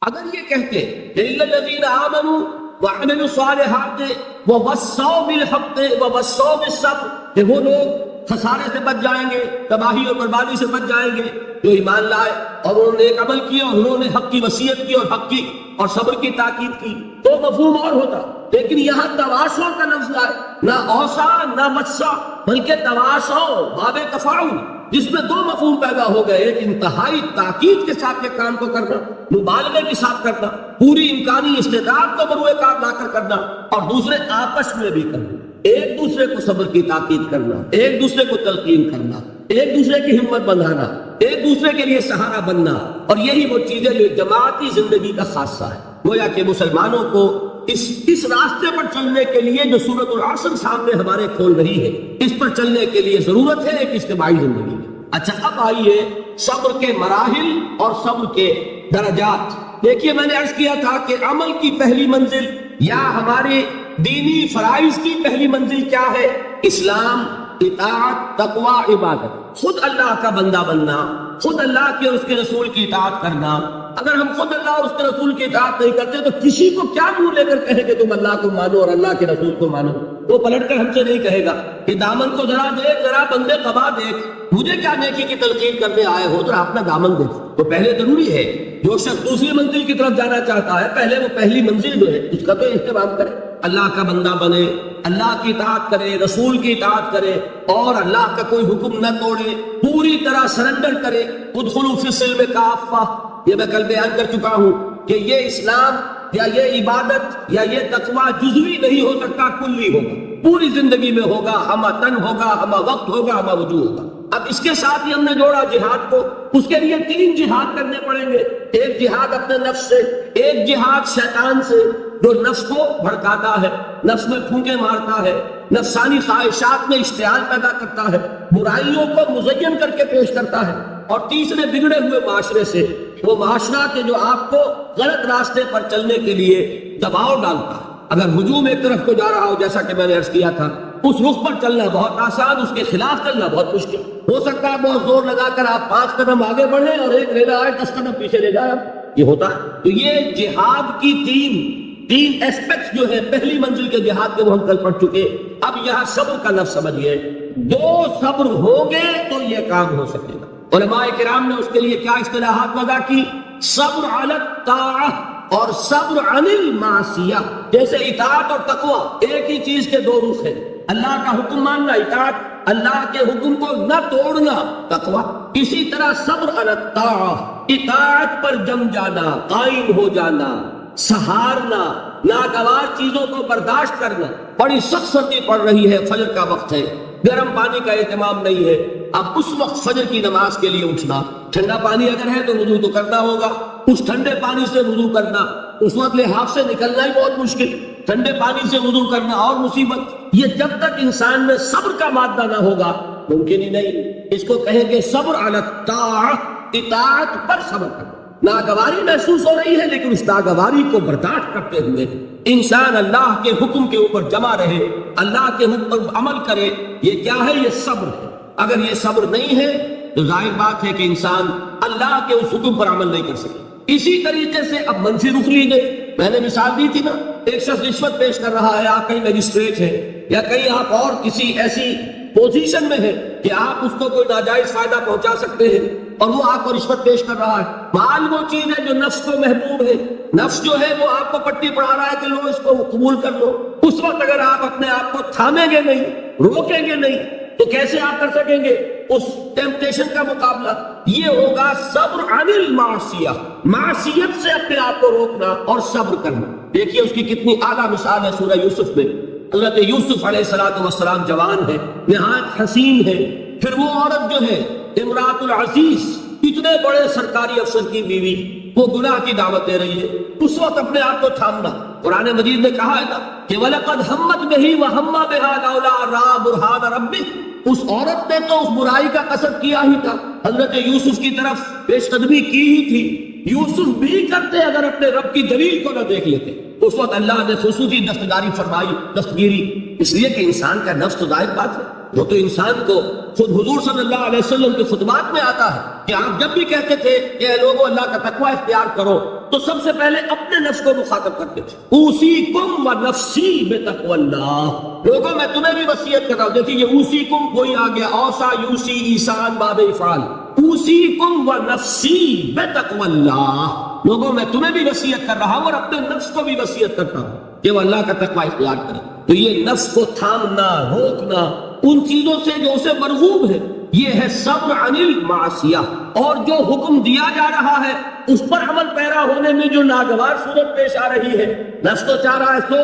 اگر یہ کہتے الا الذین آمنوا وعملوا الصالحات ووصوا بالحق ووصوا بالصبر، کہ وہ لوگ خسارے سے بچ جائیں گے، تباہی اور بربادی سے بچ جائیں گے جو ایمان لائے اور انہوں نے ایک عمل کیا اور انہوں نے حق کی وصیت کی اور حق کی اور صبر کی تاکید کی، تو مفہوم اور ہوتا. لیکن یہاں تواسو کا لفظ آئے، نہ اوسا نہ وسا، بلکہ تواسو باب تفاعل، جس میں دو مفہوم پیدا ہو گئے. ایک انتہائی تاکید کے ساتھ ایک کام کو کرنا، مبالغے کے ساتھ کرنا، پوری امکانی استعداد کو بروئے کار لا کر کرنا، اور دوسرے آپس میں بھی کرنا، ایک دوسرے کو صبر کی تاکید کرنا، ایک دوسرے کو تلقین کرنا، ایک دوسرے کی ہمت بندھانا، ایک دوسرے کے لیے سہارا بننا. اور یہی وہ چیزیں جو جماعتی زندگی کا خاصہ ہے. گویا کہ مسلمانوں کو اس راستے پر چلنے کے لیے جو سورۃ العصر سامنے ہمارے کھول رہی ہے، اس پر چلنے کے لیے ضرورت ہے ایک اجتماعی زندگی کی. اچھا، اب آئیے صبر کے مراحل اور صبر کے درجات. دیکھیے، میں نے عرض کیا تھا کہ عمل کی پہلی منزل یا ہمارے دینی فرائض کی پہلی منزل کیا ہے؟ اسلام، اطاعت، تقوی، عبادت. خود اللہ کا بندہ بننا، خود اللہ کے اور اس کے رسول کی اطاعت کرنا. اگر ہم خود اللہ اور اس کے رسول کی اطاعت نہیں کرتے تو کسی کو کیا منہ لے کر کہیں کہ تم اللہ کو مانو اور اللہ کے رسول کو مانو؟ وہ پلٹ کر ہم سے نہیں کہے گا کہ دامن کو ذرا دیکھ، ذرا بندے قبا دیکھ، مجھے کیا نیکی کی تلقین کرنے آئے ہو، ذرا اپنا دامن دیکھ. تو پہلے ضروری ہے جو شخص دوسری منزل کی طرف جانا چاہتا ہے، پہلے وہ پہلی منزل جو ہے اس کا تو اہتمام کرے، اللہ کا بندہ بنے، اللہ کی اطاعت کرے، رسول کی اطاعت کرے، اور اللہ کا کوئی حکم نہ توڑے، پوری طرح سرنڈر کرے. ادخلوا فی السلم کافہ، یہ میں کل بیان کر چکا ہوں کہ یہ اسلام یا یہ عبادت یا یہ تقوی جزوی نہیں ہو سکتا، کلی ہوگا، پوری زندگی میں ہوگا، ہمہ تن ہوگا، ہمہ وقت ہوگا، ہمہ وجوہ ہوگا. اب اس کے ساتھ ہی ہم نے جوڑا جہاد کو. اس کے لیے 3 جہاد کرنے پڑیں گے. ایک جہاد اپنے نفس سے، ایک جہاد شیطان سے جو نفس کو بھڑکاتا ہے، نفس میں پھونکے مارتا ہے، نفسانی خواہشات میں اشتعال پیدا کرتا ہے، برائیوں کو مزین کر کے پیش کرتا ہے. اور تیسرے بگڑے ہوئے معاشرے سے، وہ معاشرہ کے جو آپ کو غلط راستے پر چلنے کے لیے دباؤ ڈالتا ہے. اگر ہجوم ایک طرف کو جا رہا ہو، جیسا کہ میں نے عرض کیا تھا، اس رخ پر چلنا بہت آسان، اس کے خلاف چلنا بہت مشکل. ہو سکتا ہے بہت زور لگا کر آپ 5 قدم آگے بڑھیں اور ایک ریلا آئے 10 قدم پیچھے لے جائے. یہ ہوتا ہے. تو یہ جہاد کی تین ایسپیکٹس جو ہے پہلی منزل کے جہاد کے وہ ہم کل پڑھ چکے. اب یہاں صبر کا لفظ سمجھیے. 2 صبر ہوں گے تو یہ کام ہو سکے گا. علماء کرام نے اس کے لیے کیا اصطلاحات وضع کی؟ صبر علی الطاعۃ اور صبر عن المعصیہ. جیسے اطاعت اور تقوی ایک ہی چیز کے 2 رخ ہیں. اللہ کا حکم ماننا اطاعت، اللہ کے حکم کو نہ توڑنا تقوی. اسی طرح صبر علی الطاعۃ، اطاعت پر جم جانا، قائم ہو جانا، سہارنا، ناگوار چیزوں کو برداشت کرنا. بڑی سخت سردی پڑ رہی ہے، فجر کا وقت ہے، گرم پانی کا اہتمام نہیں ہے. اب اس وقت فجر کی نماز کے لیے اٹھنا، ٹھنڈا پانی اگر ہے تو وضو تو کرنا ہوگا، اس ٹھنڈے پانی سے وضو کرنا، اس وقت لحاف سے نکلنا ہی بہت مشکل، ٹھنڈے پانی سے وضو کرنا اور مصیبت. یہ جب تک انسان میں صبر کا مادہ نہ ہوگا ممکن ہی نہیں. اس کو کہیں گے صبر علی الطاعۃ، اطاعت پر صبر کرنا. ناگواری محسوس ہو رہی ہے لیکن اس ناگواری کو برداشت کرتے ہوئے انسان اللہ کے حکم کے اوپر جمع رہے، اللہ کے حکم پر عمل کرے. یہ کیا ہے؟ یہ صبر ہے. اگر یہ صبر نہیں ہے تو ظاہر بات ہے کہ انسان اللہ کے اس حکم پر عمل نہیں کر سکے. اسی طریقے سے اب منفی رخ لی گئی. میں نے مثال دی تھی نا، ایک شخص رشوت پیش کر رہا ہے، آپ کہیں میجسٹریٹ ہے یا کہیں آپ اور کسی ایسی پوزیشن میں ہے کہ آپ اس کو کوئی ناجائز فائدہ پہنچا سکتے ہیں، اور وہ آپ کو رشوت پیش کر رہا ہے. مال وہ چیز ہے جو نفس کو محبوب ہے، نفس جو ہے وہ آپ کو پٹی پڑھا رہا ہے کہ لو اس کو قبول کر لو. اس وقت اگر آپ اپنے آپ کو تھامیں گے نہیں، روکیں گے نہیں، تو کیسے آپ کر سکیں گے اس ٹیمپٹیشن کا مقابلہ؟ یہ ہوگا صبر عن المعصیہ، معصیت سے اپنے آپ کو روکنا اور صبر کرنا. دیکھیے اس کی کتنی اعلیٰ مثال ہے سورہ یوسف میں. حضرت یوسف علیہ السلام جوان ہے، نہایت حسین ہے. پھر وہ عورت جو ہے امراۃ العزیز، اتنے بڑے سرکاری افسر کی بیوی، وہ گناہ کی دعوت دے رہی ہے. اس وقت اپنے آپ کو تھامنا. قرآن مجید نے کہا ہے نا کہ وَلَقَدْ هَمَّتْ بِهِ وَهَمَّ بِهَا لَوْلَا رَأَىٰ بُرْهَانَ رَبِّهِ. اس عورت نے تو اس برائی کا قصد کیا ہی تھا، حضرت یوسف کی طرف پیش قدمی کی ہی تھی. یوسف بھی کرتے اگر اپنے رب کی دلیل کو نہ دیکھ لیتے. اس وقت اللہ نے خصوصی دستگاری فرمائی، دستگیری، اس لیے کہ انسان کا نفس تو ظاہر بات ہے، وہ تو انسان کو خود حضور صلی اللہ علیہ وسلم کے خطبات میں آتا ہے کہ آپ جب بھی کہتے تھے کہ اے لوگوں اللہ کا تقوی اختیار کرو، تو سب سے پہلے اپنے نفس کو مخاطب کرتے تھے. اوصیکم ونفسی بتقوی اللہ، لوگوں میں تمہیں بھی وصیت کر رہا ہوں. دیکھیے یہ اوصیکم کوئی آ گیا، اوصا یوسی ایسان باب افعال. اوصیکم ونفسی بتقوی اللہ، لوگوں میں تمہیں بھی وصیت کر رہا ہوں اور اپنے نفس کو بھی وصیت کرتا ہوں کہ وہ اللہ کا تقوی اختیار کرے. تو یہ نفس کو تھامنا، روکنا ان چیزوں سے جو اسے مرغوب ہے، یہ ہے صبر عن المعصیہ. اور جو حکم دیا جا رہا ہے اس پر عمل پیرا ہونے میں جو ناگوار صورت پیش آ رہی ہے، نفس تو چاہ رہا ہے سو،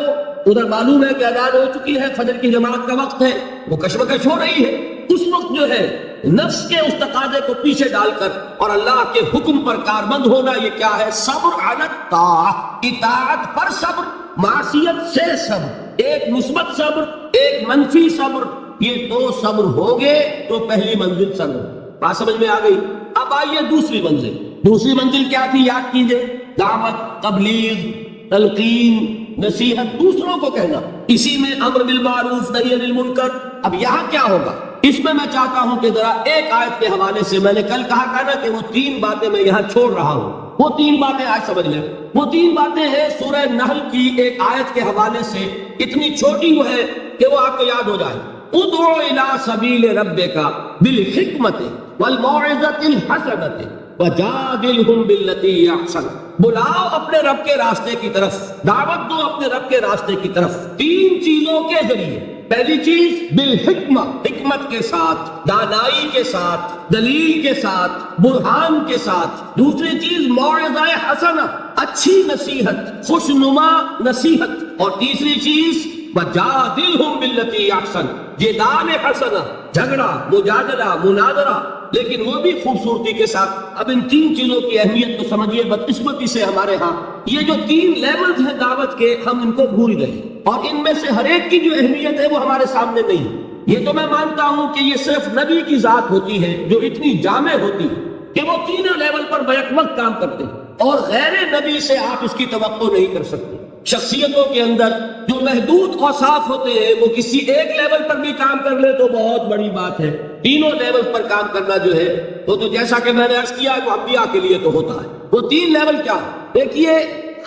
ادھر معلوم ہے کہ اذان ہو چکی ہے، فجر کی جماعت کا وقت ہے، وہ کشمکش ہو رہی ہے. اس وقت جو ہے نفس کے اس تقاضے کو پیچھے ڈال کر اور اللہ کے حکم پر کاربند ہونا، یہ کیا ہے؟ صبر علی الطاعہ، اطاعت پر صبر، معصیت سے صبر. ایک مثبت صبر، ایک منفی صبر، یہ دو صبر ہوں گے تو پہلی منزل صبر. بات سمجھ میں آ گئی؟ اب آئیے دوسری منزل. دوسری منزل کیا تھی؟ یاد کیجئے، دعوت، تبلیغ، تلقین، نصیحت، دوسروں کو کہنا، اسی میں امر بالمعروف نہی عن المنکر. اب یہاں کیا ہوگا؟ اس میں میں چاہتا ہوں کہ ذرا ایک آیت کے حوالے سے، میں نے کل کہا تھا نا کہ وہ 3 باتیں میں یہاں چھوڑ رہا ہوں، وہ 3 باتیں آج سمجھ لیں. وہ 3 باتیں ہیں سورہ نحل کی ایک آیت کے حوالے سے، اتنی چھوٹی وہ ہے کہ وہ آپ کو یاد ہو جائے. ادعو الی سبیل ربک بالحکمت والموعظۃ الحسنۃ وجادلہم باللتی ہی احسن. بلاؤ اپنے رب کے راستے کی طرف، دعوت دو اپنے رب کے راستے کی طرف 3 چیزوں کے ذریعے. پہلی چیز بالحکمہ، حکمت کے ساتھ، دانائی کے ساتھ، دلیل کے ساتھ، برہان کے ساتھ. دوسری چیز موعظہ حسنہ، اچھی نصیحت، خوشنما نصیحت. اور تیسری چیز وجادلہم باللتی احسن، جدال حسنہ، جھگڑا، مجادلہ، مناظرہ، لیکن وہ بھی خوبصورتی کے ساتھ. اب ان 3 چیزوں کی اہمیت تو سمجھیے بدقسمتی سے ہمارے ہاں یہ جو 3 لیولز ہیں دعوت کے، ہم ان کو بھول گئے، اور ان میں سے ہر ایک کی جو اہمیت ہے وہ ہمارے سامنے نہیں. یہ تو میں مانتا ہوں کہ یہ صرف نبی کی ذات ہوتی ہے جو اتنی جامع ہوتی ہے کہ وہ تینوں لیول پر بیک وقت کام کرتے ہیں، اور غیر نبی سے آپ اس کی توقع نہیں کر سکتے. شخصیتوں کے اندر جو محدود اوصاف ہوتے ہیں وہ کسی ایک لیول پر بھی کام کر لے تو بہت بڑی بات ہے. تینوں لیول پر کام کرنا جو ہے وہ تو جیسا کہ میں نے عرض کیا ہے وہ انبیاء کے لیے تو ہوتا ہے. وہ 3 لیول کیا؟ دیکھیے،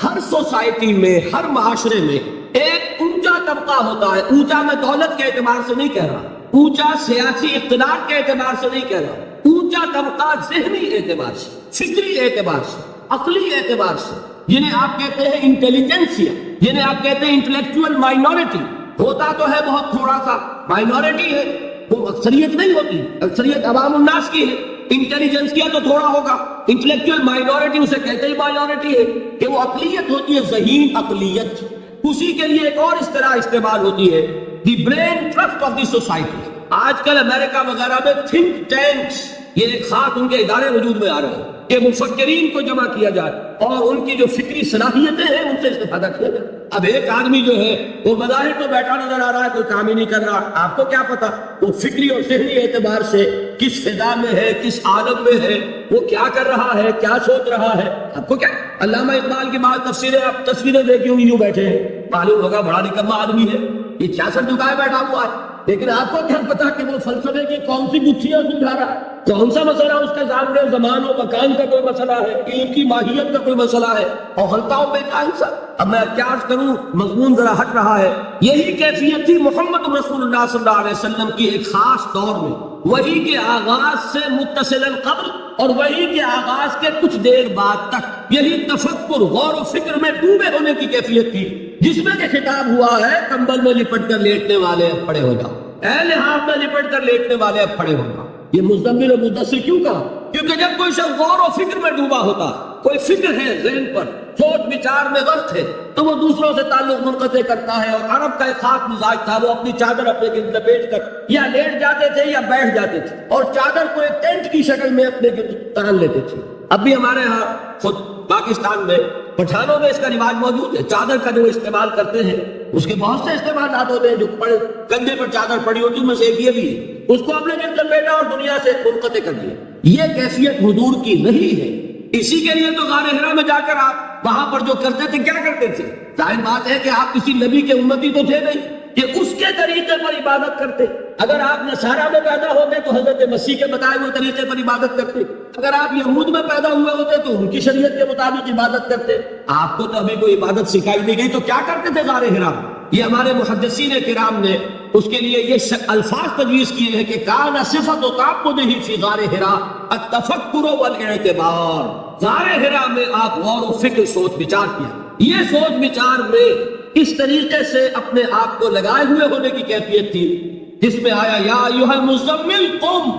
ہر سوسائٹی میں، ہر معاشرے میں ایک اونچا طبقہ ہوتا ہے. اونچا میں دولت کے اعتبار سے نہیں کہہ رہا، اونچا سیاسی اقتدار کے اعتبار سے نہیں کہہ رہا، اونچا طبقہ ذہنی اعتبار سے، فکری اعتبار سے، عقلی اعتبار سے، جنہیں آپ کہتے ہیں انٹیلیجنسیا، جنہیں آپ کہتے ہیں انٹلیکچوئل مائنورٹی. ہوتا تو ہے بہت تھوڑا سا، مائنورٹی ہے، وہ اکثریت نہیں ہوتی، اکثریت عوام الناس کی ہے. انٹیلیجنسیا تو تھوڑا ہوگا، انٹلیکچوئل مائنورٹی اسے کہتے ہی مائنورٹی ہے کہ وہ اقلیت ہوتی ہے، ذہین اقلیت. اسی کے لیے ایک اور اصطلاح استعمال ہوتی ہے، دی brain trust of the society. آج کل امریکہ وغیرہ میں تھنک ٹینکس، یہ ایک خاص ان کے ادارے وجود میں آ رہے ہیں کہ مفکرین کو جمع کیا جائے اور ان کی جو فکری صلاحیتیں ہیں ان سے استفادہ کیا جائے. اب ایک آدمی جو ہے وہ بظاہر تو بیٹھا نظر آ رہا ہے، کوئی کام ہی نہیں کر رہا، آپ کو کیا پتا وہ فکری اور ذہنی اعتبار سے کس فضا میں ہے، کس عالم میں ہے، وہ کیا کر رہا ہے، کیا سوچ رہا ہے. آپ کو کیا؟ علامہ اقبال کی بات تفسیریں آپ تصویریں دیکھی ہوں گی، یوں بیٹھے ہیں، معلوم ہوگا بڑا نکما آدمی ہے، یہ 66 جھکائے بیٹھا ہوا ہے. لیکن آپ کو کیا پتا کہ وہ فلسفے کی کون سی گتھیاں سلجھا رہا ہے، کون سا مسئلہ اس کے سامنے زمان و مکان کا کوئی مسئلہ ہے، علم کی ماہیت کا کوئی مسئلہ ہے، اور غلطاؤں میں کا انسان. اب میں کیا عرض کروں، مضمون ذرا ہٹ رہا ہے. یہی کیفیت تھی محمد رسول اللہ صلی اللہ علیہ وسلم کی ایک خاص دور میں، وہی کے آغاز سے متصل قبل اور وہی کے آغاز کے کچھ دیر بعد تک یہی تفکر، غور و فکر میں ڈوبے ہونے کی کیفیت تھی، جس میں کہ خطاب ہوا ہے کمبل میں لپٹ کر لیٹنے والے اب کھڑے ہو جاؤ، اے لحاف میں لپٹ کر لیٹنے والے اب کھڑے ہو جاؤ. یہ مزمل و مدثر کیوں کہا؟ کیونکہ جب کوئی شخص غور و فکر میں ڈوبا ہوتا، کوئی فکر ہے ذہن پر، سوچ بچار میں غرق ہے، تو وہ دوسروں سے تعلق منقطع کرتا ہے. اور عرب کا ایک خاص مزاج تھا، وہ اپنی چادر اپنے گرد لپیٹ کر یا لیٹ جاتے تھے یا بیٹھ جاتے تھے، اور چادر کو ایک ٹینٹ کی شکل میں اپنے گرد تان لیتے تھے. اب بھی ہمارے ہاں خود پاکستان میں پٹھانوں میں اس کا رواج موجود ہے. چادر کا جو استعمال کرتے ہیں اس کے بہت سے استعمالات ہوتے ہیں، جو کندھے پر چادر پڑی ہوتی ہے ان میں سے ایک یہ بھی ہے، اس کو اپنے گرد لپیٹا اور دنیا سے منقطع کر دیا. یہ کیفیت حضور کی نہیں ہے. اسی کے لیے تو غار حرا میں جا کر آپ وہاں پر جو کرتے تھے کیا کرتے تھے؟ ظاہر بات ہے کہ آپ کسی نبی کے امتی تو تھے نہیں کہ اس کے طریقے پر عبادت کرتے. اگر آپ نصارہ میں پیدا ہوتے تو حضرت مسیح کے بتائے ہوئے طریقے پر عبادت کرتے. اگر آپ یہود میں پیدا ہوئے ہوتے تو ان کی شریعت کے مطابق عبادت کرتے. آپ کو تو ابھی کوئی عبادت سکھائی نہیں گئی تو کیا کرتے تھے غار حرا؟ یہ ہمارے محدثین کرام نے اس کے لیے یہ الفاظ تجویز کیے ہیں کہ کان صفت و تعبدہ فی غار حرا التفکر والاعتبار. غار حرا میں آپ غور و فکر سوچ بچار کیا. یہ سوچ بچار میں اس طریقے سے اپنے آپ کو لگائے ہوئے ہونے کی کیفیت تھی جس میں آیا یا ایھا المزمل قم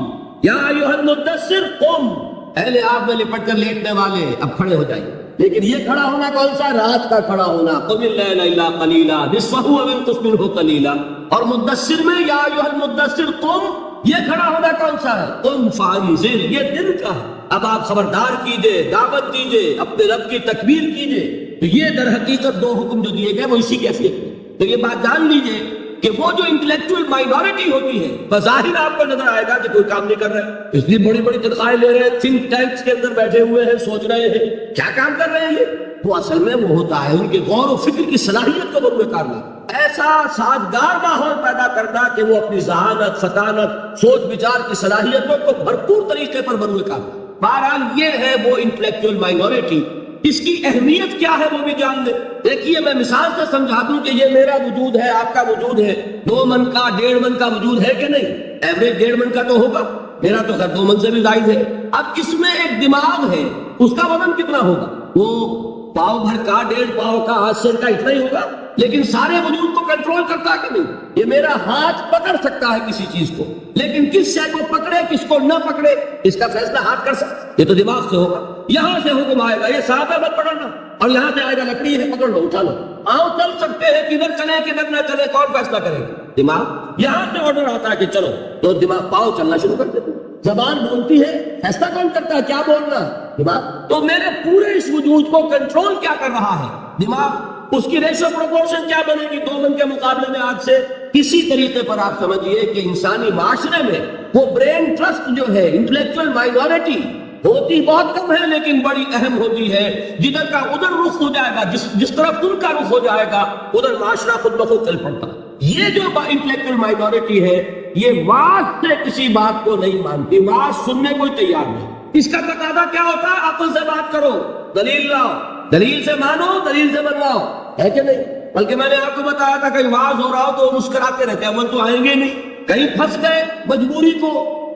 یا ایھا المدثر قم. اہل آپ میں لپٹ کر لیٹنے والے اب کھڑے ہو جائیے. لیکن یہ کھڑا ہونا کون سا؟ رات کا کھڑا ہونا. قم اللیل الا قلیلا نصفہ او انقص منہ قلیلا. اور مدثر میں یا ایھا المدثر قم، یہ کھڑا ہونا کون سا ہے؟ قم فانذر، یہ دن کا ہے. اب آپ خبردار کیجئے، دعوت دیجئے، اپنے رب کی تکبیر کیجئے. تو یہ در حقیقت دو حکم جو دیے گئے وہ اسی کیفیت میں. تو یہ بات جان لیجئے کہ وہ جو انٹلیکچوئل مائنورٹی ہوتی ہے بظاہر آپ کو نظر آئے گا کہ کوئی کام نہیں کر رہے، اس لیے بڑی بڑی تنخواہیں لے رہے ہیں، تھنک ٹینکس کے اندر بیٹھے ہوئے ہیں، سوچ رہے ہیں کیا کام کر رہے ہیں. یہ وہ اصل میں وہ ہوتا ہے ان کے غور و فکر کی صلاحیت کو بروئے کار لانا، ایسا سازگار ماحول پیدا کرنا کہ وہ اپنی ذہانت، فطانت، سوچ بچار کی صلاحیتوں کو بھرپور طریقے پر بروئے کار لانا. بہرحال یہ ہے وہ انٹلیکچوئل مائنورٹی. اس کی اہمیت کیا ہے وہ بھی جان لیں. دیکھیے میں مثال سے سمجھا دوں کہ یہ میرا وجود ہے، آپ کا وجود ہے. 2 من کا 1.5 من کا وجود ہے کہ نہیں؟ ایوریج 1.5 من کا تو ہوگا، میرا تو خیر 2 من سے بھی زائد ہے. اب اس میں ایک دماغ ہے، اس کا وزن کتنا ہوگا؟ وہ پاؤ بھر کا، 1.5 پاؤ کا، ہاتھ سر کا اتنا ہی ہوگا. لیکن سارے وجود کو کنٹرول کرتا ہے کہ نہیں؟ یہ میرا ہاتھ پکڑ سکتا ہے کسی چیز کو، لیکن کس شے کو پکڑے کس کو نہ پکڑے اس کا فیصلہ ہاتھ کر سکتا. یہ تو دماغ سے ہوگا. یہاں سے حکم آئے گا یہ سانپ ہے مت پکڑنا، اور یہاں سے آئے گا لکڑی ہے پکڑ لو اٹھا لو. آؤ چل سکتے ہیں، کدھر چلے کدھر نہ چلے کون فیصلہ کرے گا؟ دماغ. یہاں سے آرڈر آتا ہے کہ چلو تو دماغ پاؤ چلنا شروع کر دیتے. زبان بولتی ہے، فیصلہ کون کرتا ہے کیا بولنا؟ دماغ. تو میرے پورے اس وجود کو کنٹرول کیا کر رہا ہے؟ دماغ. اس کی ریشو پروپورشن کیا بنے گی 2 من کے مقابلے میں آج سے؟ اسی طریقے پر آپ سمجھیے کہ انسانی معاشرے میں وہ برین ٹرسٹ جو ہے، انٹلیکچوئل مائنورٹی ہوتی بہت کم ہے لیکن بڑی اہم ہوتی ہے. جدھر کا ادھر رخ ہو جائے گا، جس طرف ان کا رخ ہو جائے گا ادھر معاشرہ خود بخود چل پڑتا. یہ جو انٹلیکچوئل مائنورٹی ہے یہ واضح سے کسی بات کو نہیں مانتی، واضح سننے کو تیار نہیں. اس کا تقاضا کیا ہوتا ہے؟ عقل سے بات کرو، دلیل لاؤ، دلیل سے مانو، دلیل سے بنواؤ، ہے کہ نہیں؟ بلکہ میں نے آپ کو بتایا تھا کہیں واز ہو رہا ہو تو مسکراتے رہتے ہیں، اول تو آئیں گے نہیں. کہیں پھنس گئے مجبوری کو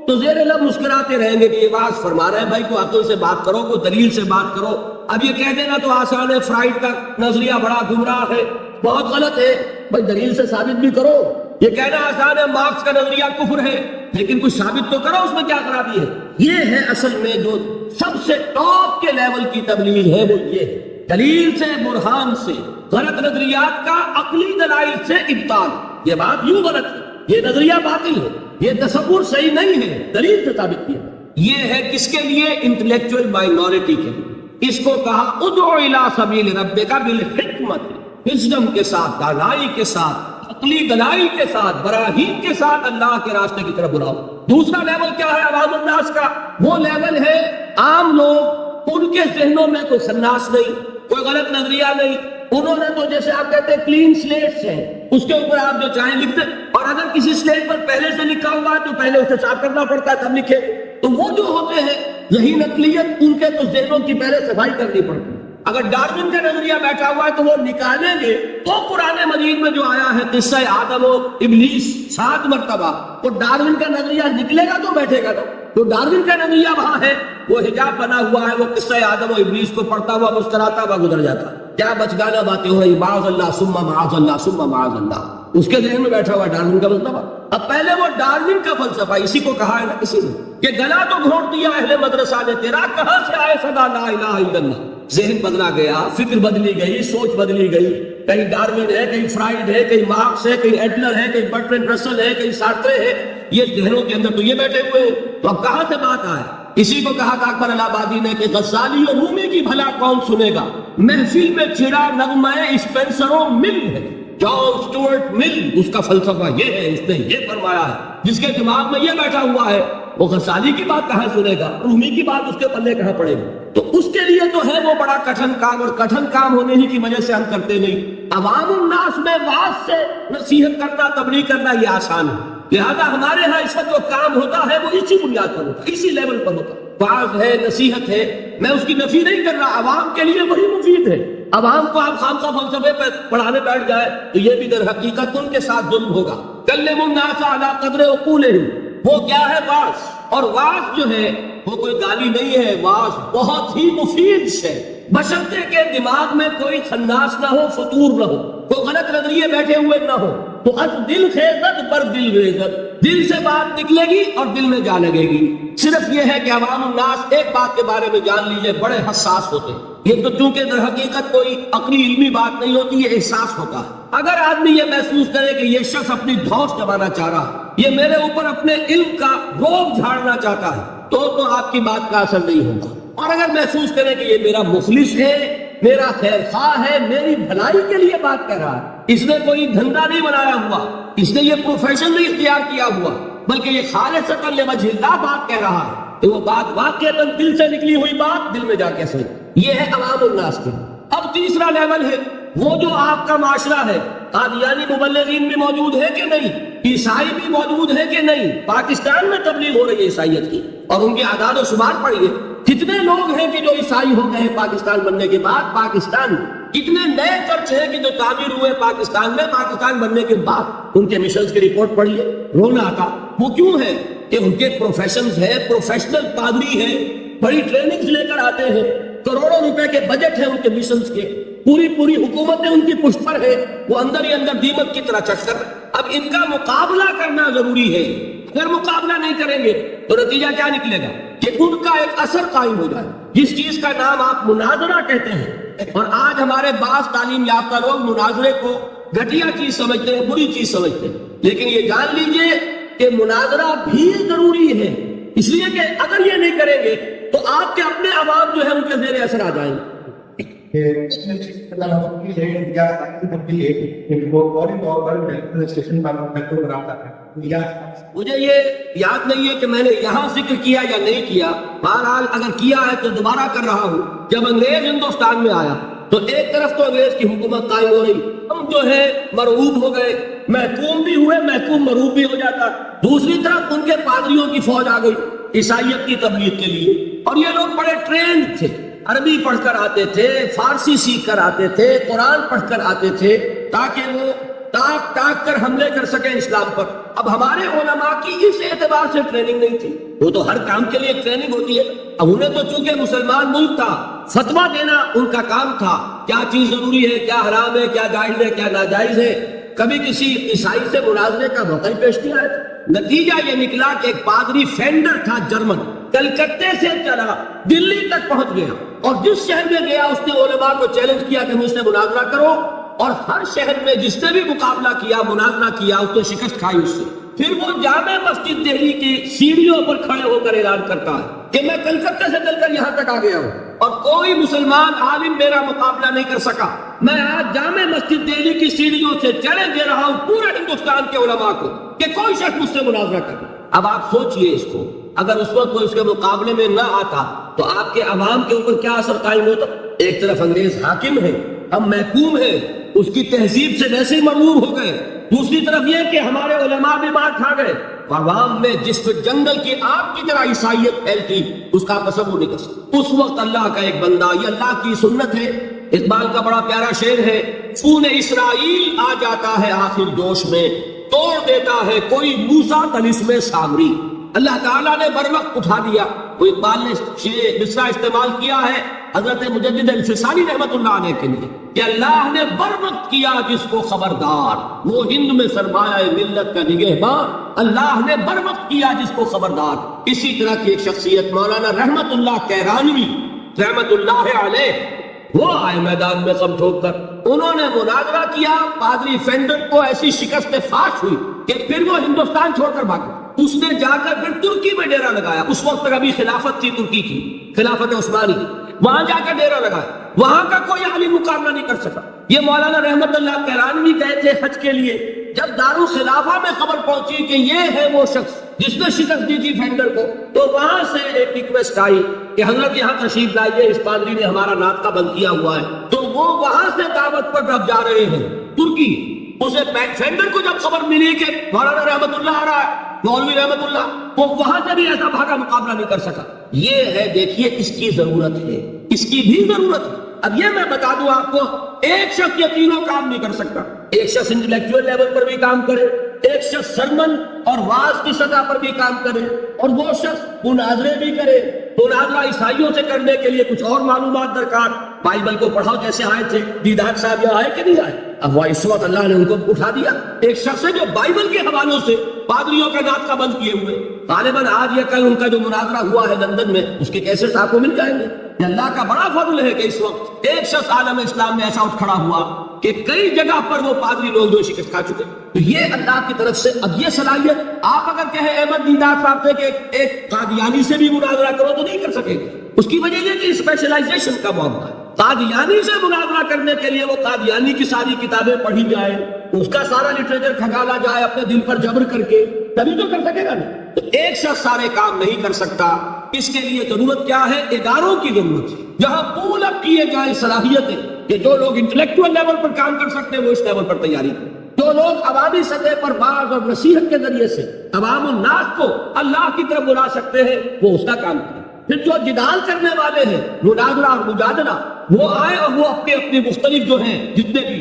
تو زیر لب مسکراتے رہیں گے کہ یہ واز فرما رہے ہیں. بھائی کو عقل سے بات کرو، کو دلیل سے بات کرو. اب یہ کہہ دینا تو آسان ہے، فرائڈ کا نظریہ بڑا گمراہ ہے، بہت غلط ہے. بھائی دلیل سے ثابت بھی کرو. یہ کہنا آسان ہے مارکس کا نظریہ کفر ہے، لیکن کچھ ثابت تو کرو اس میں کیا خرابی ہے. یہ ہے اصل میں جو سب سے ٹاپ کے لیول کی تبلیغ ہے، وہ یہ ہے دلیل سے، برہان سے، غلط نظریات کا عقلی دلائل سے ابطال. یہ بات یوں غلط ہے، یہ نظریہ باطل ہے، یہ تصور صحیح نہیں ہے، دلیل سے ثابت کیا. یہ ہے کس کے لیے؟ انٹلیکچوئل مائنورٹی کے لیے. اس کو کہا ادعو الی سبیل ربک بالحکمت، وزڈم کے ساتھ، دانائی کے ساتھ، عقلی دلائل کے ساتھ، براہین کے ساتھ اللہ کے راستے کی طرف بلاؤ. دوسرا لیول کیا ہے عوام الناس کا؟ وہ لیول ہے عام لوگ، ان کے ذہنوں میں کوئی سناس نہیں، کوئی غلط نظریہ نہیں. انہوں نے تو جیسے آپ کہتے ہیں کلین سلیٹس ہیں، اس کے اوپر آپ جو چاہیں لکھ دیں. اور اگر کسی سلیٹ پر پہلے سے لکھا ہوا ہے تو پہلے اسے صاف کرنا پڑتا ہے تب لکھے. تو وہ جو ہوتے ہیں ذہین اقلیت، ان کے تو ذہنوں کی پہلے صفائی کرنی پڑتی ہے. اگر ڈارون کا نظریہ بیٹھا ہوا ہے تو وہ نکالیں گے تو قرآن مجید میں جو آیا ہے قصہ آدم و ابلیس 7 مرتبہ، وہ ڈارون کا نظریہ نکلے گا تو بیٹھے گا. تو ڈارون کا نظریہ وہاں ہے، وہ حجاب بنا ہوا ہے، وہ قصہ آدم و ابلیس کو پڑھتا ہوا مسکراتا ہوا گزر جاتا. کیا بچگانا باتیں ہو رہی، معاذ اللہ ثم معاذ اللہ ثم معاذ اللہ، اس کے ذہن میں بیٹھا ہوا ڈارون کا فلسفہ. اب پہلے وہ ڈارون کا فلسفہ اسی کو کہا ہے نا کسی نے کہ گلا تو گھونٹ دیا اہل مدرسہ نے تیرا، کہاں سے آئے صدا لا الہ الا اللہ. ذہن بدلا گیا، فکر بدلی گئی، سوچ بدلی گئی. کہیں ڈارون ہے، کہیں فرائڈ ہے، کہیں مارکس ہے، کہیں ایڈلر ہے، کہیں برٹرینڈ رسل ہے، کہیں سارترے ہے. یہ ذہنوں کے اندر تو یہ بیٹھے ہوئے ہیں. تو اب کہاں سے بات آئے؟ اسی کو کہا تھا اکبر الہ آبادی نے کہ غزالی و رومی کی بھلا کون سنے گا، محفل میں چھڑا نغمہ اسپینسر و مل ہے. جان سٹورٹ مل، اس کا فلسفہ یہ ہے، اس نے یہ فرمایا ہے. جس کے دماغ میں یہ بیٹھا ہوا ہے وہ غزالی کی بات کہاں سنے گا، رومی کی بات اس کے پلے کہاں پڑے گی؟ تو اس کے لیے تو ہے وہ بڑا کٹھن کام، اور کٹھن کام ہونے ہی کی وجہ سے ہم کرتے نہیں۔ عوام الناس میں واعظ سے نصیحت کرنا، تبلیغ کرنا یہ آسان ہے، لہذا ہمارے ہاں اس وقت جو کام ہوتا ہے وہ اسی بنیاد پر ہوتا ہے، اسی لیول پر ہوتا ہے۔ واعظ ہے، نصیحت ہے، میں اس کی نفی نہیں کر رہا، عوام کے لیے وہی مفید ہے۔ عوام کو آپ خامخواہ فلسفے پہ پڑھانے بیٹھ جائے تو یہ بھی در حقیقت ان کے ساتھ ظلم ہوگا۔ کلموا الناس علی قدر عقولہم، وہ کیا ہے واعظ، اور واعظ جو ہے وہ کوئی گالی نہیں ہے، واعظ بہت ہی مفید ہے، بشرطے کے دماغ میں کوئی خناس نہ ہو، فطور نہ ہو، کوئی غلط نظریے بیٹھے ہوئے نہ ہو، تو از دل خیزت بر دل ریزت، دل سے بات نکلے گی اور دل میں جا لگے گی۔ صرف یہ ہے کہ عوام الناس ایک بات کے بارے میں جان لیجئے، بڑے حساس ہوتے ہیں۔ یہ تو چونکہ در حقیقت کوئی عقلی علمی بات نہیں ہوتی، یہ احساس ہوتا ہے۔ اگر آدمی یہ محسوس کرے کہ یہ شخص اپنی دھوس جمانا چاہ رہا ہے، یہ میرے اوپر اپنے علم کا روب جھاڑنا چاہتا ہے، تو آپ کی بات کا اثر نہیں ہوگا۔ اور اگر محسوس کرے کہ یہ میرا مخلص ہے، میرا خیر خواہ ہے، میری بھلائی کے لیے بات کہہ رہا ہے، اس نے کوئی دھندا نہیں بنایا ہوا، اس نے یہ پروفیشن نہیں اختیار کیا ہوا، بلکہ یہ خالصتاً لوجہ اللہ بات کہہ رہا ہے، تو وہ بات واقعتاً دل سے نکلی ہوئی بات دل میں جا کے سن۔ یہ ہے عوام الناس کے۔ اب تیسرا لیول ہے وہ جو آپ کا معاشرہ ہے، قادیانی مبلغین بھی موجود ہے کہ نہیں، عیسائی بھی موجود ہے کہ نہیں، پاکستان میں تبلیغ ہو رہی ہے عیسائیت کی، اور ان کے اعداد و شمار پڑھیے، کتنے لوگ ہیں کہ جو عیسائی ہو گئے پاکستان بننے کے بعد پاکستان، کتنے نئے چرچ ہیں کہ جو تعمیر ہوئے پاکستان میں پاکستان بننے کے بعد، ان کے مشنز کی رپورٹ پڑھیے، رونا آتا۔ وہ کیوں ہے کہ ان کے پروفیشنز ہے، پروفیشنل پادری ہے، بڑی ٹریننگز لے کر آتے ہیں، کروڑوں روپے کے بجٹ ہیں ان کے مشنز کے، پوری حکومتیں ان کی پشت پر ہے، وہ اندر ہی اندر دیمک کی طرح چکر۔ اب ان کا مقابلہ کرنا ضروری ہے، اگر مقابلہ نہیں کریں گے تو نتیجہ کیا نکلے گا کہ ان کا ایک اثر قائم ہو جائے، جس چیز کا نام آپ مناظرہ کہتے ہیں۔ اور آج ہمارے بعض تعلیم یافتہ لوگ مناظرے کو گھٹیا چیز سمجھتے ہیں، بری چیز سمجھتے ہیں، لیکن یہ جان لیجئے کہ مناظرہ بھی ضروری ہے، اس لیے کہ اگر یہ نہیں کریں گے تو آپ کے اپنے عوام جو ہے ان کے زیر اثر آ جائیں گے۔ مجھے یہ یاد نہیں ہے کہ میں نے یہاں ذکر کیا یا نہیں کیا، بہرحال اگر کیا ہے تو دوبارہ کر رہا ہوں۔ جب انگریز ہندوستان میں آیا تو ایک طرف تو انگریز کی حکومت قائم ہو رہی، ہم جو ہے مرعوب ہو گئے، محکوم بھی ہوئے، محکوم مرعوب بھی ہو جاتا، دوسری طرف ان کے پادریوں کی فوج آ گئی عیسائیت کی تبلیغ کے لیے، اور یہ لوگ بڑے ٹرینڈ تھے، عربی پڑھ کر آتے تھے، فارسی سیکھ کر آتے تھے، قرآن پڑھ کر آتے تھے، تاکہ وہ ٹاک ٹاک کر حملے کر سکیں اسلام پر۔ اب ہمارے علماء کی اس اعتبار سے ٹریننگ نہیں تھی، وہ تو ہر کام کے لیے ٹریننگ ہوتی ہے، اب انہیں تو چونکہ مسلمان ملک تھا، فتویٰ دینا ان کا کام تھا، کیا چیز ضروری ہے، کیا حرام ہے، کیا جائز ہے، کیا ناجائز ہے۔ کبھی کسی عیسائی سے مناظرے کا موقع ہی پیش کیا ہے، نتیجہ یہ نکلا کہ ایک پادری فینڈر تھا جرمن، کلکتے سے چلا دلی تک پہنچ گیا، اور جس شہر میں گیا اس نے علماء کو چیلنج کیا کہ مجھ سے مناظرہ کرو، اور ہر شہر میں جس نے بھی مقابلہ کیا، مناظرہ کیا، اس نے شکست کھائی اس سے۔ پھر وہ جامع مسجد دہلی کی سیڑھیوں پر کھڑے ہو کر اعلان کرتا ہے کہ میں کلکتے سے چل کر یہاں تک آ گیا ہوں اور کوئی مسلمان عالم میرا مقابلہ نہیں کر سکا، میں آج جامع مسجد دہلی کی سیڑھیوں سے چیلنج دے رہا ہوں پورے ہندوستان کے علماء کو کہ کوئی شخص مجھ سے مناظرہ کرے۔ اب آپ سوچئے اس کو، اگر اس وقت کوئی اس کے مقابلے میں نہ آتا تو آپ کے عوام کے اوپر کیا اثر قائم ہوتا؟ ایک طرف انگریز حاکم ہے، ہم محکوم ہیں، اس کی تہذیب سے ویسے ہی مرعوب ہو گئے، دوسری طرف یہ کہ ہمارے علماء بھی مار کھا گئے، عوام میں جس پہ جنگل کی آگ کی طرح عیسائیت پھیلتی، اس کا تصور نہیں کر سکتا۔ اس وقت اللہ کا ایک بندہ، یہ اللہ کی سنت ہے، اقبال کا بڑا پیارا شعر ہے، خون اسرائیل آ جاتا ہے آخر جوش میں، توڑ دیتا ہے کوئی موسیٰ طلسم سامری۔ اللہ تعالیٰ نے بر وقت اٹھا دیا۔ وہ اقبال نے مصرع استعمال کیا ہے حضرت مجدد الفسانی رحمت اللہ علیہ کے لیے کہ اللہ نے بر وقت کیا جس کو خبردار، وہ ہند میں سرمایہ ملت کا نگہبان، اللہ نے بر وقت کیا جس کو خبردار۔ اسی طرح کی ایک شخصیت مولانا رحمت اللہ کیرانوی رحمت اللہ علیہ، وہ آئے میدان میں قم ٹھوک کر، انہوں نے مناظرہ کیا، پادری فینڈر کو ایسی شکست فاش ہوئی کہ پھر وہ ہندوستان چھوڑ کر بھاگا۔ اس نے جا کر پھر ترکی میں ڈیرا لگایا، اس وقت تک ابھی خلافت تھی ترکی کی، خلافت عثمانی، وہاں جا کر ڈیرا لگایا، وہاں کا کوئی عالم مقابلہ نہیں کر سکا۔ یہ مولانا رحمت اللہ کیرانوی گئے تھے حج کے لیے، جب دارالخلافہ میں خبر پہنچی کہ یہ ہے وہ شخص جس نے شکست دی تھی فینڈر کو، تو وہاں سے ایک ریکویسٹ آئی کہ حضرت یہاں تشریف لائیے، اس پادری نے ہمارا ناطقہ بند کیا ہوا ہے. تو وہ وہاں سے دعوت پر اب جا رہے ہیں ترکی. اسے فینڈر کو جب خبر ملی کہ مولانا رحمت اللہ آ رہا ہے، مولوی رحمت اللہ، وہ وہاں سے بھی ایسا بھاگا مقابلہ نہیں کر سکا. یہ ہے، دیکھیے اس کی ضرورت ہے، اس کی بھی ضرورت ہے. اب یہ میں بتا دوں آپ کو، ایک شخص یہ تینوں کام نہیں کر سکتا. ایک شخص انٹلیکچوئل لیول پر بھی کام کرے، ایک شخص سرمن اور واعظ کی سطح پر بھی کام کرے، اور وہ شخص مناظرے بھی کرے. مناظرہ عیسائیوں سے کرنے کے لیے کچھ اور معلومات درکار. بائبل کو پڑھاؤ جیسے آئے تھے، دیدار صاحب یہاں آئے کہ نہیں آئے؟ اب وہ اس وقت اللہ نے ان کو اٹھا دیا. ایک شخص ہے جو بائبل کے حوالوں سے پادریوں کا ناطقہ بند کیے ہوئے. غالباً آج یا کل ان کا جو مناظرہ ہوا ہے لندن میں، اس کے کیسے آپ کو مل جائیں گے. یہ اللہ کا بڑا فضل ہے کہ اس وقت ایک شخص عالم اسلام میں ایسا اٹھ کھڑا ہوا کہ کئی جگہ پر وہ پادری لوگ جو شکست کھا چکے. تو یہ اللہ کی طرف سے. اب یہ صلاحیت آپ اگر کہیں احمد دیدار صاحب سے کہ ایک قادیانی سے بھی مناظرہ کرو تو نہیں کر سکیں گے. اس کی وجہ یہ کہ اسپیشلائزیشن کا معاملہ ہے. قادیانی سے مناظرہ کرنے کے لیے وہ قادیانی کی ساری کتابیں پڑھی جائیں، اس کا سارا لٹریچر کھنگالا جائے اپنے دل پر جبر کر کے، تبھی تو کر سکے گا نا. تو ایک شخص سارے کام نہیں کر سکتا. اس کے لیے ضرورت کیا ہے؟ اداروں کی ضرورت ہے جہاں پول اپ کیے جائیں صلاحیتیں، کہ جو لوگ انٹلیکچوئل لیول پر کام کر سکتے ہیں وہ اس لیول پر تیاری کریں. جو لوگ عوامی سطح پر باز اور نصیحت کے ذریعے سے عوام الناس کو اللہ کی طرف بلا سکتے ہیں وہ اس کا کام کریں. پھر جو جدال کرنے والے ہیں، مناظرہ اور مجادلہ، وہ آئے اور وہ اپنے اپنے مختلف جو ہیں جتنے بھی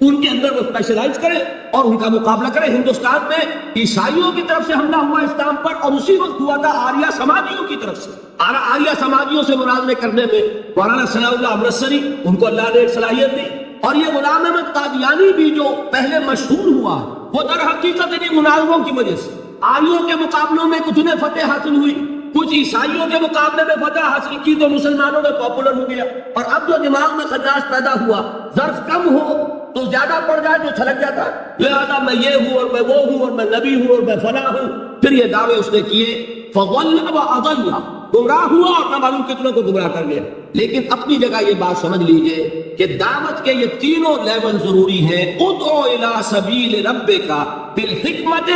ان کے اندر وہ اسپیشلائز کرے اور ان کا مقابلہ کرے. ہندوستان میں عیسائیوں کی طرف سے حملہ ہوا اسلام پر، اور اسی وقت ہوا تھا آریہ سماجیوں کی طرف سے. آریہ سماجیوں سے مناظرے کرنے میں مولانا ثناء اللہ امرتسری، ان کو اللہ نے ایک صلاحیت دی. اور یہ غلام احمد قادیانی بھی جو پہلے مشہور ہوا، وہ در حقیقت انہیں مناظروں کی وجہ سے. آریوں کے مقابلوں میں کچھ نے فتح حاصل ہوئی، کچھ عیسائیوں کے مقابلے میں فتح حاصل کی تو مسلمانوں میں پاپولر ہو گیا. اور اب جو دماغ میں خداش پیدا ہوا، ظرف کم ہو تو زیادہ پڑ جائے تو چھلک جاتا، لہذا میں یہ ہوں اور میں وہ ہوں اور میں نبی ہوں اور میں فلاں ہوں. پھر یہ دعوے اس نے کیے، فضل و اضل، گمراہ ہوا اور نہ معلوم کتنوں کو گمراہ کر گیا. لیکن اپنی جگہ یہ بات سمجھ لیجئے کہ دعوت کے یہ تینوں لیول ضروری ہیں. ادعو الی سبیل ربک بالحکمت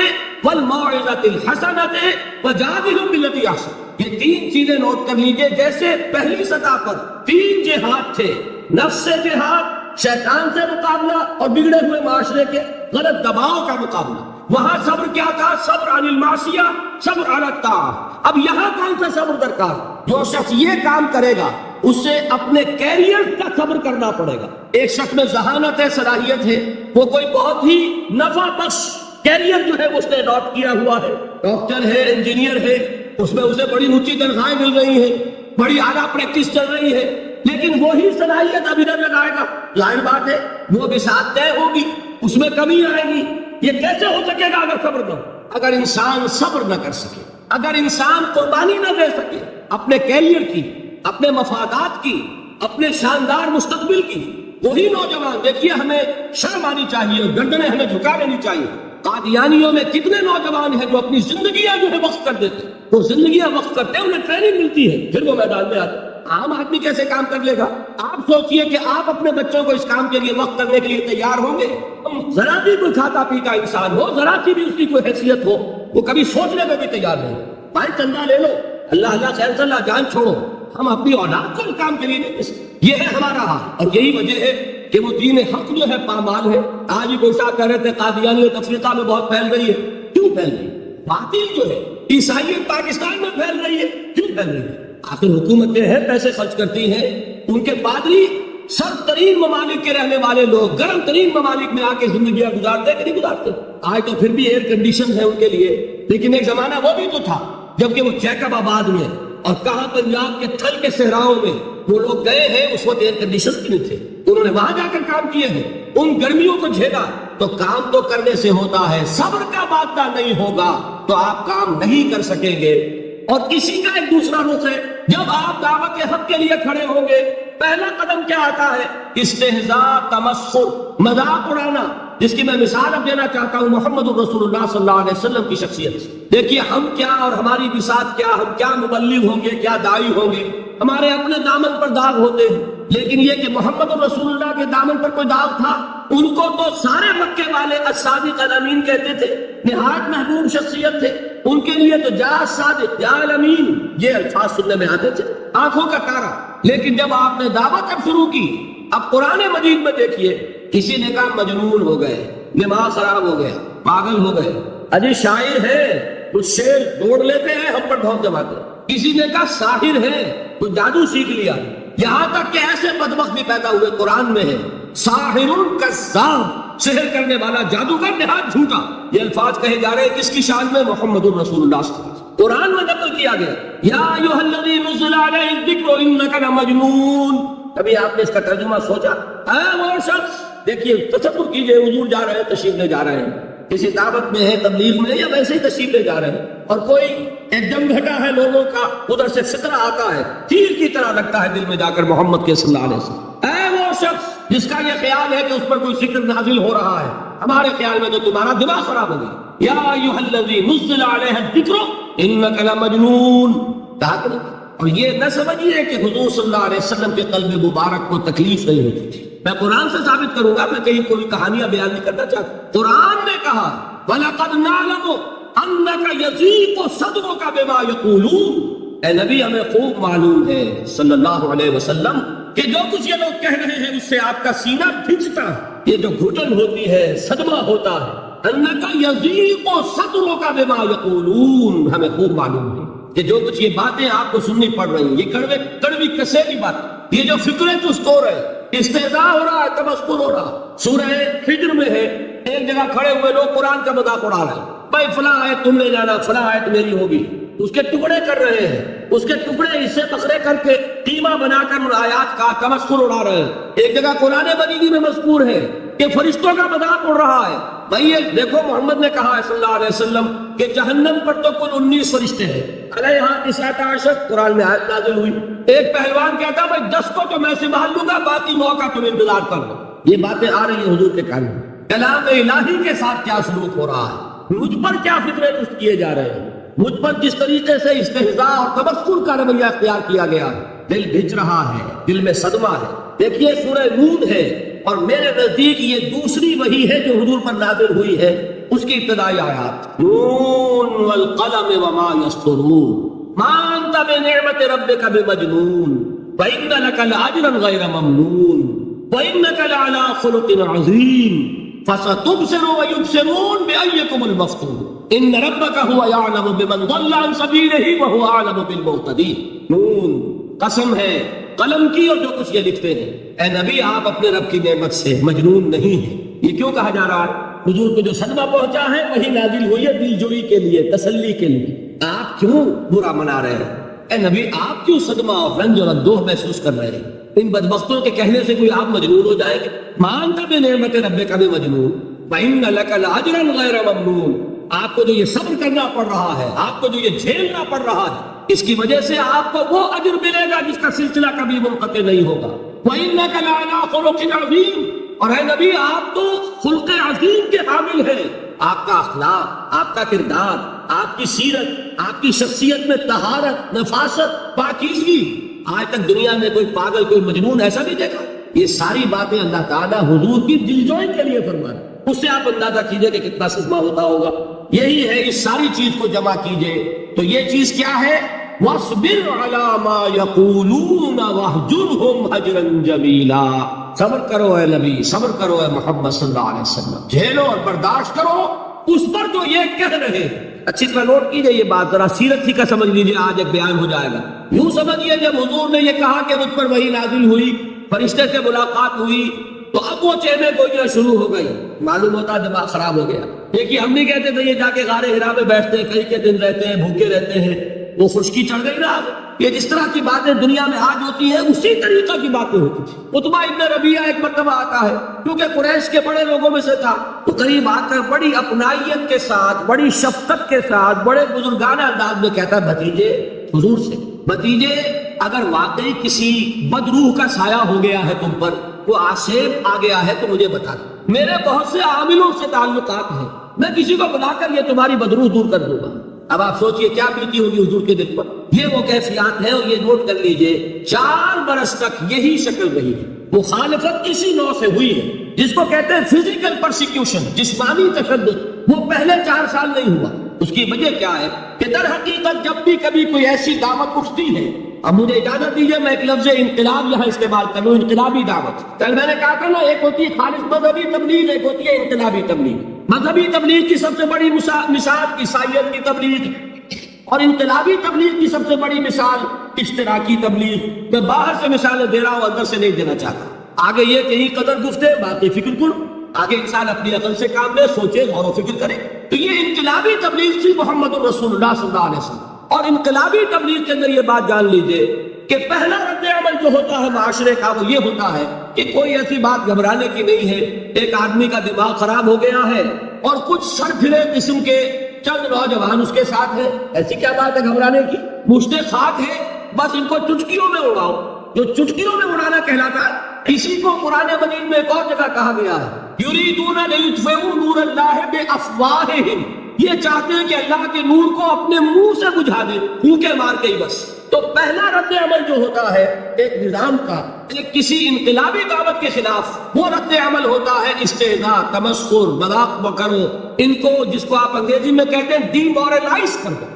والموعظۃ الحسنۃ وجادلھم باللتی احسن. یہ تین چیزیں نوٹ کر لیجئے. جیسے پہلی سطح پر تین جہاد تھے، نفس سے جہاد، شیطان سے مقابلہ اور بگڑے ہوئے معاشرے کے غلط دباؤ کا مقابلہ. وہاں صبر کیا تھا؟ صبر عن المعصیہ، صبر علی الطاعہ. اب یہاں کون سا صبر درکار؟ جو شخص یہ کام کرے گا اسے اپنے کیریئر کا صبر کرنا پڑے گا. ایک شخص میں ذہانت ہے، صلاحیت ہے، وہ کوئی بہت ہی نفع بخش کیریئر جو ہے اس نے اڈاپٹ کیا ہوا ہے، ڈاکٹر ہے، انجینئر ہے، اس میں اسے بڑی اونچی تنخواہیں مل رہی ہیں، بڑی اعلیٰ پریکٹس چل رہی ہے، لیکن وہی صلاحیت اب ادھر لگائے گا، ظاہر بات ہے وہ بساط طے ہوگی، اس میں کمی آئے گی. یہ کیسے ہو سکے گا اگر صبر نہ ہو؟ اگر انسان صبر نہ کر سکے، اگر انسان قربانی نہ دے سکے اپنے کیریئر کی، اپنے مفادات کی، اپنے شاندار مستقبل کی. وہی نوجوان، دیکھیے ہمیں شرم آنی چاہیے، گردنیں ہمیں جھکا لینی چاہیے. قادیانیوں میں کتنے نوجوان ہیں جو اپنی زندگیاں جو ہے وقف کر دیتے ہیں. وہ زندگیاں وقف کرتے ہیں، انہیں ٹریننگ ملتی ہے، پھر وہ میدان میں آتے ہیں. عام آدمی کیسے کام کر لے گا؟ آپ سوچئے کہ آپ اپنے بچوں کو اس کام کے لیے وقت کرنے کے لیے تیار ہوں گے؟ ذرا بھی کوئی کھاتا پیتا انسان ہو، ذرا سی بھی اس کی کوئی حیثیت ہو، وہ کبھی سوچنے میں بھی تیار نہیں. بھائی چندہ لے لو، اللہ اللہ خیر صلی اللہ، جان چھوڑو، ہم اپنی اولاد کو اس کام کے لیے نہیں دے سکتے. یہ ہے ہمارا حال. اور یہی وجہ ہے کہ وہ دین حق جو ہے پامال ہے. آج ہی کوئی صاحب کہہ رہے تھے قادیانیت افریقہ میں بہت پھیل رہی ہے. کیوں پھیل رہی ہے؟ باطل جو ہے عیسائیت پاکستان میں پھیل رہی ہے. کیوں پھیل رہی ہے؟ آخر حکومتیں ہیں، پیسے خرچ کرتی ہیں، ان کے پادری سرد ترین ممالک کے رہنے والے لوگ گرم ترین ممالک میں آ کے زندگیاں گزارتے کہ نہیں گزارتے؟ آج تو پھر بھی ایئر کنڈیشن ہے ان کے لیے، لیکن ایک زمانہ وہ بھی تو تھا جبکہ وہ جیکب آباد میں اور کہاں پنجاب کے تھل کے صحراؤں میں وہ لوگ گئے ہیں، اس وقت ایئر کنڈیشن بھی نہیں تھے. انہوں نے وہاں جا کر کام کیے ہیں، ان گرمیوں کو جھیلا. تو کام تو کرنے سے ہوتا ہے، صبر کا مادہ نہیں ہوگا تو آپ کام نہیں کر سکیں گے. اور اسی کا ایک دوسرا رخ ہے، جب آپ دعوت حق کے لیے کھڑے ہوں گے پہلا قدم کیا آتا ہے؟ استہزاء، تمسخر، مذاق اڑانا. جس کی میں مثال اب دینا چاہتا ہوں محمد رسول اللہ صلی اللہ علیہ وسلم کی شخصیت سے. دیکھیے ہم کیا اور ہماری بساط کیا، ہم کیا مبلغ ہوں گے، کیا داعی ہوں گے، ہمارے اپنے دامن پر داغ ہوتے ہیں، لیکن یہ کہ محمد رسول اللہ کے دامن پر کوئی داغ تھا، ان کو تو سارے مکے والے الصادق الامین کہتے تھے، نہایت محبوب شخصیت تھے، ان کے لیے تو جا صادق یا الامین یہ الفاظ سننے میں آتے تھے، آنکھوں کا تارا۔ لیکن جب آپ نے دعوت اب شروع کی، اب قرآن مجید میں دیکھیے، کسی نے کہا مجنون ہو گئے، دماغ خراب ہو گیا، پاگل ہو گئے، اجی شاعر ہے، کچھ شعر دوڑ لیتے ہیں ہم پر بہت جماتے۔ کسی نے کہا ساحر ہے، کچھ جادو سیکھ لیا، یہاں تک کہ ایسے بدبخت بھی پیدا ہوئے، قرآن میں ہے ساحر کذاب، سحر کرنے والا، جادوگر، نہایت جھوٹا۔ یہ الفاظ کہے جا رہے ہیں کس کی شان میں؟ محمد الرسول اللہ صلی اللہ علیہ وسلم۔ قرآن میں نقل کیا گیا یا ایھا الذی نزل علیہ الذکر انک لمجنون۔ کبھی آپ نے اس کا ترجمہ سوچا؟ اے وہ شخص، دیکھیے تصور کیجئے، حضور جا رہے ہیں، تشریف لے جا رہے ہیں، کسی دعوت میں ہے، تبلیغ میں، یا ویسے ہی تشریف لے جا رہے ہیں، اور کوئی ایک دم گھٹا ہے لوگوں کا، ادھر سے فطرہ آتا ہے، تیر کی طرح لگتا ہے دل میں جا کر محمد کے صلی اللہ علیہ وسلم۔ اے وہ شخص جس کا یہ خیال ہے کہ اس پر کوئی ذکر نازل ہو رہا ہے، ہمارے خیال میں تو تمہارا دماغ خراب ہو گیا۔ یا ایھا الذی نزل علیہ الذکر انک لمجنون، کہا کہ اور یہ نہ سمجھیے کہ حضور صلی اللہ علیہ وسلم کے قلب مبارک کو تکلیف نہیں ہوتی تھی۔ میں قرآن سے ثابت کروں گا، میں کہیں کوئی کہانیاں بیان نہیں کرنا چاہتا۔ قرآن نے کہا وَلَقَدْ نَعْلَمُ أَنَّكَ يَضِيقُ صَدْرُكَ بِمَا يَقُولُونَ، اے نبی ہمیں خوب معلوم ہے صلی اللہ علیہ وسلم کہ جو کچھ یہ لوگ کہہ رہے ہیں اس سے آپ کا سینہ بھجتا ہے، یہ جو گھٹن ہوتی ہے، صدمہ ہوتا ہے۔ أَنَّكَ يَضِيقُ صَدْرُكَ بِمَا يَقُولُونَ، ہمیں خوب معلوم ہے کہ جو کچھ یہ باتیں آپ کو سننی پڑ رہی ہیں، یہ کڑوی کسیلی بات، یہ جو فکریں چستور ہے، استہزاء ہو رہا ہے، تمسخر ہو رہا۔ سورہ ہجر میں ہے، ایک جگہ کھڑے ہوئے لوگ قرآن کا مذاق اڑا رہے ہیں، بھائی فلاں آیت تم لے جانا، فلاں آیت میری ہوگی، اس کے ٹکڑے کر رہے ہیں، اس کے ٹکڑے حصے بکھرے کر کے قیمہ بنا کر ان آیات کا تمسخر اڑا رہے ہیں۔ ایک جگہ قرآن مجید میں مذکور ہے کہ فرشتوں کا مذاق اڑ رہا ہے۔ بھائی یہ دیکھو، محمد نے کہا ہے صلی اللہ علیہ وسلم کہ جہنم پر تو کل 19 فرشتے ہیں، علیہا 19 قرآن میں آیت نازل ہوئی۔ ایک پہلوان کہتا بھائی 10 کو تو میں سنبھال لوں گا، باقی موقع تم انتظار کر لو۔ یہ باتیں آ رہی ہیں حضور کے کان میں، کلام الہی کے ساتھ کیا سلوک ہو رہا ہے، مجھ پر کیا فکرے کچھ کیے جا رہے ہیں، مجھ پر جس طریقے سے استہزاء اور تبسخر کا رویہ اختیار کیا گیا ہے، دل بھج رہا ہے، دل میں صدمہ ہے۔ دیکھیے سورہ نون ہے، اور میرے نزدیک یہ دوسری وحی ہے جو حضور پر نازل ہوئی ہے، اس کی ابتدائی آیات، نون والقلم وما یسطرون ما انت بنعمت ربک بمجنون وان لک لاجرا غیر ممنون وانک لعلی خلق عظیم فستبصر ویبصرون بأیکم المفتون ان ربک هو یعلم بمن ضل عن سبیلہ وهو اعلم بالمہتدین۔ نون، قسم ہے قلم کی اور جو کچھ یہ لکھتے ہیں۔ اے نبی آپ اپنے رب کی نعمت سے مجنون نہیں ہیں۔ یہ کیوں کہا جا رہا ہے؟ حضور کو جو صدمہ پہنچا ہے وہی نازل ہوئی ہے دل جوئی کے لیے، تسلی کے لیے۔ آپ کیوں برا منا رہے ہیں؟ اے نبی آپ کیوں صدمہ اور رنج اور اندوہ محسوس کر رہے ہیں؟ ان بدبختوں کے کہنے سے کوئی آپ مجنون ہو جائے گا؟ مان تب نعمت رب کا بھی مجنون وَإِنَّ لَكَ لَأَجْرًا غَيْرَ مَمْنُونَ۔ آپ کو جو یہ صبر کرنا پڑ رہا ہے، آپ کو جو یہ جھیلنا پڑ رہا ہے، اس کی وجہ سے آپ کو وہ اجر ملے گا جس کا سلسلہ کبھی منقطع نہیں ہوگا۔ وَإِنَّكَ لَعَلَىٰ خُلُقٍ عَظِيمٍ، اور اے نبی آپ تو خلق عظیم کے حامل ہیں۔ آپ کا اخلاق، آپ کا کردار، آپ کی سیرت، آپ کی شخصیت میں طہارت، نفاست، پاکیزگی، آج تک دنیا میں کوئی پاگل، کوئی مجنون ایسا نہیں دیکھا۔ یہ ساری باتیں اللہ تعالیٰ حضور کی دلجوئی کے لیے فرما رہے ہیں۔ اس سے آپ اندازہ کیجئے کہ کتنا صدمہ ہوتا ہوگا۔ یہی ہے، اس ساری چیز کو جمع کیجئے تو یہ چیز کیا ہے؟ وَاصْبِرْ عَلَىٰ مَا يَقُولُونَ وَاهْجُرْهُمْ هَجْرًا جَمِيلًا۔ صبر کرو اے نبی، صبر کرو اے محمد صلی اللہ علیہ وسلم، جھیلو اور برداشت کرو اس پر جو یہ کہہ رہے ہیں۔ اچھی طرح نوٹ کیجئے یہ بات، ذرا سیرت ہی کا سمجھ لیجئے، آج ایک بیان ہو جائے گا۔ یوں سمجھیے جب حضور نے یہ کہا کہ مجھ پر وحی نازل ہوئی، فرشتے سے ملاقات ہوئی، تو اب وہ چہمے گوئیاں شروع ہو گئی، معلوم ہوتا دماغ خراب ہو گیا۔ دیکھیے ہم نہیں کہتے تھے یہ جا کے غار حرا میں بیٹھتے ہیں، کئی کے دن رہتے ہیں، بھوکے رہتے ہیں، وہ خشکی چڑھ گئی نا۔ یہ جس طرح کی باتیں دنیا میں آج ہوتی ہیں اسی طریقہ کی باتیں ہوتی تھی۔ عتبہ ابن ربیعہ ایک مرتبہ آتا ہے، کیونکہ قریش کے بڑے لوگوں میں سے تھا، تو قریب آ کر بڑی اپنائیت کے ساتھ، بڑی شفقت کے ساتھ، بڑے بزرگانہ انداز میں کہتا ہے بھتیجے، حضور سے، بھتیجے اگر واقعی کسی بدروح کا سایہ ہو گیا ہے تم پر، وہ آسیب آ گیا ہے تو مجھے بتا دو، میرے بہت سے عاملوں سے تعلقات ہیں، میں کسی کو بلا کر یہ تمہاری بدروح دور کر دوں گا۔ اب آپ سوچئے کیا بیتی ہوگی حضور کے دل پر. یہ وہ کیفیات ہیں اور یہ نوٹ کر لیجئے 4 برس تک یہی شکل رہی ہے. مخالفت اسی نوع سے ہوئی ہے جس کو کہتے ہیں فزیکل پرسیکیوشن، جسمانی تشدد. وہ پہلے 4 سال نہیں ہوا. اس کی وجہ کیا ہے کہ در حقیقت جب بھی کبھی کوئی ایسی دعوت اٹھتی ہے، اب مجھے اجازت دیجیے میں ایک لفظ انقلاب یہاں استعمال کروں، انقلابی دعوت. کل میں نے کہا تھا نا، ایک ہوتی ہے خالص مذہبی تبلیغ، ایک ہوتی ہے انقلابی تبلیغ. مذہبی تبلیغ کی سب سے بڑی مثال عیسائیت کی تبلیغ، اور انقلابی تبلیغ کی سب سے بڑی مثال اشتراکی تبلیغ. میں باہر سے مثالیں دے رہا ہوں، اندر سے نہیں دینا چاہتا. آگے یہ کہ قدر گفتے باقی فکر کن. آگے انسان اپنی عقل سے کام لے، سوچے، غور و فکر کرے. تو یہ انقلابی تبلیغ تھی محمد الرسول اللہ صلی اللہ علیہ وسلم. اور انقلابی تبلیغ کے اندر یہ بات جان لیجئے کہ پہلا رد عمل جو ہوتا ہے معاشرے کا وہ یہ ہوتا ہے کہ کوئی ایسی بات گھبرانے کی نہیں ہے. ایک آدمی کا دماغ خراب ہو گیا ہے اور کچھ سر پھرے قسم کے چند نوجوان اس کے ساتھ ہے. ایسی کیا بات ہے گھبرانے کی؟ مشتے خاک ہے، بس ان کو چٹکیوں میں اڑاؤ. جو چٹکیوں میں اڑانا کہلاتا ہے، اسی کو قرآن مجید میں ایک اور جگہ کہا گیا ہے، یریدون لیطفئوا نور اللہ بافواہہم. یہ چاہتے ہیں کہ اللہ کے نور کو اپنے منہ سے بجھا دیں، پھونکے مار کے ہی بس. تو پہلا رد عمل جو ہوتا ہے ایک نظام کا، ایک کسی انقلابی دعوت کے خلاف، وہ رد عمل ہوتا ہے استہزاء، تمسخر، مذاق کرو. ان کو، جس کو آپ انگریزی میں کہتے ہیں ڈی مورلائز کر دو.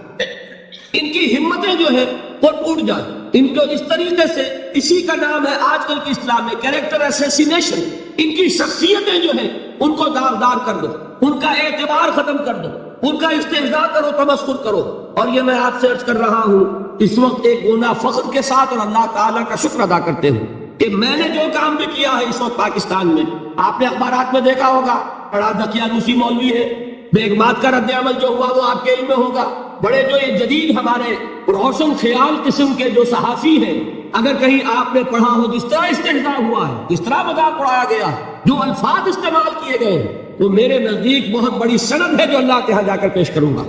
ان کی ہمتیں جو ہے وہ ٹوٹ جائیں. ان کو اس طریقے سے، اسی کا نام ہے آج کل کی اسلام میں کیریکٹر اسیسینیشن. ان کی شخصیتیں جو ہیں ان کو داغدار کر دو، ان کا اعتبار ختم کر دو، ان کا استہزاء کرو، تمسخر کرو. اور یہ میں آپ سے عرض کر رہا ہوں اس وقت ایک گونا فخر کے ساتھ اور اللہ تعالیٰ کا شکر ادا کرتے ہوں کہ میں نے جو کام بھی کیا ہے اس وقت پاکستان میں، آپ نے اخبارات میں دیکھا ہوگا، بڑا دقیانوسی مولوی ہے. بیگمات کا رد عمل جو ہوا وہ آپ کے علم میں ہوگا. بڑے جو یہ جدید ہمارے روشن خیال قسم کے جو صحافی ہیں، اگر کہیں آپ نے پڑھا ہو جس طرح استہزاء ہوا ہے، جس طرح مذاق اڑایا گیا ہے، جو الفاظ استعمال کیے گئے ہیں، تو میرے نزدیک بہت بڑی سند ہے جو اللہ کے ہاں جا کر پیش کروں گا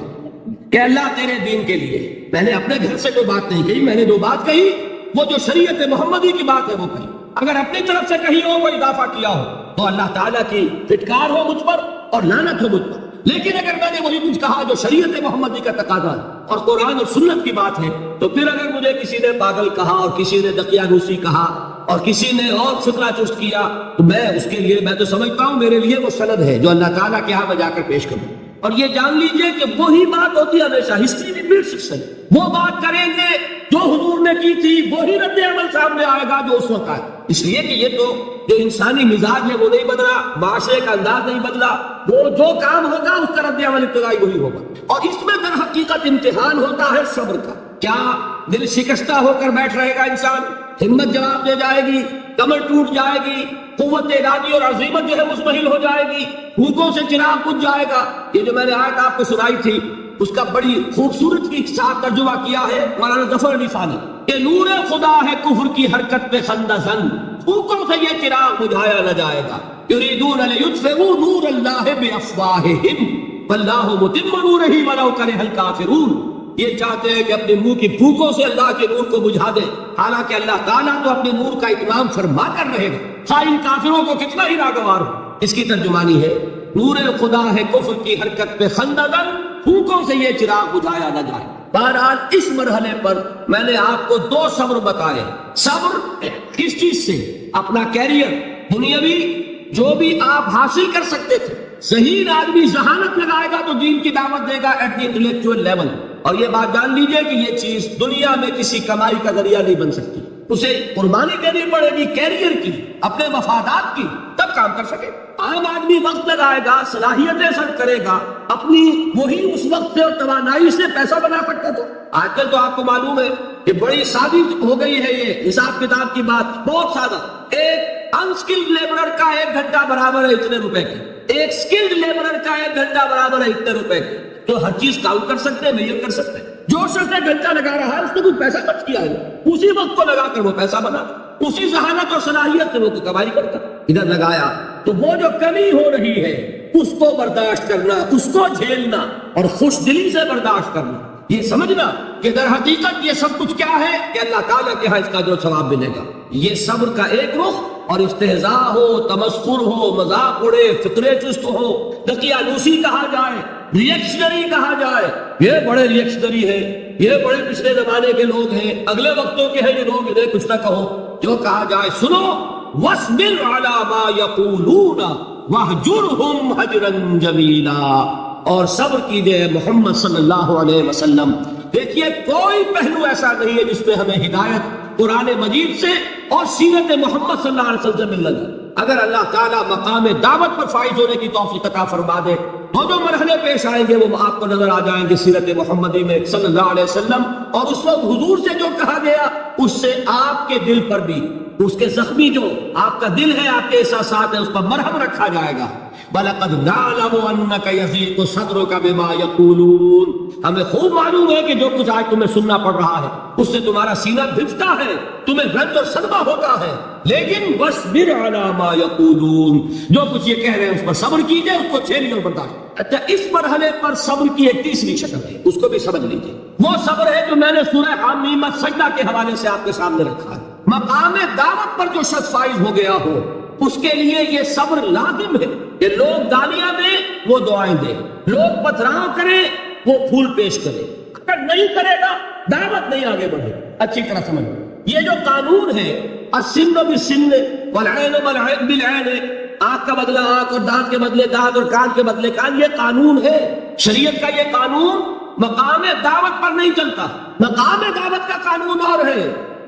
کہ اللہ تیرے دین کے لیے. میں نے اپنے گھر سے کوئی بات نہیں کہی، میں نے جو بات کہی وہ جو شریعت محمدی کی بات ہے وہ کہی. اگر اپنی طرف سے کہیں ہو، کوئی اضافہ کیا ہو، تو اللہ تعالیٰ کی پھٹکار ہو مجھ پر اور لعنت ہو مجھ پر. لیکن اگر میں نے وہی کچھ کہا جو شریعت محمدی کا تقاضا ہے اور قرآن اور سنت کی بات ہے، تو پھر اگر مجھے کسی نے پاگل کہا اور کسی نے دقیانوسی کہا اور کسی نے اور فکرہ چست کیا، تو میں اس کے لیے، میں تو سمجھتا ہوں میرے لیے وہ سند ہے جو اللہ تعالیٰ کے ہاں میں جا کر پیش کروں. اور یہ جان لیجئے کہ وہی بات ہوتی ہے ہمیشہ، ہسٹری ریپیٹس اٹسیلف. وہ بات کریں گے جو حضور نے کی تھی، وہی رد عمل سامنے آئے گا جو اس وقت آئے. اس لیے کہ یہ تو جو انسانی مزاج ہے وہ نہیں بدلا، معاشرے کا انداز نہیں بدلا. وہ جو کام ہوگا اس کا رد عمل ابتدائی وہی ہوگا. اور اس میں در حقیقت امتحان ہوتا ہے صبر کا. کیا دل شکستہ ہو کر بیٹھ رہے گا انسان؟ ہمت جواب دے جائے گی، کمر ٹوٹ جائے گی، قوت ارادی اور عزیمت جو ہے مزمحل ہو جائے گی، بھوکوں سے چراغ بجھ جائے گا. یہ جو میں نے آیت آپ کو سنائی تھی اس کا بڑی خوبصورت کے ساتھ ترجمہ کیا ہے مولانا ظفر علی ثانی کہ نور خدا ہے کفر کی حرکت پہ خندہ زن، بھوکوں سے یہ چراغ بجھایا نہ جائے گا. یریدون لیطفئوا نور اللہ بافواہہم واللہ متم نورہ ولو کرہ الکافرون. یہ چاہتے ہیں کہ اپنے منہ کی پھوکوں سے اللہ کے نور کو بجھا دے، حالانکہ اللہ تعالیٰ تو اپنے نور کا اتمام فرما کر رہے گا، خواہ ان کافروں کو کتنا ہی ناگوار ہو. اس کی ترجمانی ہے نور خدا ہے کفر کی حرکت پہ خندقن، پھوکوں سے یہ چراغ بجھایا نہ جائے. بہرحال اس مرحلے پر میں نے آپ کو 2 صبر بتائے. صبر کس چیز سے؟ اپنا کیریئر دنیاوی جو بھی آپ حاصل کر سکتے تھے. صحیح آدمی ذہانت لگائے گا تو دین کی دعوت دے گا ایٹ دی انٹلیکچوئل لیول. اور یہ بات جان لیجئے کہ یہ چیز دنیا میں کسی کمائی کا ذریعہ نہیں بن سکتی. اسے قربانی دینی پڑے گی کیریئر کی، اپنے مفادات کی، تب کام کر سکے. عام آدمی وقت لگائے گا، صلاحیتیں سرچ کرے گا، اپنی وہی اس وقت سے اور توانائی سے پیسہ بنا سکتا تھا. آج کل تو آپ کو معلوم ہے کہ بڑی سادی ہو گئی ہے یہ حساب کتاب کی بات، بہت سادہ. ایک انسکلڈ لیبرر کا 1 گھنٹہ برابر ہے اتنے روپے کی، ایک سکلڈ لیبرر کا 1 گھنٹہ برابر ہے اتنے روپے کی. تو ہر چیز کاؤنٹ کر سکتے ہیں، میئر کر سکتے ہیں. جو شخص 1 گھنٹہ لگا رہا ہے اس نے کچھ پیسہ خرچ کیا ہے، اسی وقت کو لگا کر وہ پیسہ بنا، اسی ذہانت اور صلاحیت سے وہ کمائی کرتا. ادھر لگایا تو وہ جو کمی ہو رہی ہے اس کو برداشت کرنا، اس کو جھیلنا اور خوش دلی سے برداشت کرنا. یہ سمجھنا کہ در حقیقت یہ سب کچھ کیا ہے کہ اللہ تعالیٰ کے ہاں اس کا جو ثواب ملے گا. یہ صبر کا ایک رخ. اور استہزاء ہو، تمسخر ہو، مذاق اڑے، فطرے چست ہو، دقیانوسی کہا جائے، ریئیکشنری کہا جائے، یہ بڑے ریئیکشنری ہیں، یہ بڑے پچھلے زمانے کے لوگ ہیں، اگلے وقتوں کے ہیں یہ لوگ، انہیں کچھ نہ کہو۔ جو کہا جائے سنو، وَاصْبِرْ عَلَىٰ مَا يَقُولُونَ وَاهْجُرْهُمْ هَجْرًا جَمِيلًا، اور صبر کیجئے محمد صلی اللہ علیہ وسلم۔ دیکھیے کوئی پہلو ایسا نہیں ہے جس میں ہمیں ہدایت قرآن مجید سے اور سیرت محمد صلی اللہ علیہ وسلم سے مل لگی۔ اگر اللہ تعالیٰ مقام دعوت پر فائز ہونے کی توفیق عطا فرما دے تو جو مرحلے پیش آئیں گے وہ آپ کو نظر آ جائیں گے سیرت محمدی میں صلی اللہ علیہ وسلم، اور اس وقت حضور سے جو کہا گیا اس سے آپ کے دل پر بھی، اس کے زخمی جو آپ کا دل ہے، آپ کے احساسات ہیں، اس پر مرہم رکھا جائے گا۔ وَلَقَدْ نَعْلَمُ أَنَّكَ يَضِيقُ صَدْرُكَ بِمَا يَقُولُونَ، ہمیں خوب معلوم ہے کہ جو کچھ آج تمہیں سننا پڑ رہا ہے اس سے تمہارا سینہ بھجتا ہے، تمہیں رنج اور صدمہ ہوتا ہے، لیکن وَاصْبِرْ عَلَىٰ مَا يَقُولُونَ، جو کچھ یہ کہہ رہے ہیں اس پر صبر کیجئے، اس کو جھیلیے اور برداشت۔ اچھا، اس مرحلے پر صبر کی ایک تیسری شکل ہے، اس کو بھی سمجھ لیجئے۔ وہ صبر ہے جو میں نے سورہ حامیم السجدہ کے حوالے سے آپ کے سامنے رکھا ہے۔ مقام دعوت پر جو شخص فائز ہو گیا ہو اس کے لیے یہ صبر لازم ہے کہ لوگ گالیاں دیں وہ دعائیں دیں، لوگ پتھراؤ کریں وہ پھول پیش کرے، اگر نہیں کرے گا دعوت نہیں آگے بڑھے۔ اچھی طرح سمجھ، یہ جو قانون ہے السن بالسن والعین بالعین، آنکھ کا بدلہ آنکھ اور دانت کے بدلے دانت اور کان کے بدلے کان، یہ قانون ہے شریعت کا۔ یہ قانون مقام دعوت پر نہیں چلتا، مقام دعوت کا قانون اور ہے،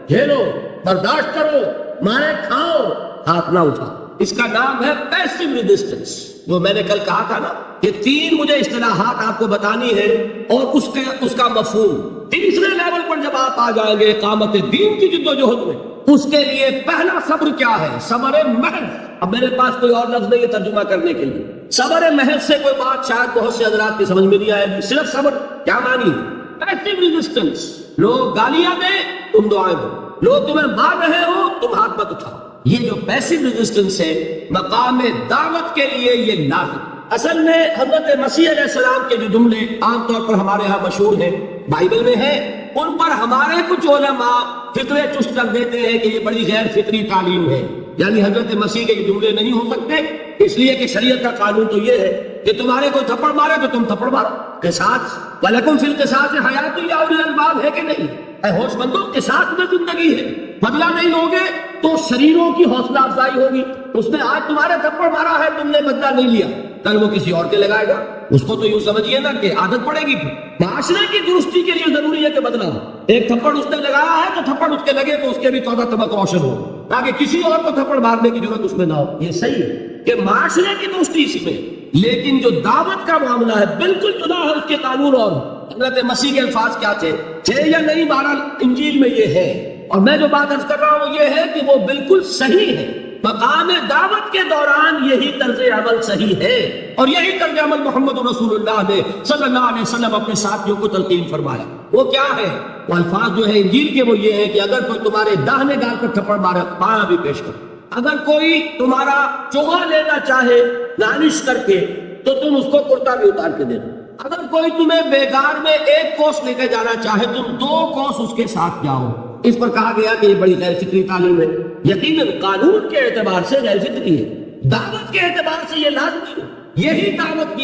جھیلو، برداشت کرو، مارے کھاؤ، ہاتھ نہ اٹھاؤ۔ اس کا نام ہے پیسو ریزسٹنس۔ جو میں نے کل کہا تھا نا، یہ تین مجھے اصطلاحات آپ کو بتانی ہے اور اس کا مفہوم۔ تیسرے لیول پر جب آپ آ جائیں گے اقامت دین کی جدوجہد میں، اس کے لیے پہلا صبر کیا ہے؟ صبر محض۔ اب میرے پاس کوئی اور لفظ نہیں ہے ترجمہ کرنے کے لیے۔ صبر محض سے کوئی بات شاید بہت سے حضرات کی سمجھ میں نہیں آئے گی۔ صرف صبر کیا مانی؟ Passive resistance. لوگ گالیاں دیں تم دعائیں دو، لوگ تمہیں مار رہے ہو تم ہاتھ مت اٹھاؤ۔ یہ جو پیسو ریزسٹنس ہے مقام دعوت کے لیے یہ لازم۔ اصل میں حضرت مسیح علیہ السلام کے جو جملے عام طور پر ہمارے ہاں مشہور ہیں، بائبل میں ہیں، ان پر ہمارے کچھ علماء فطرے چست کر دیتے ہیں کہ یہ بڑی غیر فطری تعلیم ہے، یعنی حضرت مسیح کے یہ جملے نہیں ہو سکتے، اس لیے کہ شریعت کا قانون تو یہ ہے کہ تمہارے کوئی تھپڑ مارے تو تم تھپڑ مارو۔ قصاص، وَلَكُمْ فِي الْقِصَاصِ حَيَاةٌ يَا أُولِي الْأَلْبَابِ، ہے کہ نہیں؟ اے ہوش مندو، قصاص میں زندگی ہے، بدلہ نہیں لوگے تو شریروں کی حوصلہ افزائی ہوگی۔ اس نے آج تمہارے تھپڑ مارا ہے، تم نے بدلہ نہیں لیا، کل وہ کسی اور کے لگائے گا، اس کو تو یوں سمجھیے نا کہ عادت پڑے گی۔ معاشرے کی درستی کے لیے ضروری ہے کہ بدلہ ہو۔ ایک تھپڑ اس نے لگایا ہے تو تھپڑ اس کے لگے تو اس کے بھی 14 طبق روشن ہو، تاکہ کسی اور کو تھپڑ مارنے کی ضرورت اس میں نہ ہو۔ یہ صحیح ہے کہ معاشرے کی درستی اسی میں، لیکن جو دعوت کا معاملہ ہے بالکل جدا ہے، اس کے قانون اور حضرت مسیح کے الفاظ کیا تھے یا نہیں، بہرحال انجیل میں یہ ہے، اور میں جو بات عرض کر رہا ہوں یہ ہے کہ وہ بالکل صحیح ہے۔ مقام دعوت کے دوران یہی طرز عمل صحیح ہے، اور یہی طرز عمل محمد رسول اللہ نے صلی اللہ علیہ وسلم اپنے ساتھیوں کو تلقین فرمایا۔ وہ کیا ہے؟ وہ الفاظ جو ہے انجیل کے وہ یہ ہے کہ اگر کوئی تمہارے داہنے گال پر تھپڑ مارے بایاں بھی پیش کرو، اگر کوئی تمہارا چوغا لینا چاہے نالش کر کے تو تم اس کو کرتا بھی اتار کے دے دو، اگر کوئی تمہیں بیگار میں 1 کوس لے کے جانا چاہے تم 2 کوس اس کے ساتھ جاؤ۔ اس پر کہا گیا کہ یہ بڑی غیر فطری تعلیم ہے۔ یقیناً قانون کے اعتبار سے غیر فطری ہے، دعوت کے اعتبار سے یہ لازمی ہے۔ یہی دعوت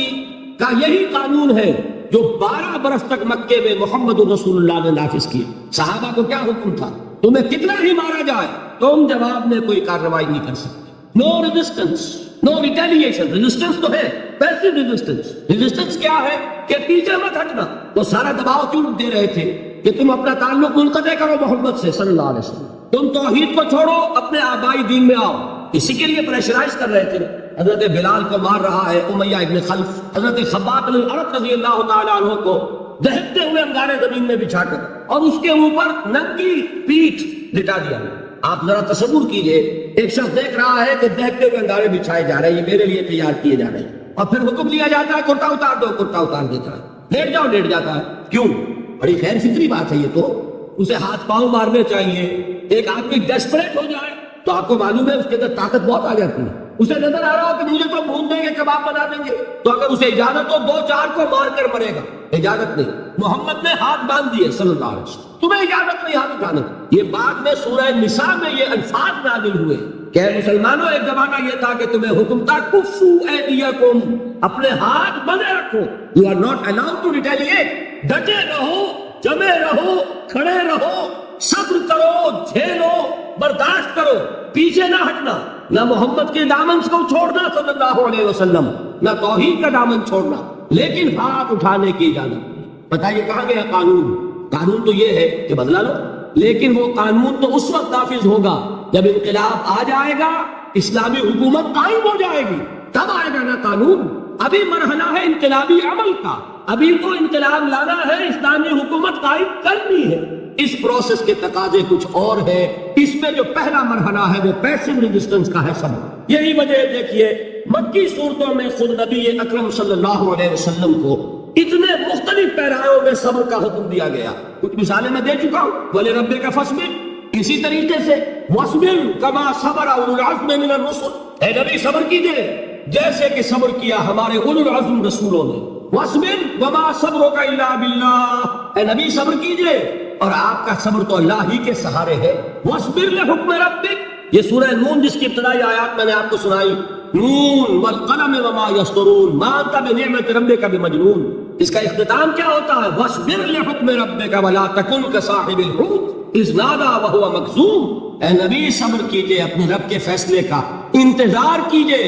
کا یہی قانون ہے جو 12 برس تک مکے میں محمد رسول اللہ نے نافذ کیا۔ صحابہ کو کیا حکم تھا؟ تمہیں کتنا ہی مارا جائے تم جواب میں کوئی کارروائی نہیں کر سکتے۔ نو ریزسٹنس، نو ریٹیلیشن۔ ریزسٹنس تو ہے، پیسو ریزسٹنس۔ ریزسٹنس کیا ہے؟ کہ پیچھے مت ہٹنا۔ وہ سارا دباؤ کیوں دے رہے تھے کہ تم اپنا تعلق منقطع کرو محمد سے صلی اللہ علیہ وسلم، تم توحید کو چھوڑو، اپنے آبائی دین میں آؤ۔ اسی کے لیے پریشرائز کر رہے تھے۔ حضرت بلال کو مار رہا ہے امیہ ابن خلف، حضرت خباب بن الارت رضی اللہ تعالیٰ عنہ کو دہتے ہوئے انگارے زمین میں بچھا کر اور اس کے اوپر ننگی پیٹھ لٹا دیا۔ آپ ذرا تصور کیجئے، ایک شخص دیکھ رہا ہے کہ دہتے ہوئے انگارے بچھائے جا رہے ہیں، یہ میرے لیے تیار کیے جا رہے ہیں، اور پھر حکم دیا جاتا ہے کرتا اتار دو، کرتا اتار دیتا ہے، لیٹ جاؤ، لیٹ جاتا ہے۔ کیوں؟ بڑی خیر فطری بات ہے یہ تو۔ اسے ہاتھ پاؤں مارنے چاہیے۔ ایک آدمی ڈیسپریٹ ہو جائے تو آپ کو معلوم ہے اس کے اندر طاقت بہت آ جاتی ہے۔ اسے نظر آ رہا ہو کہ مجھے تو بھون دیں گے، کباب بنا دیں گے، تو اگر اسے اجازت ہو 2-4 کو مار کر مرے گا۔ اجازت نہیں، محمد نے ہاتھ باندھ دیے صلی اللہ علیہ وسلم، تمہیں اجازت نہیں ہاتھ اٹھانے۔ یہ بعد میں سورہ نساء میں یہ الفاظ نازل ہوئے کہ اے مسلمانوں، ایک زمانہ یہ تھا کہ تمہیں حکم تھا کفو ایدیکم، اپنے ہاتھ بندے رکھو. You are not allowed to retaliate. ڈٹے رہو، جمے رہو، کھڑے رہو، صبر کرو، جھیلو، برداشت کرو، پیچھے نہ ہٹنا. نہ محمد کے دامن کو چھوڑنا صلی اللہ علیہ وسلم، نہ توحید کا دامن چھوڑنا، لیکن ہاتھ اٹھانے کی اجازت. بتائیے کہاں گیا قانون؟ قانون تو یہ ہے کہ بدلا لو، لیکن وہ قانون تو اس وقت نافذ ہوگا جب انقلاب آ جائے گا، اسلامی حکومت قائم ہو جائے گی، تب آئے گا نا قانون. ابھی مرحلہ ہے انقلابی عمل کا، ابھی تو انقلاب لانا ہے، اسلامی حکومت قائم کرنی ہے. اس پروسیس کے تقاضے کچھ اور ہے. اس میں جو پہلا مرحلہ ہے وہ پیسو ریزسٹنس کا ہے صبر. یہی وجہ دیکھیے مکی صورتوں میں خود نبی اکرم صلی اللہ علیہ وسلم کو اتنے مختلف پیراؤں میں صبر کا حکم دیا گیا. کچھ مثالیں میں دے چکا ہوں. بولے رب کا فصبر، اسی طریقے سے وَاصْبِرْ كَمَا صَبَرَ أُولُو الْعَزْمِ مِنَ الرُّسُلِ، اے نبی صبر کیجئے جیسے کہ صبر کیا ہمارے اولو العزم رسولوں نے. وَاصْبِرْ وَمَا صَبْرُكَ إِلَّا بِاللَّهِ، اے نبی صبر کیجئے اور آپ کا صبر تو اللہ ہی کے سہارے ہے. وَاصْبِرْ لِحُكْمِ رَبِّكَ، یہ سورہ نون جس کی ابتدائی آیات میں نے آپ کو سنائی، نون والقلم وما يسطرون ما انت بنعمت ربك بمجنون. اس کا اختتام کیا ہوتا ہے؟ وَاصْبِرْ لِحُكْمِ رَبِّكَ وَلَا تَكُنْ كَصَاحِبِ الْحُوتِ إِذْ نَادَىٰ وَهُوَ مَكْظُومٌ. اے نبی صبر کیجئے اپنے رب کے فیصلے کا، انتظار کیجئے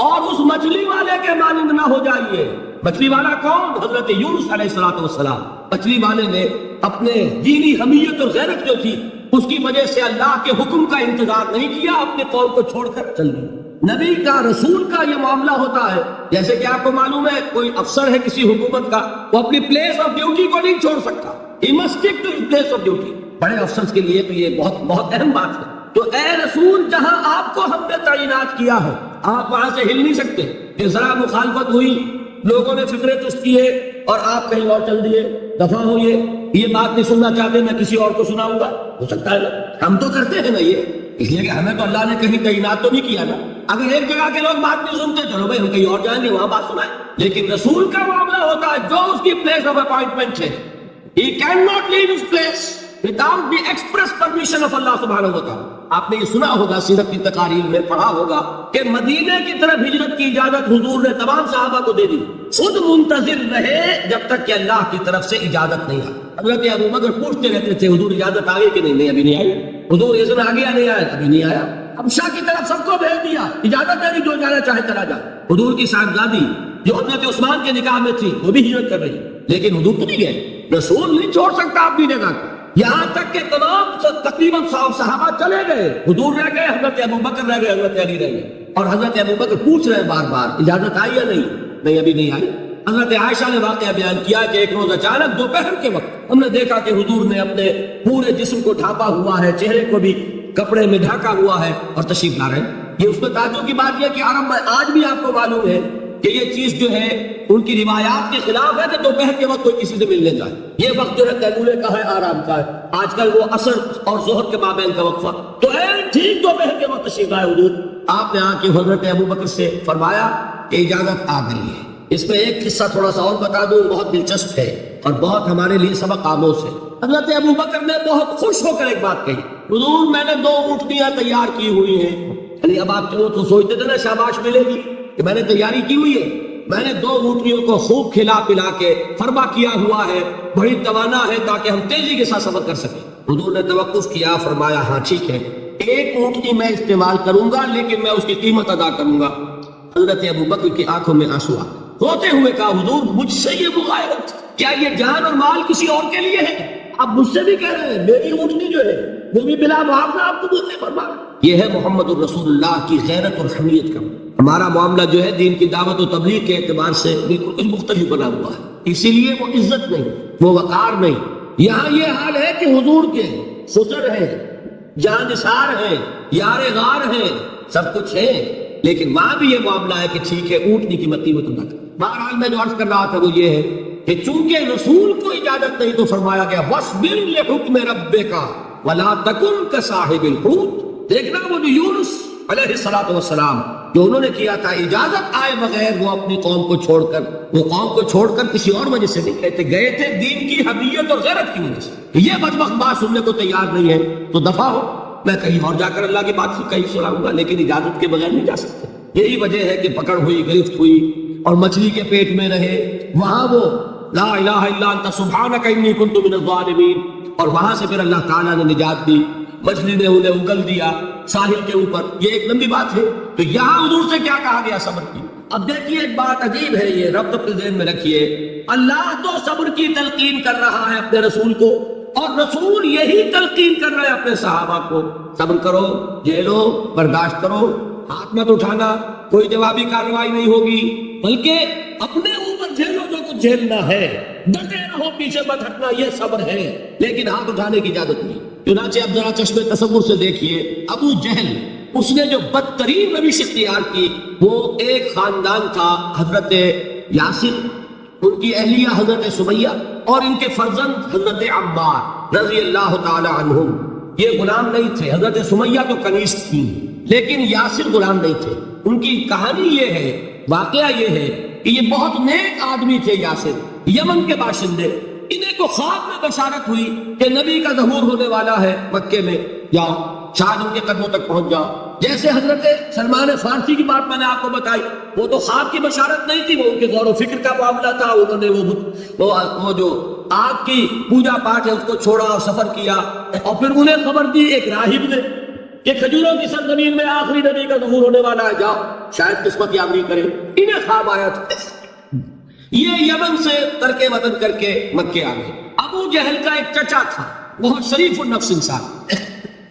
اور اس مچھلی والے کے مانند نہ ہو جائیے. مچھلی والا کون؟ حضرت یونس علیہ السلام. مچھلی والے نے اپنے دینی حمیت اور غیرت جو تھی اس کی وجہ سے اللہ کے حکم کا انتظار نہیں کیا، اپنے قوم کو چھوڑ کر چل دی. نبی کا، رسول کا یہ معاملہ ہوتا ہے. جیسے کہ آپ کو معلوم ہے کوئی افسر ہے کسی حکومت کا، وہ اپنی پلیس آف ڈیوٹی کو نہیں چھوڑ سکتا. He must stick to his place of duty. بڑے افسر کے لیے تو یہ بہت بہت اہم بات ہے. تو اے رسول، جہاں آپ کو ہم نے تعینات کیا ہے آپ وہاں سے ہل نہیں سکتے. کہ ذرا مخالفت ہوئی، لوگوں نے فکرے تست کیے اور آپ کہیں اور چل دیے، دفعہ ہوئے، یہ بات نہیں سننا چاہتے، میں کسی اور کو سناؤں گا. ہو سکتا ہے نا، ہم تو کرتے ہیں نا یہ، اس لیے کہ ہمیں تو اللہ نے کہیں تعینات تو نہیں کیا نا. اگر ایک جگہ کے لوگ بات نہیں سنتے، چلو بھائی ہم کہیں اور جائیں گے، وہاں بات سنائیں. لیکن رسول کا معاملہ ہوتا ہے جو اس کی پلیس آف اپوائنٹمنٹ ہے، he cannot leave his place without the express permission of Allah subhanahu wa ta'ala. آپ نے یہ سنا ہوگا، سیرت کی تقاریر میں پڑھا ہوگا کہ مدینے کی طرف ہجرت کی اجازت حضور نے تمام صحابہ کو دے دی. خود منتظر رہے جب تک کہ اللہ کی طرف سے اجازت نہیں آئی. حضرت ابو بکر پوچھتے رہتے تھے حضور اجازت آ گئی کہ نہیں؟ نہیں ابھی نہیں آئی. حضور اذن آ گیا؟ نہیں آیا. ابھی نہیں آیا. حبشہ کی طرف سب کو بھیج دیا، اجازت دے دی، جو جانا چاہے چلا جا. حضور کی صاحبزادی جو حضرت عثمان کے نکاح میں تھی وہ بھی ہجرت کر رہی، لیکن حضور تو نہیں گئے. رسول نہیں چھوڑ سکتا اپنی جگہ، یہاں تک کہ تمام تقریباً صحابہ چلے گئے، حضور رہ گئے، حضرت ابو بکر رہ گئے، حضرت علی رہ گئے. اور حضرت ابو بکر پوچھ رہے ہیں بار بار اجازت آئی یا نہیں؟ نہیں ابھی نہیں آئی. حضرت عائشہ نے واقعہ بیان کیا کہ ایک روز اچانک دوپہر کے وقت ہم نے دیکھا کہ حضور نے اپنے پورے جسم کو ڈھانپا ہوا ہے، چہرے کو بھی کپڑے میں ڈھانکا ہوا ہے اور تشریف لا رہے ہیں. یہ اس میں تعجب کی بات یہ کہ عرب میں آج بھی آپ کو معلوم ہے کہ یہ چیز جو ہے ان کی روایات کے خلاف ہے کہ دوپہر کے وقت کوئی کسی سے ملنے جائے. یہ وقت جو ہے قیلولے کا ہے، آرام کا ہے. آج کل وہ عصر اور ظہر کے مابین کا وقفہ. تو ٹھیک دوپہر کے وقت تشریف لائے حضور. آپ نے آ کے حضرت ابو بکر سے فرمایا کہ اجازت آ گئی ہے. اس میں ایک قصہ تھوڑا سا اور بتا دوں، بہت دلچسپ ہے اور بہت ہمارے لیے سبق آموز ہے. حضرت ابو بکر نے بہت خوش ہو کر ایک بات کہی، حضور میں نے 2 اونٹنیاں تیار کی ہوئی ہیں. یعنی اب آپ تو سوچتے تھے نا شاباش ملے گی کہ میں نے تیاری کی ہوئی ہے. میں نے 2 اونٹنیوں کو خوب کھلا پلا کے فرما کیا ہوا ہے، بڑی توانا ہے تاکہ ہم تیزی کے ساتھ سفر کر سکیں. حضور نے توقف کیا، فرمایا ہاں ٹھیک ہے، 1 اونٹنی میں استعمال کروں گا لیکن میں اس کی قیمت ادا کروں گا. حضرت ابو بکر کی آنکھوں میں آنسو آ ہوتے ہوئے کہا حضور مجھ سے یہ مغایرت، کیا یہ جان اور مال کسی اور کے لیے ہے؟ آپ مجھ سے بھی کہہ رہے ہیں میری اونٹنی جو ہے وہ بھی بلا معاوضہ آپ کو دیتے فرما. یہ ہے محمد الرسول اللہ کی غیرت اور حمیت کا. ہمارا معاملہ جو ہے دین کی دعوت و تبلیغ کے اعتبار سے بالکل کچھ مختلف بنا ہوا ہے. اسی لیے وہ عزت نہیں، وہ وقار نہیں. یہاں یہ حال ہے کہ حضور کے خسر ہیں، جان نثار ہیں، یار غار ہیں، سب کچھ ہے، لیکن وہاں بھی یہ معاملہ ہے کہ ٹھیک ہے اونٹنی کی قیمت ادا کر. بہرحال میں جو عرض کر رہا تھا وہ یہ ہے کہ چونکہ رسول کو اجازت نہیں تو فرمایا گیا وَاصْبِرْ لِحُكْمِ رَبِّكَ وَلَا تَكُنْ كَصَاحِبِ الْحُوتِ. دیکھنا وہ جو یونس علیہ السلام جو انہوں نے کیا تھا، اجازت آئے بغیر وہ اپنی قوم کو چھوڑ کر، وہ قوم کو چھوڑ کر کسی اور وجہ سے نہیں کہتے گئے تھے، دین کی حمیت اور غیرت کی وجہ سے. یہ بدبخت بات سننے کو تیار نہیں ہے تو دفع ہو. میں کہیں اور جا کر اللہ کی بات کہیں سناؤں گا، لیکن اجازت کے بغیر نہیں جا سکتے۔ یہی وجہ ہے کہ پکڑ ہوئی، گرفت ہوئی اور مچھلی کے پیٹ میں رہے، وہاں وہ لا الہ الا انت سبحانک انی کنت من الظالمین، اور وہاں سے پھر اللہ تعالیٰ نے نجات دی، مچھلی نے انہیں اگل دیا ساحل کے اوپر۔ یہ ایک لمبی بات ہے۔ تو یہاں حضور سے کیا کہا گیا؟ صبر کی۔ اب دیکھیے ایک بات عجیب ہے، یہ ربط اپنے ذہن میں رکھیے، اللہ تو صبر کی تلقین کر رہا ہے اپنے رسول کو، اور رسول یہی تلقین کر رہے ہیں اپنے صحابہ کو، صبر کرو، جھیلو، برداشت کرو، ہاتھ مت اٹھانا، کوئی جوابی کارروائی نہیں ہوگی، بلکہ اپنے اوپر جھیلو جو کچھ جھیلنا ہے، ڈٹے رہو، پیچھے مت ہٹنا، یہ صبر ہے، لیکن ہاتھ اٹھانے کی اجازت نہیں۔ چنانچہ اب ذرا چشم تصور سے دیکھیے، ابو جہل اس نے جو بدترین روش اختیار کی، وہ ایک خاندان تھا، حضرت یاسر، ان کی اہلیہ حضرت سمیہ، اور ان کے فرزند حضرت عمار رضی اللہ تعالی عنہم۔ یہ غلام نہیں تھے، حضرت سمیہ تو کنیز تھی، لیکن یاسر غلام نہیں تھے۔ ان کی کہانی یہ ہے، واقعہ یہ ہے کہ یہ بہت نیک آدمی تھے یاسر، یمن کے باشندے۔ انہیں کو خواب میں بشارت ہوئی کہ نبی کا ظہور ہونے والا ہے مکے میں، جاؤ شاید ان کے قدموں تک پہنچ جاؤ۔ جیسے حضرت سلمان فارسی کی بات میں نے آپ کو بتائی، وہ تو خواب کی بشارت نہیں تھی، وہ ان کے غور و فکر کا معاملہ تھا۔ انہوں نے وہ جو آگ کی پوجا پاٹ ہے اس کو چھوڑا اور سفر کیا، اور پھر انہیں خبر دی ایک راہب نے کہ کھجوروں کی سرزمین میں آخری نبی کا ظہور ہونے والا ہے، جاؤ شاید قسمت یابی کرے۔ انہیں خواب آیا تھا، یہ یمن سے ترک وطن کر کے مکے آ گئے۔ ابو جہل کا ایک چچا تھا، بہت شریف النفس انسان،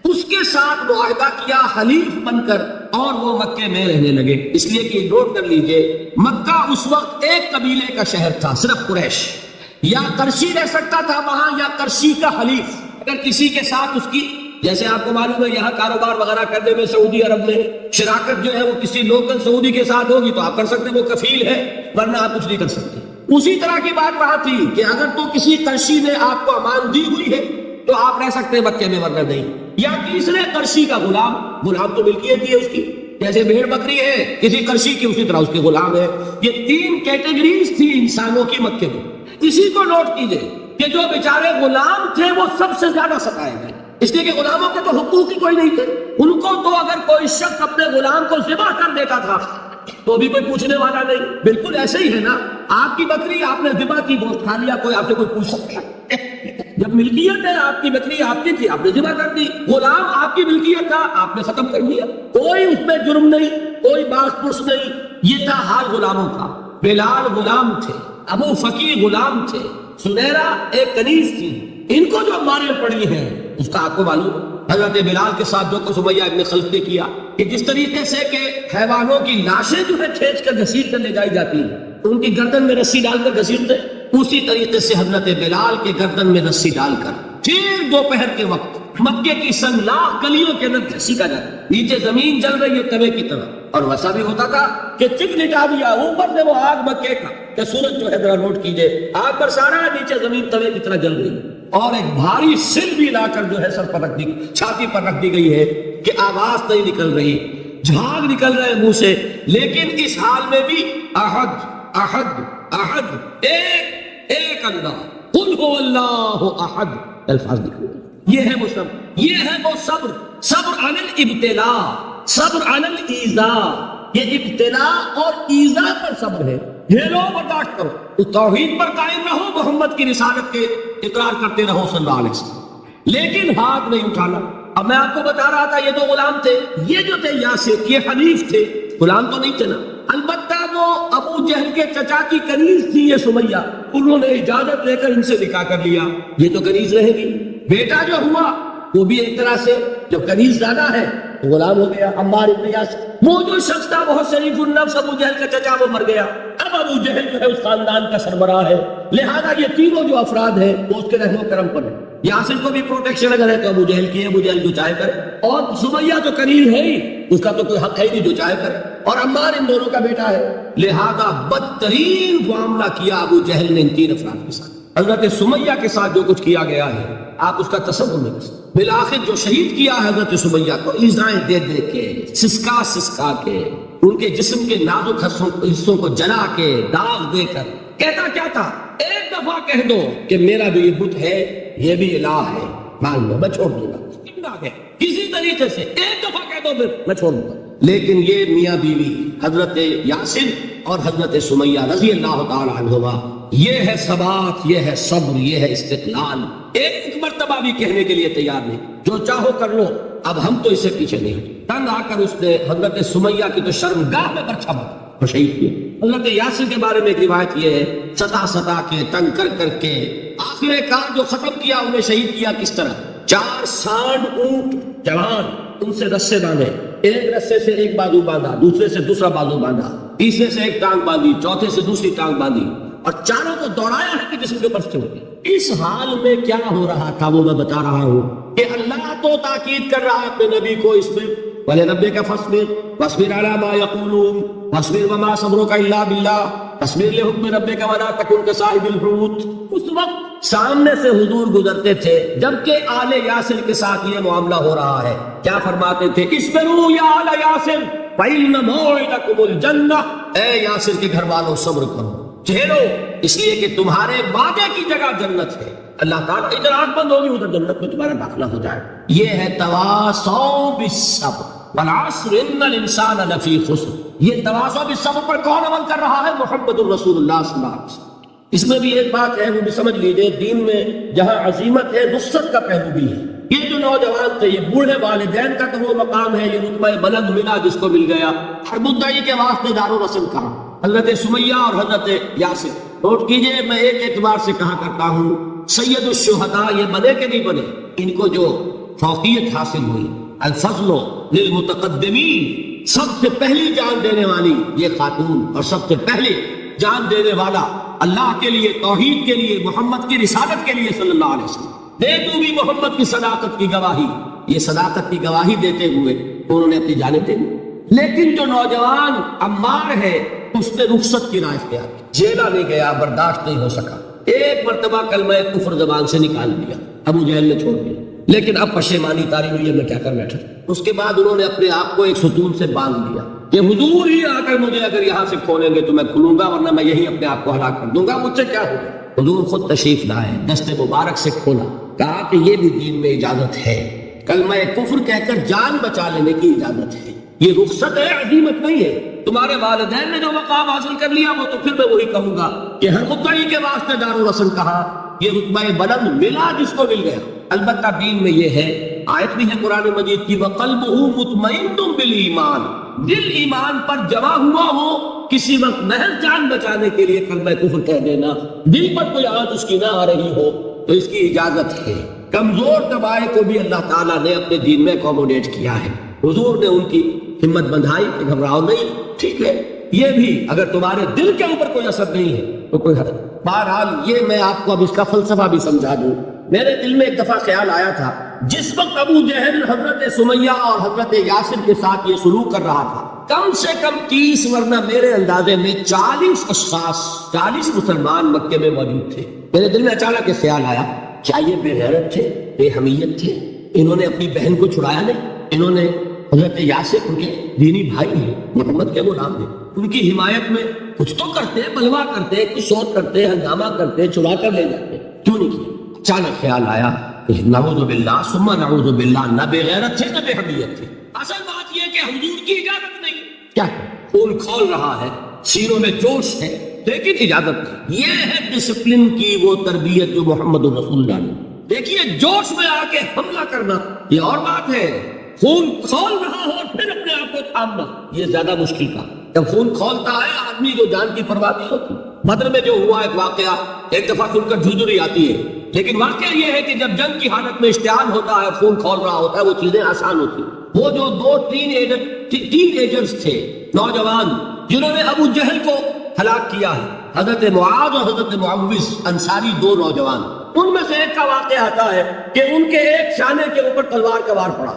اس کے ساتھ معاہدہ کیا حلیف بن کر، اور وہ مکے میں رہنے لگے۔ اس لیے کہ نوٹ کر لیجئے، مکہ اس وقت ایک قبیلے کا شہر تھا، صرف قریش، یا کرشی رہ سکتا تھا وہاں، یا کرشی کا حلیف۔ اگر کسی کے ساتھ اس کی، جیسے آپ کو معلوم ہے یہاں کاروبار وغیرہ کرنے میں سعودی عرب میں شراکت جو ہے وہ کسی لوکل سعودی کے ساتھ ہوگی تو آپ کر سکتے ہیں، وہ کفیل ہے، ورنہ آپ کچھ نہیں کر سکتے۔ اسی طرح کی بات وہاں تھی کہ اگر تو کسی کرشی نے آپ کو امان دی ہوئی ہے تو آپ رہ سکتے ہیں مکے میں، ورنہ نہیں۔ یا تیسرے کرشی کا غلام تو ملکیت ہی ہے اس کی، جیسے بھیڑ بکری ہے کسی کرشی کی، اسی طرح اس کے غلام ہے۔ یہ تین کیٹیگریز تھی انسانوں کی مکے میں۔ اسی کو نوٹ کیجئے کہ جو بیچارے غلام تھے وہ سب سے زیادہ ستائے گئے، اس لیے کہ غلاموں کے تو حقوق ہی کوئی نہیں تھے۔ ان کو تو اگر کوئی شخص اپنے غلام کو ذبح کر دیتا تھا تو بھی کوئی پوچھنے والا نہیں۔ بالکل ایسے ہی ہے نا، آپ کی بکری آپ نے ذبح کی، گوشت کھا لیا، کوئی آپ سے کوئی پوچھ سکتا ہے؟ جب ملکیت ہے، آپ کی بکری آپ کی تھی، آپ نے ذبح کر دی، غلام آپ کی ملکیت تھا، آپ نے ختم کر دیا، کوئی اس میں جرم نہیں، کوئی باس پرس نہیں۔ یہ تھا حال غلاموں کا۔ بلال غلام تھے، ابو فقیر غلام تھے، سنیرا ایک کنیز تھی۔ ان کو جو مارے پڑی ہیں اس کا آپ کو معلوم، حضرت بلال کے ساتھ جو کچھ سمیہ ابن خلف نے کیا، کہ جس طریقے سے کہ حیوانوں کی لاشیں جو ہے کھینچ کر گھسیٹ کر لے جائی جاتی ہیں، ان کی گردن میں رسی ڈال کر گھسیٹتے، اسی طریقے سے حضرت بلال کے گردن میں رسی ڈال کر پھر دوپہر کے وقت مکے کی سنلاخ گلیوں کے اندر گھسیٹا جاتا، نیچے زمین جل رہی ہے توے کی طرح، اور ویسا بھی ہوتا تھا کہ چک لٹا دیا، اوپر سے وہ آگ مکے کا کہ سورج جو ہے ذرا نوٹ کیجئے، آگ برسا رہا ہے، نیچے زمین توے کی طرح جل رہی ہے، اور ایک بھاری سل بھی لا کر جو ہے سر پر رکھ دی، چھاتی پر رکھ دی گئی ہے کہ آواز نہیں نکل رہی، جھاگ نکل رہے منہ سے، لیکن اس حال میں بھی احد احد احد، ایک اللہ، قل هو اللہ احد، الفاظ نکل رہے۔ یہ ہے وہ صبر، یہ ہے وہ صبر، صبر علی الابتلاء، صبر علی الایذاء۔ یہ ابتلاء اور ایذاء پر صبر ہے، جھیلو، برداشت کرو، اس توحید پر قائم رہو، محمد کی رسالت کے اقرار کرتے رہو صلی اللہ علیہ وسلم، لیکن ہاتھ نہیں اٹھانا۔ اب میں آپ کو بتا رہا تھا یہ دو غلام تھے، یہ جو تھے یاسر، یہ حنیف تھے، غلام تو نہیں تھے نا، البتہ وہ ابو جہل کے چچا کی کنیز تھی یہ سمیہ، انہوں نے اجازت لے کر ان سے نکاح کر لیا، یہ تو کنیز رہے گی۔ بیٹا جو ہوا وہ بھی ایک طرح سے جب کنیز زیادہ ہے تو غلام ہو گیا، عمار ابن یاسر۔ وہ جو شخص تھا بہت شریف النفس ابو جہل کا چچا، وہ مر گیا، اب ابو جہل جو ہے اس خاندان کا سربراہ ہے، لہذا یہ تینوں جو افراد ہیں وہ اس کے رحم و کرم پر ہیں۔ یاسر کو بھی پروٹیکشن اگر ہے تو ابو جہل کی ہے، ابو جہل جو چاہے کرے، اور سمیہ جو کنیز ہے ہی اس کا تو کوئی حق ہے نہیں، جو چاہے کرے، اور عمار ان دونوں کا بیٹا ہے، لہذا بدترین معاملہ کیا ابو جہل نے ان تین افراد کے ساتھ۔ حضرت سمیہ کے ساتھ جو کچھ کیا گیا ہے آپ اس کا تصور نہیں کر سکتے۔ بالآخر جو شہید کیا ہے حضرت سمیہ کو، ایذائیں دے دے کے، سسکا کے، ان کے جسم کے نازک حصوں کو جلا کے، داغ دے کر، کہتا کیا تھا، ایک دفعہ کہہ دو کہ میرا بھی یہ بت ہے، یہ بھی الہ ہے، مان لو میں چھوڑ دوں گا، کسی طریقے سے ایک دفعہ کہہ دو پھر میں چھوڑ دوں گا. لیکن یہ میاں بیوی حضرت یاسر اور حضرت سمیہ رضی اللہ تعالی عنہما، یہ ہے ثبات، یہ ہے صبر، یہ ہے استقلال. ایک مرتبہ بھی کہنے کے لیے تیار نہیں، جو چاہو کر لو، اب ہم تو اس سے پیچھے نہیں ہٹے. تنگ آ کر اس نے حضرت سمیہ کی تو شرمگاہ میں برچھا مارا اور شہید کیا. حضرت یاسر کے بارے میں ایک روایت یہ ہے، ستا کے تنگ کر کر کے آخر کار جو ختم کیا، انہیں شہید کیا کس طرح؟ 4 سانڈ اونٹ جوان، ان سے رسے باندھے، ایک رسے سے ایک بازو باندھا، دوسرے سے دوسرا بازو باندھا، تیسرے سے ایک ٹانگ باندھی، چوتھے سے دوسری ٹانگ باندھی، اور چاروں کو دوڑایا ہے کہ جسم کے اوپر سے ہوتے. اس حال میں کیا ہو رہا تھا وہ میں بتا رہا ہوں کہ اللہ تو تاکید کر رہا ہے اپنے نبی کو اس میں، وَلِرَبِّكَ فَاصْبِرْ وَاصْبِرْ عَلَىٰ مَا يَقُولُونَ وَاصْبِرْ وَمَا صَبْرُكَ إِلَّا بِاللَّهِ وَاصْبِرْ لِحُكْمِ رَبِّكَ وَلَا تَكُنْ كَصَاحِبِ الْحُوتِ. اس وقت سامنے سے حضور گزرتے تھے جبکہ آل یاسر کے ساتھ یہ معاملہ ہو رہا ہے. کیا فرماتے تھے؟ اصبروا یا آل یاسر فَإِنَّ مَوْعِدَكُمُ الْجَنَّةُ. اے یاسر کے گھر والوں صبر کرو، جھیلو، اس لیے کہ تمہارے وعدے کی جگہ جنت ہے. اللہ تعالیٰ ادھر آنکھ بند ہوگی ادھر جنت میں تمہارا داخلہ ہو جائے. یہ ہے تواصوا بالصبر والعصر ان الانسان لفی خسر. یہ تواصوا بالصبر پر کون عمل کر رہا ہے؟ محمد الرسول اللہ صلی اللہ علیہ وسلم. اس میں بھی ایک بات ہے، وہ بھی سمجھ لیجیے، دین میں جہاں عظیمت ہے رخصت کا پہلو بھی ہے. یہ جو نوجوان تھے، یہ بوڑھے والدین کا تو وہ مقام ہے، یہ رتبہ بلند ملا جس کو مل گیا. ہر مدعی کے واسطے دار و رسم کہا، حضرت سمیہ اور حضرت یاسر. نوٹ کیجئے، میں ایک اعتبار سے کہا کرتا ہوں، سید الشہداء یہ بنے کہ نہیں بنے، ان کو جو فوقیت حاصل ہوئی، الفضل للمتقدمین، سب سے پہلی جان دینے والی یہ خاتون، اور سب سے پہلے جان دینے والا اللہ کے لیے، توحید کے لیے، محمد کی رسالت کے لیے صلی اللہ علیہ وسلم. دے تو بھی محمد کی صداقت کی گواہی. یہ صداقت کی گواہی دیتے ہوئے انہوں نے اپنی جانیں دے دی. لیکن جو نوجوان عمار ہے اس نے رخصت کی رائے اختیار کی، جیلا نہیں گیا، برداشت نہیں ہو سکا. ایک مرتبہ کلمہ کفر زبان سے نکال دیا، ابو جہل نے چھوڑ دیا، لیکن اب پشیمانی طاری ہوئی ہے میں کیا کر بیٹھا. اس کے بعد انہوں نے اپنے آپ کو ایک ستون سے باندھ دیا کہ حضور ہی آ کر مجھے اگر یہاں سے کھولیں گے تو میں کھلوں گا، ورنہ میں یہی اپنے آپ کو ہلاک کر دوں گا، مجھ سے کیا ہوگا. حضور خود تشریف لائے، دست مبارک سے کھولا، کہا کہ یہ بھی دین میں اجازت ہے، کلمہ کفر کہہ کر جان بچا لینے کی اجازت ہے. یہ رخصت ہے، عزیمت نہیں ہے. تمہارے والدین نے جو مقام حاصل کر لیا وہ تو پھر میں وہی کہوں گا کہ ہر مدعی کے واسطے دار و رسم کہا. یہ رتبہ بلند ملا جس کو مل گیا. البتہ دین میں یہ ہے، آیت بھی ہے قرآن مجید کی، وَقَلْبُهُ مُطْمَئِنٌ بِالْإِيمَانِ، دل ایمان پر جمع ہوا ہو، کسی وقت محض جان بچانے کے لیے کلمہ کفر کہہ دینا، دل پر کوئی آنچ اس کی نہ آ رہی ہو تو اس کی اجازت ہے. کمزور طبائع کو بھی اللہ تعالیٰ نے اپنے دین میں اکوموڈیٹ کیا ہے. حضور نے ان کی ہمت بندھائی کہ گھبراؤ نہیں، ٹھیک ہے. یہ بھی اگر تمہارے دل کے اوپر کوئی اثر نہیں ہے تو کوئی حرج. بہرحال یہ میں آپ کو اب اس کا فلسفہ بھی سمجھا دوں. میرے دل میں ایک دفعہ خیال آیا تھا، جس وقت ابو جہل حضرت سمیہ اور حضرت یاسر کے ساتھ یہ سلوک کر رہا تھا، کم سے کم 30 ورنہ میرے اندازے میں 40 اشخاص، 40 مسلمان مکے میں موجود تھے. میرے دل میں اچانک یہ خیال آیا، کیا یہ بے غیرت تھے، بے حمیت تھے؟ انہوں نے اپنی بہن کو چھڑایا نہیں؟ انہوں نے حضرت یاسر ان کے دینی بھائی ہیں، محمد کے غلام ہیں، ان کی حمایت میں کچھ تو کرتے، بلوا کرتے، کچھ شور کرتے، ہنگامہ کرتے، چھڑا کر لے جاتے، کیوں نہیں کیا؟ اچانک خیال آیا، نعوذ باللہ ثم نعوذ باللہ، نہ بے غیرت تھے نہ بے حمیت تھے. اصل بات یہ کہ حضور کی اجازت نہیں. کیا خون کھول رہا ہے، سینوں میں جوش ہے، لیکن اجازت نہیں. یہ ہے ڈسپلن کی وہ تربیت جو محمد رسول اللہ نے. دیکھیے جوش میں آ کے حملہ کرنا یہ اور بات ہے، خون کھول رہا ہو پھر اپنے آپ کو تھامنا یہ زیادہ مشکل کا. جب خون کھولتا ہے آدمی کو جان کی پرواہ نہیں ہوتی. بدر میں جو ہوا ایک واقعہ ایک دفعہ سن کر جھجھری آتی ہے، لیکن واقعہ یہ ہے کہ جب جنگ کی حالت میں اشتعال ہوتا ہے، خون کھول رہا ہوتا ہے، وہ چیزیں آسان ہوتی. وہ جو 2 ٹین ایجرز تھے، نوجوان، جنہوں نے ابو جہل کو ہلاک کیا ہے، حضرت معاذ اور حضرت معوذ انصاری، 2 نوجوان، ان میں سے ایک کا واقعہ آتا ہے کہ ان کے ایک شانے کے اوپر تلوار کا وار پڑا،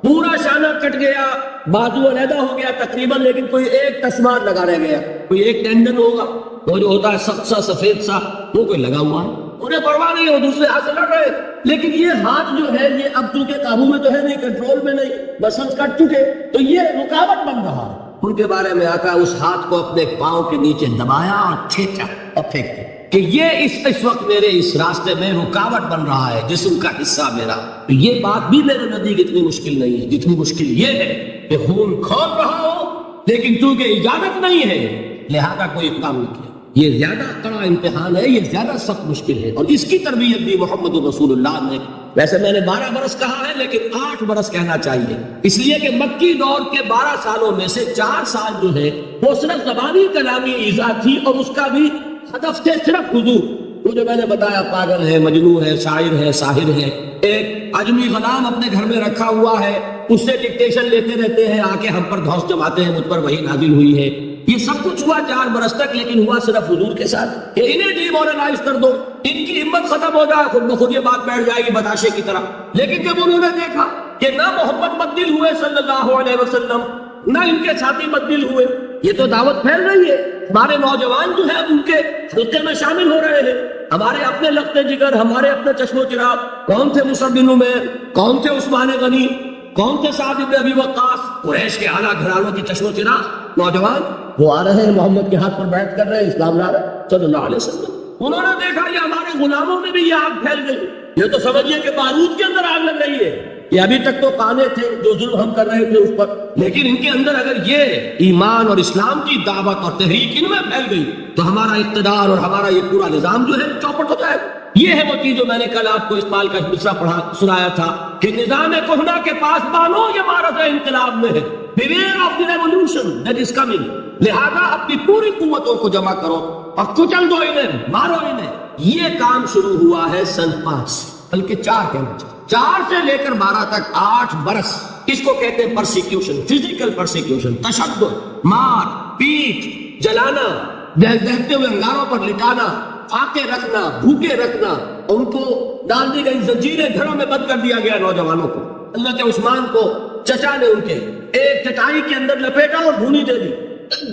پورا شانہ کٹ گیا، بازو علیحدہ ہو گیا تقریباً، لیکن کوئی ایک تسمار لگا رہ گیا. کوئی ایک ٹینڈن ہوگا، وہ جو ہوتا ہے سخت سا سفید سا، وہ کوئی لگا ہوا ہے. انہیں پرواہ نہیں، وہ دوسرے ہاتھ سے لڑ رہے، لیکن یہ ہاتھ جو ہے یہ اب چونکہ قابو میں تو ہے نہیں، کنٹرول میں نہیں، مسلز کٹ چکے، تو یہ رکاوٹ بن رہا ہے. ان کے بارے میں آتا ہے اس ہاتھ کو اپنے پاؤں کے نیچے دبایا اور کھینچا اور پھینکتے کہ یہ اس وقت میرے اس راستے میں رکاوٹ بن رہا ہے، جسم کا حصہ میرا. تو یہ بات بھی میرے نزدیک اتنی مشکل نہیں ہے جتنی مشکل یہ ہے کہ خون کھول رہا ہو لیکن چونکہ اجازت نہیں ہے لہذا کوئی اقدام نہیں کیا. یہ زیادہ کڑا امتحان ہے، یہ زیادہ سخت مشکل ہے، اور اس کی تربیت بھی محمد رسول اللہ نے. ویسے میں نے 12 برس کہا ہے لیکن 8 برس کہنا چاہیے، اس لیے کہ مکی دور کے 12 سالوں میں سے 4 سال جو ہے وہ صرف زبانی کلامی ایذا تھی، اور اس کا بھی ہدف تھے صرف حضور. وہ جو میں نے بتایا پاگل ہے، مجنون ہے، شاعر ہے، ساحر ہے، ایک عجمی غلام اپنے گھر میں رکھا ہوا ہے، اس سے ڈکٹیشن لیتے رہتے ہیں، آ کے ہم پر دھوس جماتے ہیں، مجھ پر وہی نازل ہوئی ہے. یہ سب کچھ ہوا 4 برس تک، لیکن ہوا صرف حضور کے ساتھ کہ انہیں ڈی مورلائز کر دو، ان کی ہمت ختم ہو جائے، خود بخود یہ بات بیٹھ جائے گی بتاشے کی طرح. لیکن جب انہوں نے دیکھا کہ نہ محمد مبدل ہوئے صلی اللہ علیہ وسلم، نہ ان کے ساتھی مبدل ہوئے، یہ تو دعوت پھیل رہی ہے، ہمارے نوجوان جو ہے ان کے حلقے میں شامل ہو رہے ہیں، ہمارے اپنے لخت جگر، ہمارے اپنے چشم و چراغ. کون تھے مصعب بن عمیر، کون تھے عثمان غنی، کون تھے سعد بن ابی وقاص، قریش کے اعلیٰ گھرانوں کی چشم و چراغ نوجوان، وہ آ رہے ہیں محمد کے ہاتھ پر بیٹھ کر رہے ہیں، اسلام لا رہے ہیں صلی اللہ علیہ وسلم. انہوں نے دیکھا یہ ہمارے غلاموں میں بھی یہ آگ پھیل گئی، یہ تو سمجھیے کہ بارود کے اندر آگ لگ رہی ہے. یہ ابھی تک تو قانے تھے جو ظلم ہم کر رہے تھے اس پر، لیکن ان کے اندر اگر یہ ایمان اور اسلام کی دعوت اور تحریک ان میں پھیل گئی تو ہمارا اقتدار اور ہمارا یہ پورا نظام جو ہے چوپٹ ہو جائے. یہ ہے وہ چیز جو میں نے کل آپ کو اسماعیل کا مصرع سنایا تھا کہ نظام کہنا کے پاس بانو یہ معرض انقلاب میں ہے، beware of the revolution that is coming. لہذا اپنی پوری قوتوں کو جمع کرو اور کچل دو انہیں، مارو انہیں. یہ کام شروع ہوا ہے سن 5 بلکہ 4 کہنا چاہیے، 4 سے لے کر 12 تک 8 برس. اس کو کہتے ہیں پرسیکیوشن، فزیکل پرسیکیوشن، تشدد، مار پیٹ، جلانا، دہتے ہوئے انگاروں پر لٹانا، فاقے رکھنا، بھوکے رکھنا. ان کو ڈال دی گئی زنجیریں، گھروں میں بند کر دیا گیا نوجوانوں کو. حضرت عثمان کو چچا نے ان کے ایک چٹائی کے اندر لپیٹا اور بھونی دے دی،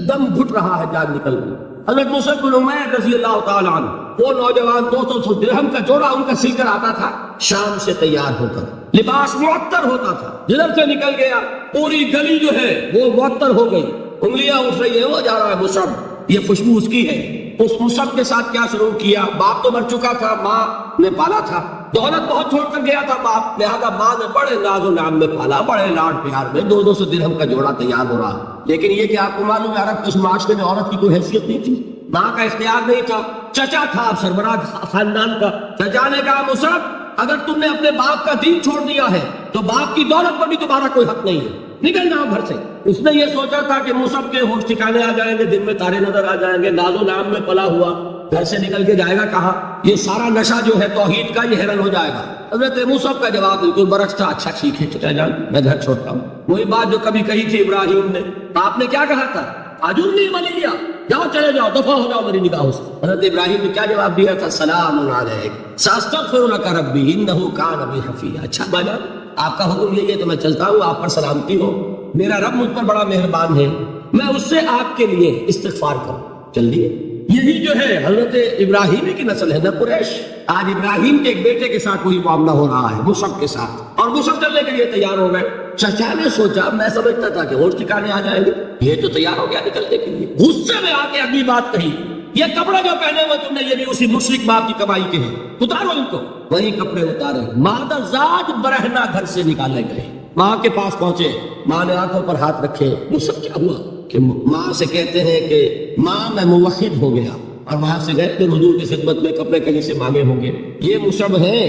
دم گھٹ رہا ہے، جان نکل گئی. حضرت مصعب بن عمیر رضی اللہ تعالیٰ عنہ، وہ نوجوان 200 درہم کا جوڑا ان کا سل کر آتا تھا شام سے تیار ہو کر، لباس معطر ہوتا تھا، جدھر سے نکل گیا پوری گلی جو ہے وہ معطر ہو گئی، انگلیاں اٹھ رہی ہیں، وہ جا رہا ہے مصعب، یہ خوشبو اس کی ہے. اس مصعب کے ساتھ کیا سلوک کیا؟ باپ تو مر چکا تھا، ماں نے پالا تھا، دولت بہت چھوڑ کر گیا تھا باپ، لہذا ماں نے بڑے ناز و نام میں پالا، بڑے لاڈ پیار میں. 200 درہم کا جوڑا تیار ہو رہا. لیکن یہ کہ آپ کو معلوم ہے عرب کے معاشرے میں عورت کی کوئی حیثیت نہیں تھی، ماں کا اختیار نہیں تھا. چچا تھا سربراہ خاندان کا، چچا نے کہا مصعب اگر تم نے اپنے باپ کا دین چھوڑ دیا ہے تو باپ کی دولت پر بھی تمہارا کوئی حق نہیں ہے، نکل جاؤ گھر سے. اس نے یہ سوچا تھا کہ مصعب کے ہوش ٹھکانے آ جائیں گے، دن میں تارے نظر آ جائیں گے، ناز و نام میں پلا ہوا، گھر سے نکل کے جائے گا کہاں؟ یہ سارا نشہ جو ہے توحید کا یہ حیران ہو جائے گا. حضرت مصعب کا جواب بالکل برعکس تھا، اچھا ٹھیک ہے چچا جان میں گھر چھوڑتا ہوں. وہی بات جو کبھی کہی تھی ابراہیم نے. آپ نے کیا کہا تھا؟ آجرنی ملیا، جاؤ چلے جاؤ، دفع ہو جاؤ میری نگاہوں سے. حضرت ابراہیم نے کیا جواب دیا تھا؟ سلام علیک ساستغفر لک ربی انہ کان بی حفیظ. اچھا باجا آپ کا حکم یہی ہے تو میں چلتا ہوں، آپ پر سلامتی ہو، میرا رب مجھ پر بڑا مہربان ہے، میں اس سے آپ کے لیے استغفار کروں. چل دیے. یہی جو ہے حضرت ابراہیم کی نسل ہے نا قریش. آج ابراہیم کے ایک بیٹے کے ساتھ وہی معاملہ ہو رہا ہے مصعب کے ساتھ، اور مصعب چلنے کے لیے تیار ہو گئے. چچا نے سوچا، میں سمجھتا تھا کہ ہوش ٹھکانے آ جائیں گے، یہ تو تیار ہو گیا نکلنے کے لیے. غصے میں آ کے اگلی بات کہی، یہ کپڑے جو پہنے ہوئے تم نے یہ بھی اسی مشرک باپ کی کمائی کے ہیں، اتارو ان کو. وہی کپڑے اتارے، مادہ زاد برہنہ گھر سے نکالے گئے. ماں کے پاس پہنچے، ماں نے آنکھوں پر ہاتھ رکھے. مصعب کیا ہوا کہ ماں سے کہتے ہیں کہ ماں میں موحد ہو گیا، اور وہاں سے گئے پھر حضور کی خدمت میں کپڑے کہیں سے مانگے ہوں گے. یہ مصعب ہیں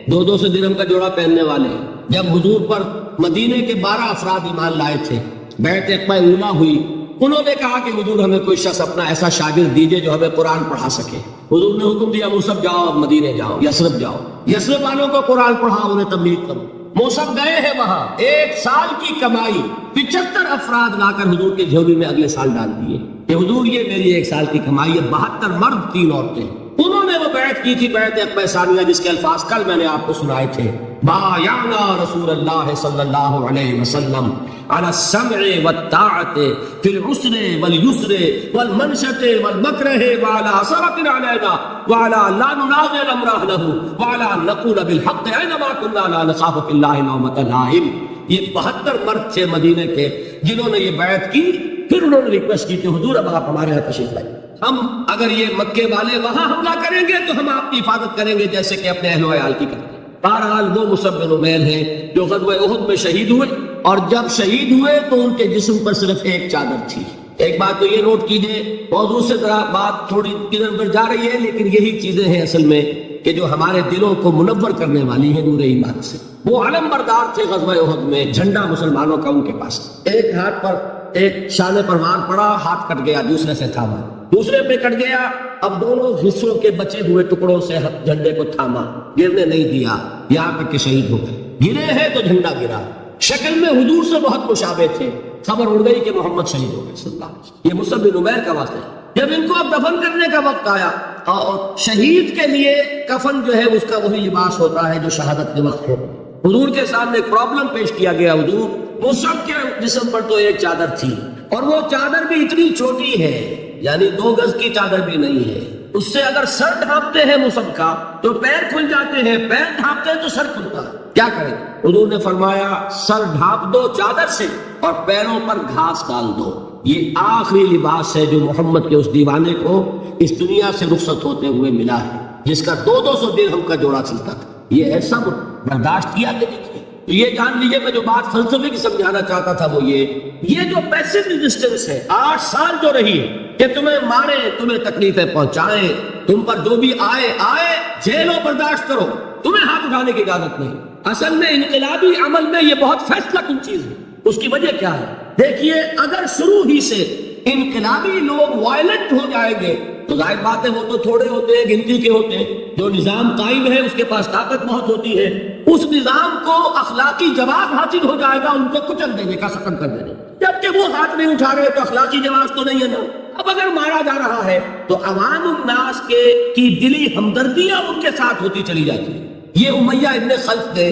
200 درہم کا جوڑا پہننے والے. جب حضور پر مدینے کے 12 افراد ایمان لائے تھے، بیعت عقبہ اولیٰ ہوئی، انہوں نے کہا کہ حضور ہمیں کوئی شخص اپنا ایسا شاگرد دیجئے جو ہمیں قرآن پڑھا سکے. حضور نے حکم دیا مصعب جاؤ، مدینے جاؤ، یثرب جاؤ، یثرب والوں کو قرآن پڑھاؤ، انہیں تبلیغ کرو. مصعب گئے ہیں وہاں، 1 سال کی کمائی 75 افراد لا کر حضور کے جھولی میں اگلے سال ڈال دیے کہ حضور یہ میری 1 سال کی کمائی ہے. 72 مرد 3 عورتیں. انہوں نے وہ بیعت کی تھی، بیعت عقبہ ثانیہ، جس کے الفاظ کل میں نے آپ کو سنائے تھے. بایعنا رسول اللہ صلی اللہ علیہ وسلم علی السمع والطاعت فی العسر والیسر والمنشط والمکرہ وعلی سرۃ علینا وعلی لا ننازع الامر اہلہ وعلی نقول بالحق اینما کنا لا نخاف فی اللہ لومۃ لائم. یہ 72 مرد تھے مدینے کے جنہوں نے یہ بیعت کی پھر انہوں نے ریکویسٹ کی کہ حضور اب آپ ہمارے یہاں تشریف لائیں، ہم اگر یہ مکے والے وہاں حملہ کریں گے تو ہم آپ کی حفاظت کریں گے جیسے کہ اپنے اہل و عیال کی کرتے ہیں۔ بہرحال وہ مصعب بن عمیر ہیں جو غزوہ احد میں شہید ہوئے، اور جب شہید ہوئے تو ان کے جسم پر صرف ایک چادر تھی۔ ایک بات تو یہ نوٹ کیجئے، موضوع سے ذرا بات تھوڑی ادھر ادھر جا رہی ہے، لیکن یہی چیزیں ہیں اصل میں کہ جو ہمارے دلوں کو منور کرنے والی ہیں نور ایمان سے۔ وہ علم بردار تھے غزوہ احد میں، جھنڈا مسلمانوں کا ان کے پاس، ایک ہاتھ پر ایک شان پروان پڑا، ہاتھ کٹ گیا، دوسرے سے تھاما، دوسرے پہ کٹ گیا، اب دونوں حصوں کے بچے ہوئے ٹکڑوں سے جھنڈے کو تھاما، گرنے نہیں دیا، یہاں تک کہ شہید ہو گئے۔ گرے ہیں تو جھنڈا گرا، شکل میں حضور سے بہت مشابہ تھے، خبر اڑ گئی کہ محمد شہید ہو گئے صلی اللہ علیہ وسلم۔ یہ مصعب بن عمیر کا واقعہ ہے۔ جب ان کو اب دفن کرنے کا وقت آیا، اور شہید کے لیے کفن جو ہے اس کا وہی لباس ہوتا ہے جو شہادت کے وقت ہو، حضور کے سامنے ایک پرابلم پیش کیا گیا، حضور مصعب کے جسم پر تو ایک چادر تھی، اور وہ چادر بھی اتنی چھوٹی ہے، یعنی 2 گز کی چادر بھی نہیں ہے، اس سے اگر سر ڈھانپتے ہیں مصعب کا تو پیر کھل جاتے ہیں، پیر ڈھانپتے ہیں تو سر کھلتا ہے، کیا کریں؟ حضور نے فرمایا سر ڈھانپ دو چادر سے اور پیروں پر گھاس ڈال دو، یہ آخری لباس ہے جو محمد کے اس دیوانے کو اس دنیا سے رخصت ہوتے ہوئے ملا ہے، جس کا 200 درہم کا جوڑا چلتا تھا۔ یہ ہے سب برداشت کیا کہ دیکھیے، یہ جان لیجیے میں جو بات فلسفے کی سمجھانا چاہتا تھا وہ یہ جو پیسو ریزسٹنس ہے 8 سال جو رہی ہے کہ تمہیں مارے، تمہیں تکلیفیں پہنچائیں، تم پر جو بھی آئے جھیلو، برداشت کرو، تمہیں ہاتھ اٹھانے کی اجازت نہیں۔ اصل میں انقلابی عمل میں یہ بہت فیصلہ کن چیز ہے۔ اس کی وجہ کیا ہے؟ دیکھیے اگر شروع ہی سے انقلابی لوگ وائلنٹ ہو جائیں گے تو ظاہر بات ہے وہ تو تھوڑے ہوتے ہیں، گنتی کے ہوتے ہیں، جو نظام قائم ہے اس کے پاس طاقت بہت ہوتی ہے، اس نظام کو اخلاقی جواب حاصل ہو جائے گا ان کو کچل دینے کا، ختم کر دینے، جبکہ وہ ہاتھ نہیں اٹھا رہے تو اخلاقی جواب تو نہیں ہے نا۔ اب اگر مارا جا رہا ہے تو عوام الناس کی دلی ہمدردیاں ان کے ساتھ ہوتی چلی جاتی ہے۔ یہ امیہ ابن خلف نے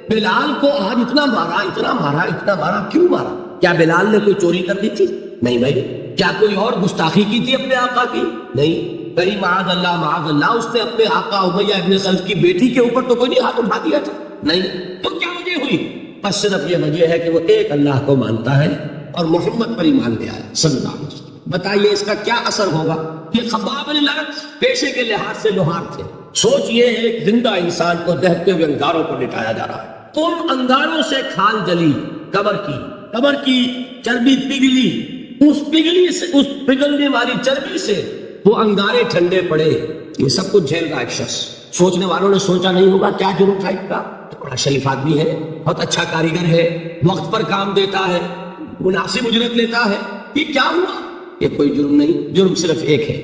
بلال کو آج اتنا مارا، کیوں مارا؟ کیا بلال نے کوئی چوری کر دی تھی؟ نہیں بھائی۔ کیا کوئی اور گستاخی کی تھی اپنے آقا کی؟ نہیں۔ کہیں معاذ اللہ اس نے اپنے آقا امیہ ابن خلف کی بیٹی کے اوپر تو کوئی نہیں ہاتھ اٹھا دیا تھا؟ نہیں۔ تو کیا وجہ ہوئی؟ بس صرف یہ وجہ ہے کہ وہ ایک اللہ کو مانتا ہے اور محمد پر ایمان لے آیا صلی اللہ علیہ وسلم۔ بتائیے اس کا کیا اثر ہوگا؟ یہ خباب بن الارت پیشے کے لحاظ سے لوہار تھے۔ سوچئے ایک زندہ انسان کو دہتے ہوئے انگاروں پر لٹایا جا رہا ہے، ان انگاروں سے کھال جلی، قبر کی چربی پگھلی، اس پگھلنے والی چربی سے وہ انگارے ٹھنڈے پڑے، یہ سب کچھ جھیل رہا ایک شخص۔ سوچنے والوں نے سوچا نہیں ہوگا کیا جرم تھا اس کا، بڑا شریف آدمی ہے، بہت اچھا کاریگر ہے، وقت پر کام دیتا ہے، مناسب اجرت لیتا ہے، یہ کیا ہوا؟ یہ کوئی جرم نہیں، جرم صرف ایک ہے،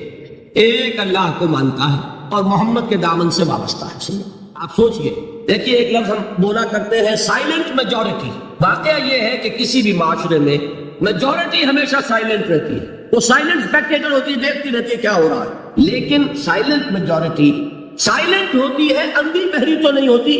ایک اللہ کو مانتا ہے اور محمد کے دامن سے وابستہ ہے۔ آپ سوچئے، دیکھیے ایک لفظ ہم بولا کرتے ہیں سائلنٹ میجورٹی۔ واقعہ یہ ہے کہ کسی بھی معاشرے میں میجورٹی ہمیشہ سائلنٹ رہتی ہے، وہ سائلنٹ اسپیکٹیٹر ہوتی ہے، دیکھتی رہتی ہے کیا ہو رہا ہے، لیکن سائلنٹ میجورٹی سائلنٹ ہوتی ہے، اندھی بہری تو نہیں ہوتی،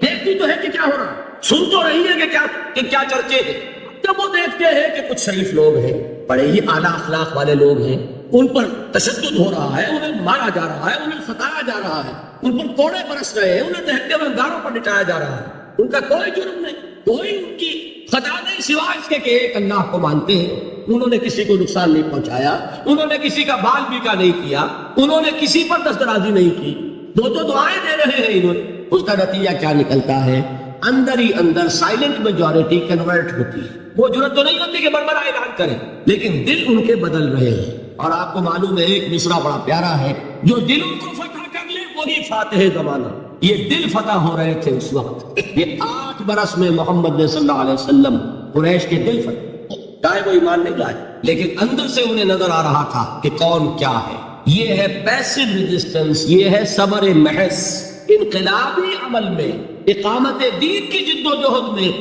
دیکھتی تو ہے کہ کیا ہو رہا ہے، سن تو رہی ہے کہ کیا چرچے ہیں۔ جب وہ دیکھتے ہیں کہ کچھ شریف لوگ ہیں، بڑے ہی اعلیٰ اخلاق والے لوگ ہیں، ان پر تشدد ہو رہا ہے، انہیں مارا جا رہا ہے، انہیں ستایا جا رہا ہے، ان پر کوڑے برس رہے ہیں، انہیں دہتے ہوئے انگاروں پر لٹایا جا رہا ہے، ان کا کوئی جرم نہیں، کوئی ان کی خطا نہیں، سوائے اس کے کہ ایک اللہ کو مانتے ہیں، انہوں نے کسی کو نقصان نہیں پہنچایا، انہوں نے کسی کا بال بیکا نہیں کیا، انہوں نے کسی پر دسترازی نہیں کی، دو دعائیں دے رہے ہیں انہوں نے۔ اس کا نتیجہ کیا نکلتا ہے؟ اندر ہی اندر سائلنٹ میجورٹی کنورٹ ہوتی ہے، وہ جرات تو نہیں ہوتی کہ بڑبڑا اعلان کریں، لیکن دل ان کے بدل رہے ہیں۔ اور آپ کو معلوم ہے ایک مصرع بڑا پیارا ہے، جو دلوں کو فتح کر لے وہی فاتح زمانہ۔ یہ دل فتح ہو رہے تھے اس وقت، یہ 8 برس میں محمد نے صلی اللہ علیہ وسلم قریش کے دل فتح، چاہے وہ ایمان نہیں لائے، لیکن اندر سے انہیں نظر آ رہا تھا کہ کون کیا ہے۔ یہ ہے پیسو ریزسٹنس، یہ ہے صبر محض۔ انقلابی عمل میں، اقامت دین کی جد و جہد میں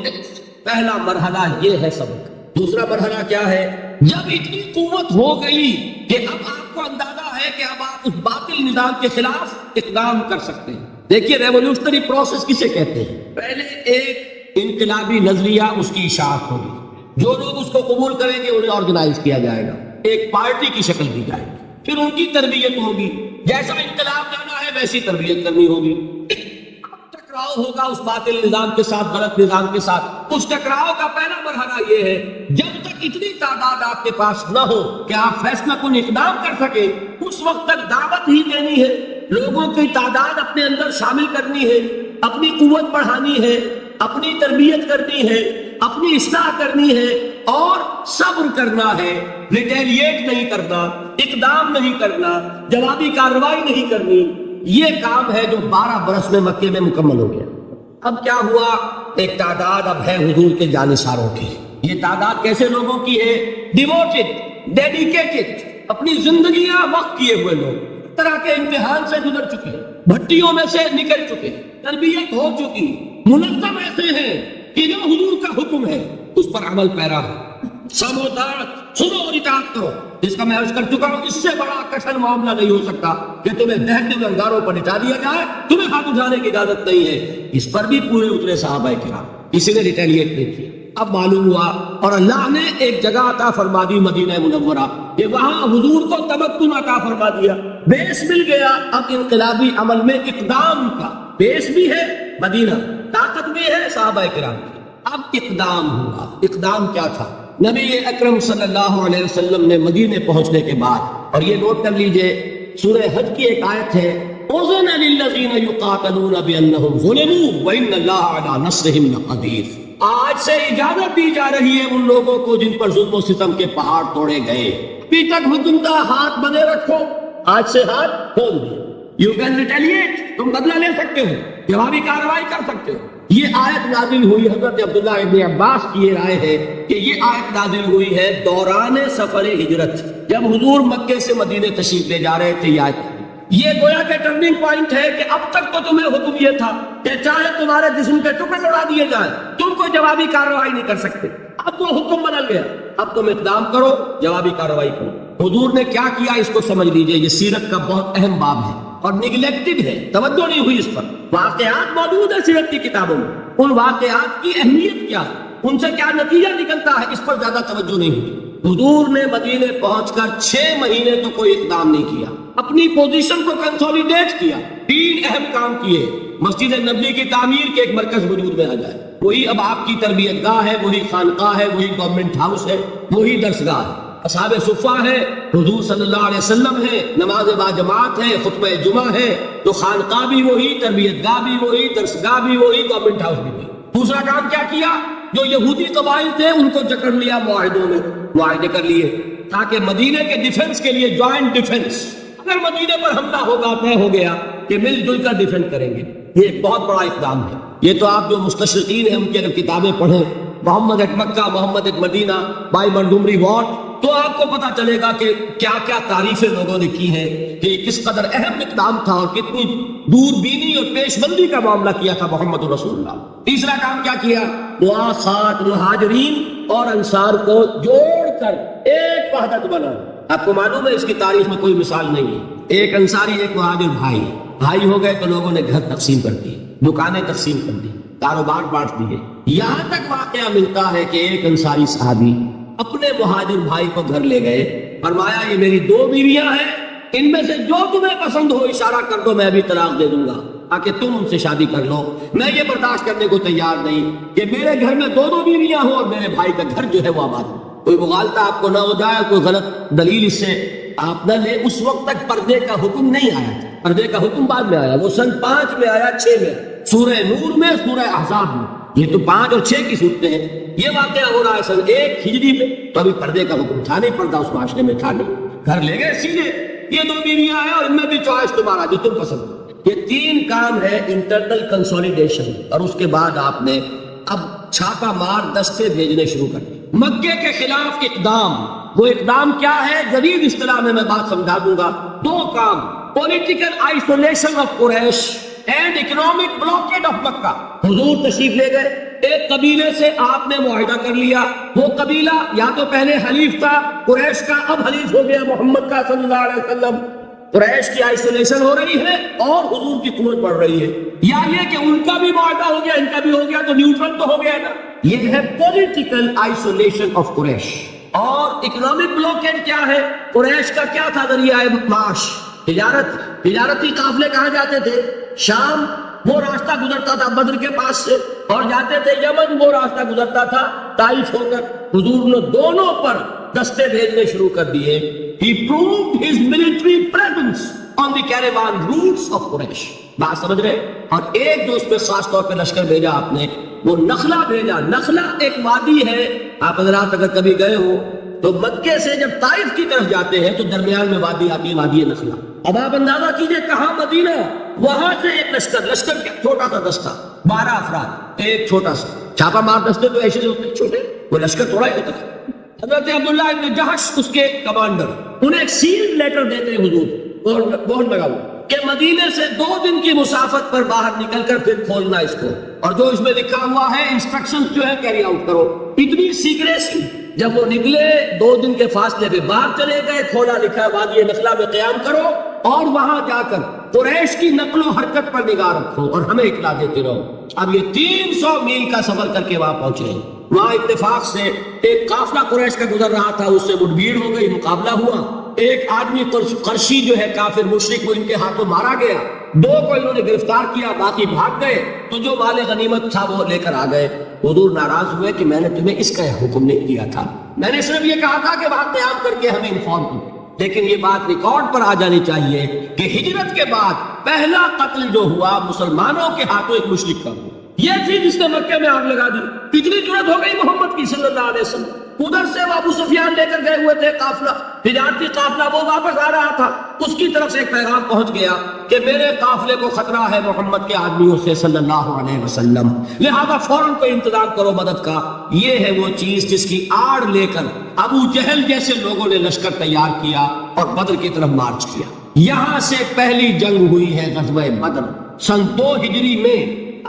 پہلا مرحلہ یہ ہے صبر۔ دوسرا مرحلہ کیا ہے؟ جب اتنی قوت ہو گئی کہ اب آپ کو اندازہ ہے کہ اب آپ اس باطل نظام کے خلاف اقدام کر سکتے ہیں۔ دیکھیے ریولوشنری پروسیس کسے کہتے ہیں؟ پہلے ایک انقلابی نظریہ، اس کی اشاعت ہوگی، جو لوگ اس کو قبول کریں گے انہیں آرگنائز کیا جائے گا، ایک پارٹی کی شکل دی جائے گی، پھر ان کی تربیت ہوگی، جیسا انقلاب لانا ہے ویسی تربیت کرنی ہوگی۔ ٹکراؤ ہوگا اس باطل نظام کے ساتھ، غلط نظام کے ساتھ، اس ٹکراؤ کا پہلا مرحلہ اشارہ یہ ہے جب تک اتنی تعداد آپ کے پاس نہ ہو کہ آپ فیصلہ کن اقدام کر سکے، اس وقت تک دعوت ہی دینی ہے، لوگوں کی تعداد اپنے اندر شامل کرنی ہے، اپنی قوت بڑھانی ہے، اپنی تربیت کرنی ہے، اپنی اصلاح کرنی ہے اور صبر کرنا ہے، ریٹیلیٹ نہیں کرنا، اقدام نہیں کرنا، جوابی کارروائی نہیں کرنی۔ یہ کام ہے جو 12 برس میں مکے میں مکمل ہو گیا۔ اب کیا ہوا؟ ایک تعداد اب ہے حضور کے جانثاروں کی۔ یہ تعداد کیسے لوگوں کی ہے؟ ڈیووٹڈ، ڈیڈیکیٹڈ، اپنی زندگیاں وقف کیے ہوئے لوگ، طرح کے امتحان سے گزر چکے، بھٹیوں میں سے نکل چکے، تربیت ہو چکی، منظم ایسے ہیں کہ جو حضور کا حکم ہے اس پر عمل پیرا ہو، سمو طاعت، سنو اور اطاعت کرو۔ جس کا میں عرض کر چکا ہوں، اس سے بڑا کشن معاملہ نہیں ہو سکتا کہ تمہیں دہتے ہوئے انگاروں پر لٹا دیا جائے، تمہیں ہاتھ اٹھانے کی اجازت نہیں ہے۔ اس پر بھی پورے اترے صحابہ کرام، کسی نے ریٹیلیٹ نہیں کیا۔ اب معلوم ہوا اور اللہ نے ایک جگہ عطا فرما دی مدینہ منورہ کہ وہاں حضور کو تمکن عطا فرما دیا، بیس مل گیا۔ اب انقلابی عمل میں اقدام کا بیس بھی ہے، مدینہ طاقت بھی ہے صحابہ کرام کی۔ اب اقدام ہوا۔ اقدام کیا تھا؟ نبی اکرم صلی اللہ علیہ وسلم نے مدینے پہنچنے کے بعد، اور یہ نوٹ کر لیجئے، سورہ حج کی ایک آیت ہے، اذن للذین یقاتلون بانہم ظلموا وان اللہ علی نصرہم لقدیر۔ آج سے اجازت دی جا رہی ہے ان لوگوں کو جن پر ظلم و ستم کے پہاڑ توڑے گئے، ابھی تک حکم کا ہاتھ بندے رکھو، آج سے ہاتھ کھول دیا۔ یو کین ریٹیلیٹ، تم بدلہ لے سکتے ہو، جوابی کارروائی کر سکتے ہو۔ یہ آیت نازل ہوئی، حضرت عبداللہ ابن عباس کی یہ رائے ہے کہ یہ آیت نازل ہوئی ہے دوران سفر ہجرت، جب حضور مکے سے مدینے تشریف لے جا رہے تھے۔ یہ آیت یہ گویا کہ ٹرننگ پوائنٹ ہے کہ اب تک تو تمہیں حکم یہ تھا کہ چاہے تمہارے جسم کے ٹکڑے اڑا دیے جائیں، تم کوئی جوابی کارروائی نہیں کر سکتے۔ اب تو حکم بدل گیا، اب تم اقدام کرو، جوابی کارروائی کرو۔ حضور نے کیا کیا اس کو سمجھ لیجئے، یہ سیرت کا بہت اہم باب ہے اور نگلیکٹڈ ہے، توجہ نہیں ہوئی اس پر۔ واقعات موجود ہے سیرت کی کتابوں میں، ان واقعات کی اہمیت کیا ہے، ان سے کیا نتیجہ نکلتا ہے، اس پر زیادہ توجہ نہیں ہوئی۔ حضور نے مدینے پہنچ کر 6 مہینے تو کوئی اقدام نہیں کیا، اپنی پوزیشن کو کنسولیڈیٹ کیا، 3 اہم کام کیے۔ مسجد نبوی کی تعمیر کے ایک مرکز وجود میں آ جائے، وہی اب آپ کی تربیت گاہ ہے، وہی خانقاہ ہے، وہی گورنمنٹ ہاؤس ہے، وہی درسگاہ ہے، اصحاب صفہ ہے، حضور صلی اللہ علیہ وسلم ہے، نماز با جماعت ہے، خطبہ جمعہ ہے، تو خانقاہ بھی وہی، تربیت گاہ بھی وہی، درسگاہ بھی وہی، گورنمنٹ ہاؤس بھی وہی۔ دوسرا کام کیا کیا؟ جو یہودی قبائل تھے ان کو جکڑ لیا، معاہدوں میں معاہدے کر لیے تاکہ مدینے کے ڈیفنس کے لیے جوائنٹ ڈیفنس، اگر مدینے پر حملہ ہوگا طے ہو گیا کہ مل جل کر ڈیفینڈ کریں گے۔ یہ ایک بہت بڑا اقدام ہے۔ یہ تو آپ جو مستشرقین ہیں ان کی اگر کتابیں پڑھیں، محمد ایک مکہ، محمد ایک مدینہ، بائی منٹگومری وارڈ، تو آپ کو پتا چلے گا کہ کیا کیا تعریفیں لوگوں نے کی ہیں کہ کس قدر اہم اقدام تھا اور کتنی دور بینی اور پیش بندی کا معاملہ کیا تھا محمد رسول اللہ۔ تیسرا کام کیا کیا؟ مواخات مہاجرین اور انصار کو جوڑ کر ایک وحدت بنا۔ آپ کو معلوم ہے اس کی تاریخ میں کوئی مثال نہیں ہے، ایک انصاری ایک مہاجر بھائی ہو گئے تو لوگوں نے گھر تقسیم کر دی، دکانیں تقسیم کر دی، کاروبار بانٹ دیے۔ یہاں تک واقعہ ملتا ہے کہ ایک انصاری صحابی اپنے مہاجر بھائی کو گھر لے گئے، فرمایا یہ میری 2 بیویاں ہیں، ان میں سے جو تمہیں پسند ہو اشارہ کر دو، میں ابھی طلاق دے دوں گا تاکہ تم ان سے شادی کر لو۔ میں یہ برداشت کرنے کو تیار نہیں کہ میرے گھر میں 2 بیویاں ہوں اور میرے بھائی کا گھر جو ہے وہ آباد ہو۔ کوئی مغالطہ آپ کو نہ ہو جائے، کوئی غلط دلیل اس سے آپ نہ لے۔ اس وقت تک پردے کا حکم نہیں آیا تھا، پردے کا حکم بعد میں آیا، وہ سن 5 میں آیا، 6 میں آیا، سورہ نور میں، سورہ احزاب میں۔ یہ تو 5 اور 6 کی صورتیں ہیں۔ یہ واقعہ ہو رہا ہے سن 1 ہجری میں، تو ابھی پردے کا حکم تھا نہیں، پردہ اس معاشرے میں تھا نہیں۔ گھر لے گئے سیدھے، یہ 2 بیویاں ہیں اور ان میں بھی چوائس تمہارا، جو تم پسند کرو۔ یہ 3 کام ہے انٹرنل کنسولیڈیشن، اور اس کے بعد آپ نے اب چھاپا مار دستے بھیجنے شروع کر دیے مکے کے خلاف۔ اقدام، وہ اقدام کیا ہے جدید اصطلاح میں بات سمجھا دوں گا۔ 2 کام، political isolation of Quraish and economic blockade of Mecca. حضور تشریف لے گئے، ایک قبیلے سے آپ نے معاہدہ کر لیا، وہ قبیلہ یا تو پہلے حلیف تھا قریش کا، اب حلیف ہو گیا محمد کا صلی اللہ علیہ وسلم۔ قریش کی آئسولیشن ہو رہی ہے اور حضور کی قوت بڑھ رہی ہے، یا یہ کہ ان کا بھی معاہدہ ہو گیا ان کا بھی ہو گیا تو نیوٹرل تو ہو گیا نا۔ یہ ہے پولیٹیکل آئسولیشن آف قریش۔ اور اکنامک بلاکیڈ کیا ہے؟ قریش کا کیا تھا ذریعہ معاش؟ تجارتی قافلے کہاں جاتے تھے؟ شام وہ راستہ گزرتا تھا بدر کے پاس سے، اور جاتے تھے یمن، وہ راستہ گزرتا تھا طائف ہو کر۔ حضور نے دونوں پر دستے بھیجنے شروع کر دیے۔ He proved his military presence on the caravan routes of Quraysh۔ بات سمجھ رہے؟ اور ایک جو اس پہ خاص طور پہ لشکر بھیجا آپ نے، وہ نخلا بھیجا۔ نخلا ایک وادی ہے، آپ حضرات اگر کبھی گئے ہو تو مکے سے جب طائف کی طرف جاتے ہیں تو درمیان میں وادی آتی ہے، وادی نخلا۔ اب آپ اندازہ کیجئے کہاں مدینہ، وہاں سے ایک لشکر کا چھوٹا سا دستہ، 12 افراد، ایک چھوٹا سا چھاپا مار دستے تو ایسے ہوتے ہیں چھوٹے، وہ لشکر تھوڑا ہی ہوتا ہے۔ حضرت عبداللہ ابن جہش اس کے کمانڈر، انہیں ایک سیل لیٹر دیتے ہیں حضور، بہت لگا ہوا کہ مدینے سے 2 دن کی مسافت پر باہر نکل کر پھر کھولنا اس کو، اور جو اس میں لکھا ہوا ہے انسٹرکشنز جو ہے کیری آؤٹ کرو۔ اتنی سیکریسی، جب وہ نکلے 2 دن کے فاصلے پہ باہر چلے گئے، کھولا لکھا وادی نخلا میں قیام کرو، اور وہاں جا کر قریش کی نقل و حرکت پر نگاہ رکھو اور ہمیں اطلاع دیتے رہو۔ اب یہ 300 میل کا سفر کر کے وہاں پہنچے، وہاں اتفاق سے ایک قافلہ قریش کا گزر رہا تھا، اس سے مٹ بھیڑ ہو گئی، مقابلہ ہوا۔ ایک آدمی قرشی جو ہے کافر مشرک، وہ ان کے ہاتھوں مارا گیا، 2 کو انہوں نے گرفتار کیا، باقی بھاگ گئے، تو جو مال غنیمت تھا وہ لے کر آ گئے۔ حضور ناراض ہوئے کہ میں نے تمہیں اس کا حکم نہیں دیا تھا، میں نے صرف یہ کہا تھا کہ وہاں قیام کر کے ہمیں انفارم کرو۔ لیکن یہ بات ریکارڈ پر آ جانی چاہیے کہ ہجرت کے بعد پہلا قتل جو ہوا مسلمانوں کے ہاتھوں ایک مشرک کا ہوا، یہ تھی جس نے مکے میں آگ لگا دی۔ اتنی جرأت ہو گئی محمد کی صلی اللہ علیہ وسلم۔ ادھر سے وہ ابو سفیان لے کر گئے ہوئے تھے قافلہ، تجارتی قافلہ، وہ واپس آ رہا تھا، اس کی طرف سے ایک پیغام پہنچ گیا کہ میرے قافلے کو خطرہ ہے محمد کے آدمیوں سے صلی اللہ علیہ وسلم، لہذا فوراً کوئی انتظام کرو مدد کا۔ یہ ہے وہ چیز جس کی آڑ لے کر ابو جہل جیسے لوگوں نے لشکر تیار کیا اور بدر کی طرف مارچ کیا۔ یہاں سے پہلی جنگ ہوئی ہے غزوہ بدر، سن 2 ہجری میں۔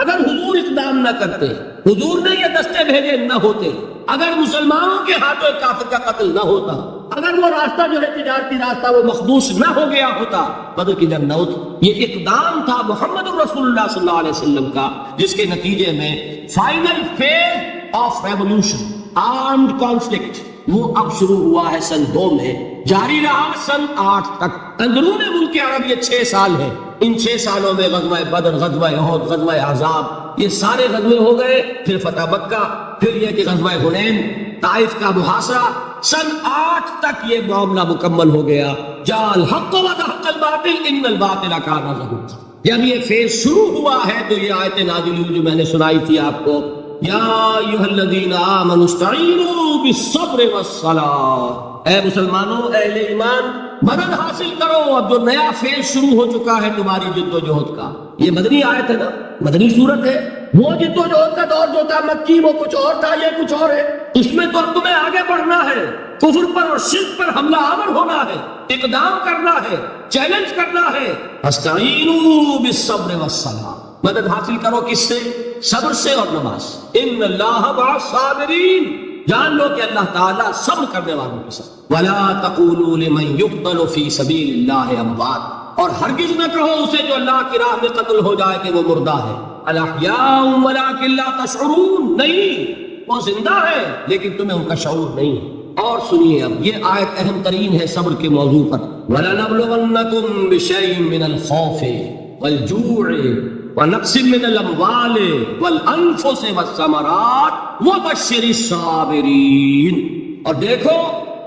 اگر حضور اقدام نہ کرتے، حضور نے یہ دستے بھیجے نہ ہوتے، اگر مسلمانوں کے ہاتھوں ایک کافر کا قتل نہ ہوتا، اگر وہ راستہ جو ہے تجارتی راستہ وہ مخدوش نہ ہو گیا ہوتا، بدر کی جنگ نہ ہوتی۔ یہ اقدام تھا محمد رسول اللہ صلی اللہ علیہ وسلم کا، جس کے نتیجے میں final phase of revolution, armed conflict, وہ اب شروع ہوا ہے سن 2 میں، جاری رہا سن 8 تک۔ اندرون ملک عرب یہ 6 سال ہے، ان 6 سالوں میں غزوہ بدر، غزوہ احد، غزوہ احزاب، یہ سارے غزوے ہو گئے، پھر فتح مکہ، پھر یہ کہ غزوہ حنین، طائف کا محاصرہ، سن 8 تک یہ معاملہ مکمل ہو گیا۔ جاء الحق وزهق الباطل ان الباطل کان زہوقا۔ جب یہ فیز شروع ہوا ہے تو یہ آیت نازل ہوئی جو میں نے سنائی تھی آپ کو، یا ایھا الذین آمنوا استعینوا بالصبر والصلاۃ، اے مسلمانوں، اہل ایمان، مدد حاصل کرو۔ اب جو نیا فیز شروع ہو چکا ہے تمہاری جد و جہد کا، یہ مدنی آیت ہے نا، مدنی صورت ہے۔ وہ جد و جہد کا دور جو تھا مکی، وہ کچھ اور تھا، یہ کچھ اور ہے۔ اس میں تو اب تمہیں آگے بڑھنا ہے، کفر پر اور شرک پر حملہ آور ہونا ہے، اقدام کرنا ہے، چیلنج کرنا ہے۔ استعینوا بالصبر والصلاۃ، مدد حاصل کرو کس سے؟ صبر سے اور نماز۔ ان اللہ مع الصابرین، جان لو کہ اللہ تعالیٰ صبر کرنے والوں کے ساتھ۔ ولا تقولوا لمن يقتل في سبيل الله اموات، اور ہرگز نہ کہو اسے جو اللہ کی راہ میں قتل ہو جائے کہ وہ مردہ ہے۔ الاحیاء ولكن لا تشعرون، نہیں، وہ زندہ ہے لیکن تمہیں ان کا شعور نہیں ہے۔ اور سنیے اب یہ آیت اہم ترین ہے صبر کے موضوع پر۔ وَلَنَبْلُوَنَّكُمْ بِشَيْءٍ مِّنَ الْخَوْفِ وَالْجُوعِ وَنَقْصٍ مِّنَ الْأَمْوَالِ وَالْأَنفُسِ وَالثَّمَرَاتِ وَبَشِّرِ الصَّابِرِينَ، اور دیکھو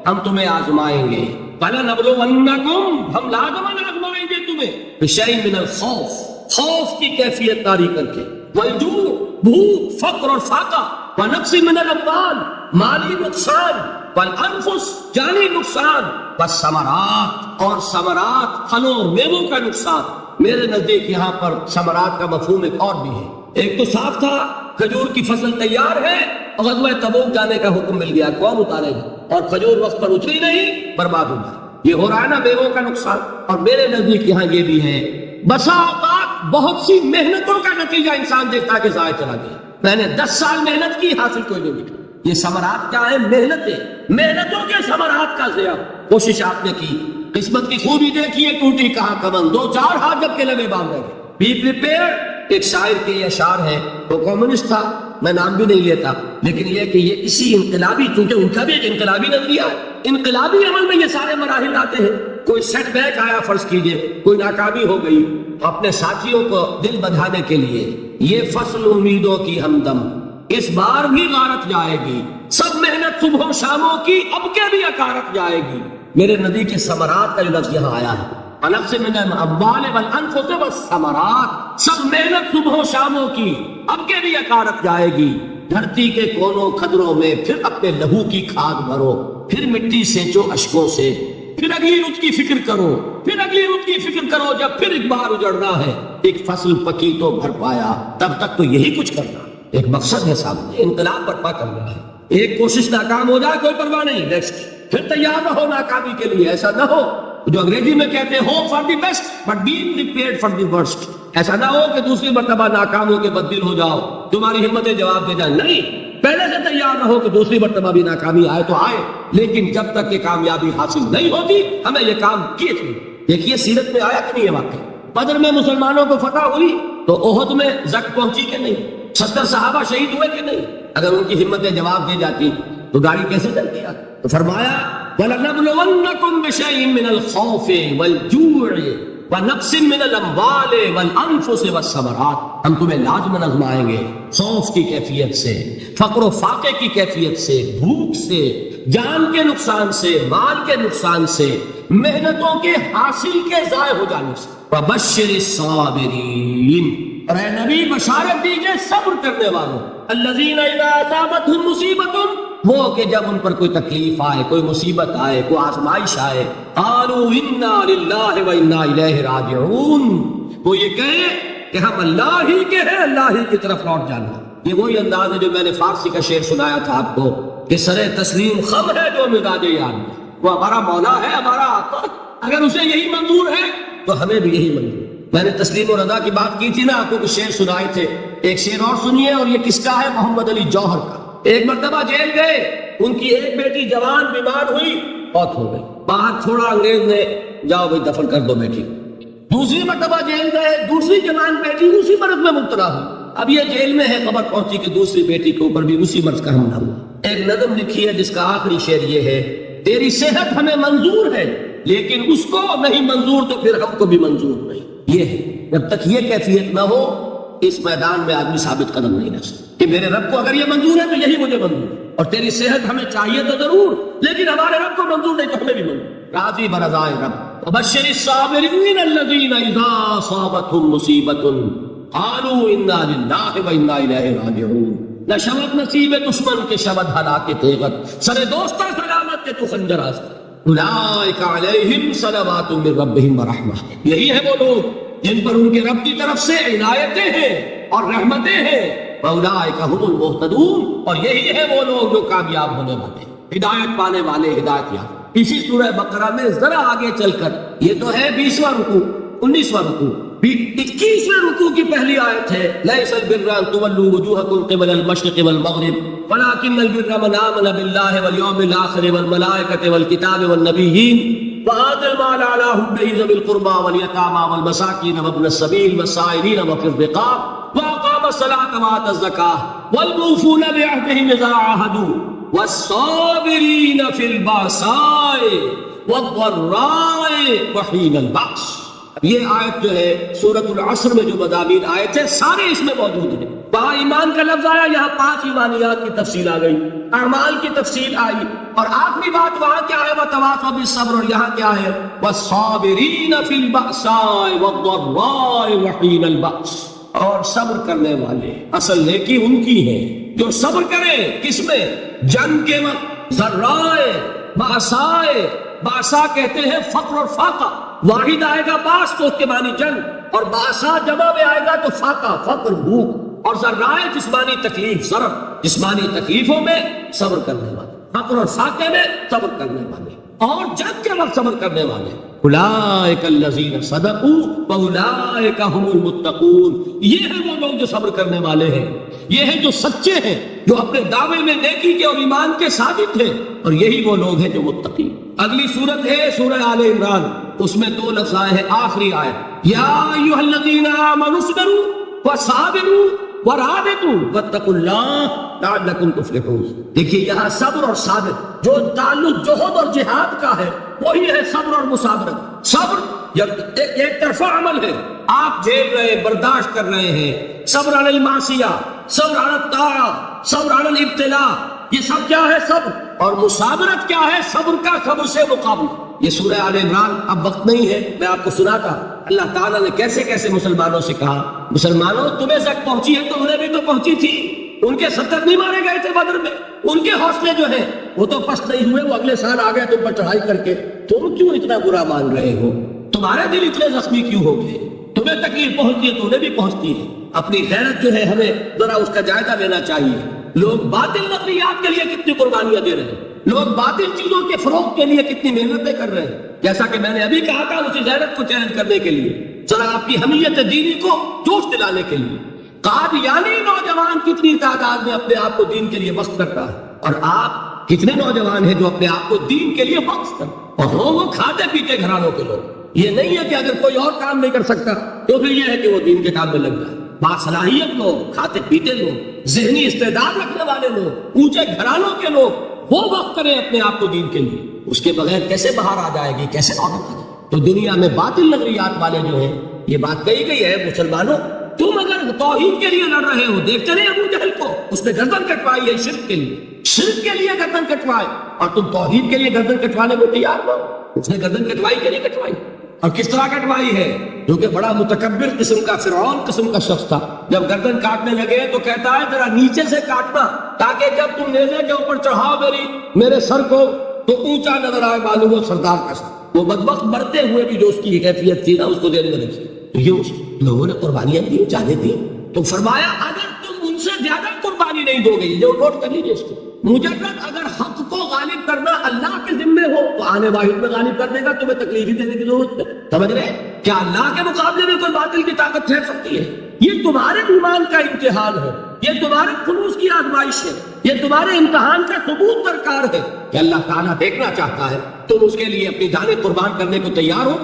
ہم تمہیں آزمائیں گے۔ وَلَنَبْلُوَنَّكُمْ، ہم لازماً آزمائیں گے تمہیں، بِشَيْءٍ مِّنَ الْخَوْفِ، خوف کی کیفیت طاری کر کے، والجوع، بھوک، فقر اور فاقہ، ونقص من الاموال، مالی نقصان، والانفس، جانی نقصان، والثمرات، اور ثمرات، پھلوں اور میووں کا نقصان۔ میرے نزدیک یہاں پر ثمرات کا مفہوم ایک اور بھی ہے۔ ایک تو صاف تھا کھجور کی فصل تیار ہے، غزوہ تبوک جانے کا حکم مل گیا، کون اتارے گا، اور کھجور وقت پر اتری نہیں، برباد ہو گئی۔ یہ ہو رہا ہے نا میووں کا نقصان۔ اور میرے نزدیک یہاں یہ بھی ہے، بسا اوقات بہت سی محنتوں کا نتیجہ انسان دیکھتا کہ ضائع چلا گیا، میں نے 10 سال محنت کی، حاصل کوئی نہیں ملا۔ یہ ثمرات کیا ہے؟ محنتیں، محنتوں کے ثمرات کا ضیاع۔ کوشش آپ نے کی، قسمت کی خوبی دیکھیے، ٹوٹی کہاں کمن، 2-4 ہاتھ جب کے لبے باندھ گئے۔ بی پریپیئر، ایک شاعر کے یہ اشعار ہے، وہ کمیونسٹ تھا، میں نام بھی نہیں لیتا، لیکن یہ کہ یہ اسی انقلابی، چونکہ ان کا بھی ایک انقلابی نظریہ ہے، انقلابی عمل میں یہ سارے مراحل آتے ہیں۔ کوئی سیٹ بیک آیا فرض کیجئے، کوئی ناکامی ہو گئی، اپنے ساتھیوں کو دل بدھانے کے لیے یہ فصل امیدوں کی ہمدم اس بار بھی غارت جائے گی، سب محنت صبح و شاموں کی اب کے بھی اکارت جائے گی۔ میرے نبی کے ثمرات کا جو لفظ یہاں آیا ہے، الگ من الاموال والانفس والثمرات، سب محنت صبح و شاموں کی اب کے بھی اکارت جائے گی۔ دھرتی کے کونوں کھدروں میں پھر اپنے لہو کی کھاد بھرو، پھر مٹی سینچو اشکوں سے، پھر اگلی رت کی فکر کرو، پھر اگلی رت کی فکر کرو، جب پھر ایک بار اجڑنا ہے، ایک فصل پکی تو بھر پایا، تب تک تو یہی کچھ کرنا، ایک مقصد ہے سامنے، انقلاب برپا کرنا ہے۔ ایک کوشش ناکام ہو جائے کوئی پرواہ نہیں، نیکسٹ، پھر تیار رہو ناکامی کے لیے۔ ایسا نہ ہو جو انگریزی میں کہتے ہیں hope for the best but be prepared for the worst, ایسا نہ ہو کہ دوسری مرتبہ ناکام ہو کے بددل ہو جاؤ، تمہاری ہمتیں جواب دے جائیں، نہیں، پہلے سے تیار رہو کہ دوسری مرتبہ بھی ناکامی آئے تو آئے، لیکن جب تک یہ کامیابی حاصل نہیں ہوتی ہمیں یہ کام کیے تھے۔ دیکھیے سیرت میں آیا کہ نہیں ہے واقعہ، بدر میں مسلمانوں کو فتح ہوئی تو احد میں زک پہنچی کہ نہیں، 70 صحابہ شہید ہوئے کہ نہیں؟ اگر ان کی ہمتیں جواب دے جاتی تو گاڑی کیسے چلتی؟ تو فرمایا وَلَنَبْلُوَنَّكُمْ بِشَيْءٍ مِّنَ الْخَوْفِ وَالْجُوعِ وَنَقْصٍ مِّنَ الْأَمْوَالِ وَالْأَنفُسِ وَالثَّمَرَاتِ، ہم تمہیں لازماً آزمائیں گے، خوف کی کیفیت سے، فقر و فاقے کی کیفیت سے، بھوک سے، جان کے نقصان سے، مال کے نقصان سے، محنتوں کے حاصل کے ضائع ہو جانے سے۔ وَبَشِّرِ الصَّابِرِينَ، اور اے نبی بشارت دیجئے صبر کرنے والوں، الذین اذا اصابتهم مصیبۃ، وہ کہ جب ان پر کوئی تکلیف آئے، کوئی مصیبت آئے، کوئی آزمائش آئے، قالوا انا للہ وانا الیہ راجعون، وہ یہ کہے کہ ہم اللہ ہی کے ہیں، اللہ ہی کی طرف لوٹ جانا۔ یہ وہی انداز ہے جو میں نے فارسی کا شعر سنایا تھا آپ کو کہ سر تسلیم خم ہے جو مزاج یار، وہ ہمارا مولا ہے، ہمارا آقا، اگر اسے یہی منظور ہے تو ہمیں بھی یہی منظور۔ میں نے تسلیم و رضا کی بات کی تھی نا، آپ کو کچھ شعر سنائے تھے، ایک شعر اور سنیے، اور یہ کس کا ہے؟ محمد علی جوہر کا۔ ایک مرتبہ جیل گئے، ان کی ایک بیٹی جوان بیمار ہوئی، موت ہو گئی، باہر چھوڑا انگریز نے، جاؤ بھائی دفن کر دو بیٹی۔ دوسری مرتبہ جیل گئے، دوسری جوان بیٹی اسی مرض میں مبتلا ہوئی، اب یہ جیل میں ہے، خبر پہنچی کہ دوسری بیٹی کے اوپر بھی اسی مرض کا حملہ ہوا۔ ایک نظم لکھی ہے جس کا آخری شعر یہ ہے، تیری صحت ہمیں منظور ہے لیکن اس کو نہیں منظور تو پھر ہم کو بھی منظور نہیں۔ یہ ہے، جب تک یہ کیفیت نہ ہو اس میدان میں آدمی ثابت قدم نہیں رہ سکتا کہ میرے رب کو اگر یہ منظور ہے تو یہی مجھے منظور ہے، اور تیری صحت ہمیں چاہیے تو ضرور، لیکن ہمارے رب کو منظور نہیں تو ہمیں بھی منظور۔ راضی برضائے رب۔ وبشر الصابرین الذین اذا اصابتهم مصیبۃ قالوا انا للہ وانا الیہ راجعون۔ نہ شبد نصیب دشمن کے شبد ہلاک تیغت، سر دوستہ سلامت کے تو خنجر آستہ، اولئک علیہم صلوات من ربہم ورحمہ، یہی ہے وہ لوگ جن پر ان کے رب کی طرف سے عنایتیں ہیں اور رحمتیں ہیں، اولئک ھم المہتدون، اور یہی ہے وہ لوگ جو کامیاب ہونے والے، ہدایت پانے والے، ہدایت یافتہ۔ اسی سورہ بقرہ میں ذرا آگے چل کر، یہ تو ہے 20واں رکوع، 19واں رکوع، 21ویں رکوع کی پہلی آیت ہے، لیس البر ان تولوا وجوہکم قبل المشرق والمغرب ولکن البر من آمن باللہ والیوم الآخر والملائکۃ والکتاب والنبیین وآتى المال على حبه ذوي القربى واليتامى والمساكين وابن السبيل والسائلين وفي الرقاب وأقام الصلاة وآتى الزكاة والموفون بعهدهم إذا عاهدوا والصابرين في البأساء والضراء وحين البأس۔ یہ آیت جو ہے سورۃ العصر میں جو مضامین آئے تھے سارے اس میں موجود ہیں۔ وہاں ایمان کا لفظ آیا، یہاں 5 ایمانیات کی تفصیل آ گئی، اعمال کی تفصیل آئی، اور آخری بات وہاں کیا ہے؟ وتواصوا بالصبر، اور یہاں کیا ہے؟ والصابرین فی البأساء والضراء وحین البأس، اور صبر کرنے والے، اصل نیکی ان کی ہے جو صبر کریں، کس میں؟ جنگ کے وقت، ضرائے، بأسائے، باسا کہتے ہیں فقر اور فاقہ، واحد آئے گا باس تو اس کے معنی جنگ، اور باسا جمع میں آئے گا تو فاقہ، فقر، بھوک، اور ذرائع جسمانی تکلیف، ضرب، جسمانی تکلیفوں میں صبر کرنے والے، فقر اور فاقے میں صبر کرنے والے، اور جنگ کے وقت صبر کرنے والے۔ اولئک الذین صدقوا واولئک ھم المتقون، یہ ہیں وہ لوگ جو صبر کرنے والے ہیں، یہ ہیں جو سچے ہیں، جو اپنے دعوے میں نیکی کے اور ایمان کے ثابت ہیں، اور یہی وہ لوگ ہیں جو متقی۔ اگلی سورت ہے سورہ آل عمران، اس میں 2 لفظ آئے ہیں، آخری آیت، یا ایھا الذین آمنوا اصبروا وصابروا ورابطوا واتقوا اللہ لعلکم تفلحون. دیکھیے یہاں صبر اور صابر جو تعلق جہد اور جہاد کا ہے وہی ہے صبر اور مصابرت. صبر ایک طرفہ عمل ہے، آپ جھیل رہے ہیں، برداشت کر رہے ہیں. صبر علی المعصیہ، صبر علی الطاعہ، صبر علی الابتلاء، یہ سب کیا ہے؟ صبر. اور مصابرت کیا ہے؟ صبر کا صبر سے مقابلہ. یہ سورہ آل عمران، اب وقت نہیں ہے، میں آپ کو سناتا اللہ تعالیٰ نے کیسے کیسے مسلمانوں سے کہا مسلمانوں تمہیں زک پہنچی ہے تو انہیں بھی تو پہنچی تھی. ان کے 70 نہیں مارے گئے تھے بدر میں. ان کے حوصلے جو ہیں وہ تو پست نہیں ہوئے، وہ اگلے سال آ گئے تم پر چڑھائی کر کے. تم کیوں اتنا برا مان رہے ہو؟ تمہارے دل اتنے زخمی کیوں ہو گئے؟ تمہیں تکلیف پہنچتی ہے تو انہیں بھی پہنچتی ہے. اپنی غیرت جو ہے ہمیں ذرا اس کا جائزہ لینا چاہیے. لوگ باطل نظریات کے لیے کتنی قربانیاں دے رہے ہیں، لوگ باطل چیزوں کے فروغ کے لیے کتنی محنتیں کر رہے ہیں. جیسا کہ میں نے ابھی کہا تھا اسی غیرت کو چیلنج کرنے کے لیے، ذرا آپ کی حمیت دینی کو جوش دلانے کے لیے. قادیانی نوجوان کتنی تعداد میں اپنے آپ کو دین کے لیے وقف کرتا ہے، اور آپ کتنے نوجوان ہیں جو اپنے آپ کو دین کے لیے وقف کرتے ہیں، اور وہ کھاتے پیتے گھرانوں کے لوگ. یہ نہیں ہے کہ اگر کوئی اور کام نہیں کر سکتا تو پھر یہ ہے کہ وہ دین کے کام میں لگ جائے. باصلاحیت لوگ، کھاتے پیتے لوگ، ذہنی استعداد رکھنے والے لوگ، اونچے گھرانوں کے لوگ وہ وقت کریں اپنے آپ کو دین کے لیے. اس کے بغیر کیسے باہر آ جائے گی، کیسے عورت آ جائے؟ تو دنیا میں باطل نظریات والے جو ہیں یہ بات کہی گئی ہے مسلمانوں تم اگر توحید کے لیے لڑ رہے ہو، دیکھتے نہیں ابو جہل کو، اس نے گردن کٹوائی ہے شرک کے لیے، شرک کے لیے گردن کٹوائے، اور تم توحید کے لیے گردن کٹوانے کو تیار ہو. اس نے گردن کٹوائی کہ نہیں کٹوائی؟ اور کس طرح کٹوائی ہے؟ جو کہ بڑا متکبر قسم کا، فرعون قسم کا شخص تھا. جب گردن کاٹنے لگے تو کہتا ہے ذرا نیچے سے کاٹنا تاکہ جب تم نیزے کے اوپر چڑھاؤ میرے سر کو تو اونچا نظر آئے، معلوم ہو سردار کا سر. وہ بدبخت مرتے ہوئے بھی جو اس کی کیفیت تھی نا اس کو دیر میں رکھی. تو یہ اس لوگوں نے قربانیاں دی، جانیں دی. تو فرمایا اگر تم ان سے زیادہ قربانی نہیں دو گے، جو نوٹ کر لیجیے اس کو، مجرد اگر حق کو غالب کرنا اللہ کے ذمے ہو تو آنے واحد میں غالب کر دے گا، تمہیں تکلیف ہی دینے کی ضرورت ہے. سمجھ رہے ہیں؟ کیا اللہ کے مقابلے میں کوئی باطل کی طاقت ٹھہر سکتی ہے؟ یہ تمہارے ایمان کا امتحان ہے، یہ تمہارے خلوص کی آزمائش ہے، یہ تمہارے امتحان کا ثبوت درکار ہے کہ اللہ تعالیٰ دیکھنا چاہتا ہے تم اس کے لیے اپنی جانیں قربان کرنے کو تیار ہو،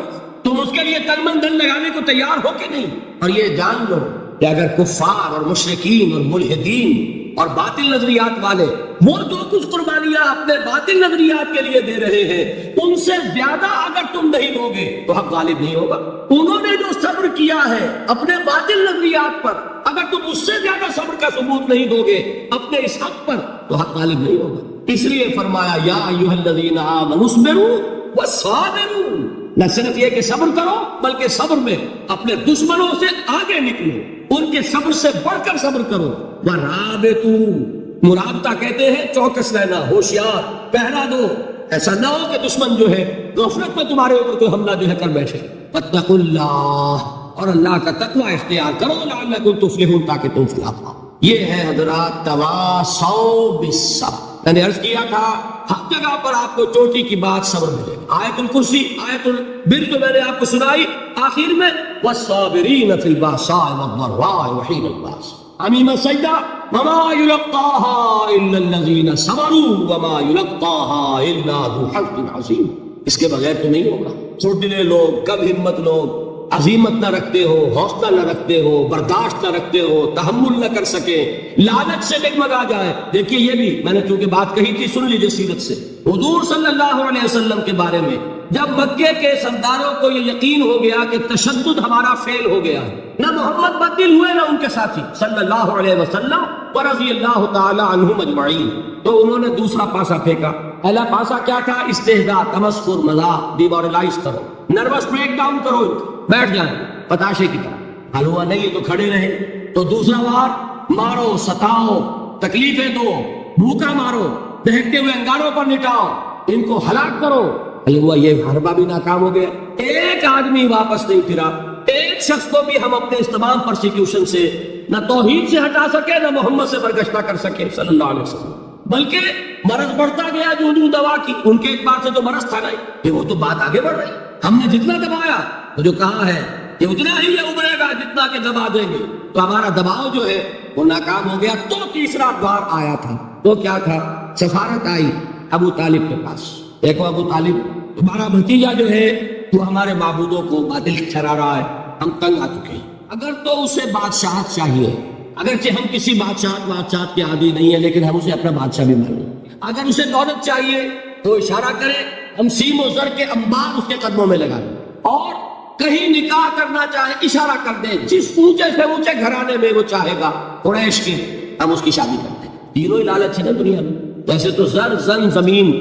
تم اس کے لیے تن من دھن لگانے کو تیار ہو کہ نہیں. اور یہ جان لو کہ اگر کفار اور مشرکین اور ملحدین اور باطل نظریات والے وہ جو کچھ قربانیاں اپنے باطل نظریات کے لیے دے رہے ہیں ان سے زیادہ اگر تم نہیں دو گے تو حق غالب نہیں ہوگا. انہوں نے جو صبر کیا ہے اپنے باطل نظریات پر، اگر تم اس سے زیادہ صبر کا ثبوت نہیں دو گے اپنے اس حق پر تو حق غالب نہیں ہوگا. اس لیے فرمایا یا ایھا الذین آمنوا اصبروا وصابروا، نہ صرف یہ کہ صبر کرو بلکہ صبر میں اپنے دشمنوں سے آگے نکلو، ان کے صبر سے بڑھ کر صبر کرو. وَرَابِطُوا، مرابطہ کہتے ہیں چوکس رہنا، ہوشیار، پہرا دو، ایسا نہ ہو کہ دشمن جو ہے غفلت میں تمہارے اوپر کوئی حملہ جو ہے کر بیٹھے. وَاتَّقُوا اللَّهَ، اور اللہ کا تقوی اختیار کرو، لعلکم تفلحون، تاکہ تم فلاح پاؤ. یہ ہے حضرات تواصوا بالصبر. میں نے عرض کیا تھا ہر جگہ پر آپ کو چوٹی کی بات صبر ملے گی. آیت الکرسی، آیت البر جو میں نے آپ کو سنائی آخر میں، والصابرین فی البأساء والضراء وحین البأس. امیم سجدہ، وما یلقاها الا الذین صبروا وما یلقاها الا ذو حظ عظیم. اس کے بغیر تو نہیں ہوگا. چھوٹے لوگ، کم ہمت لوگ، عزیمت نہ رکھتے ہو، حوصلہ نہ رکھتے ہو، برداشت نہ رکھتے ہو، تحمل نہ کر سکے، لالچ سے ڈگمگا جائے. دیکھیے یہ بھی میں نے چونکہ بات کہی تھی سن لیجیے سیرت سے. حضور صلی اللہ علیہ وسلم کے بارے میں جب مکے کے سرداروں کو یہ یقین ہو گیا کہ تشدد ہمارا فیل ہو گیا، نہ محمد بدل ہوئے نہ ان کے ساتھی صلی اللہ علیہ وسلم ورضی اللہ تعالی عنہم اجمعین، تو انہوں نے دوسرا پاسا پھینکا. پہلا پاسا کیا تھا؟ استہزاء، تمسخر، مذاق، ڈیمورلائز کرو، نروس بریک ڈاؤن کرو، بیٹھ جائیں پتاشے کی طرح، حل ہوا نہیں تو کھڑے رہیں. تو دوسرا وار مارو، ستاؤ، تکلیفیں دو، بھوکا مارو، دہکتے ہوئے انگاروں پر لٹاؤ، ان کو ہلاک کرو. حل ہوا، یہ حربہ بھی ناکام ہو گیا. ایک آدمی واپس نہیں پھرا، ایک شخص کو بھی ہم اپنے اس تمام پرسیکیوشن سے نہ توحید سے ہٹا سکے نہ محمد سے برگشتہ کر سکے صلی اللہ علیہ وسلم. بلکہ مرض بڑھتا گیا جو دوا کی، ان کے اعتبار سے تو مرض تھا نہیں کہ وہ تو بات آگے بڑھ رہی. ہم نے جتنا دبایا تو جو کہا ہے کہ اتنا ہی یہ ابھرے گا جتنا کہ دبا دیں گے، تو ہمارا دباؤ جو ہے وہ ناکام ہو گیا. تو تیسرا بار آیا تھا، تو کیا تھا؟ سفارت آئی ابو طالب کے پاس. دیکھو ابو طالب، تمہارا بھتیجا جو ہے وہ ہمارے معبودوں کو باطل ٹھہرا رہا ہے، ہم تنگ آ چکے ہیں. اگر تو اسے بادشاہت چاہیے، اگرچہ ہم کسی بادشاہ کے عادی نہیں ہیں، لیکن ہم اسے اپنا بادشاہ بھی مانیں۔ اگر اسے دولت چاہیے تو اشارہ کرے، ہم سیم و زر کے انبار اس کے قدموں میں لگا دیں، اور کہیں نکاح کرنا چاہے اشارہ کر دیں، جس اونچے سے اونچے گھرانے میں وہ چاہے گا قریش کے، ہم اس کی شادی کرتے ہیں۔ تینوں ہی لالچ ہے نا دنیا میں۔ ویسے تو زر زن زمین،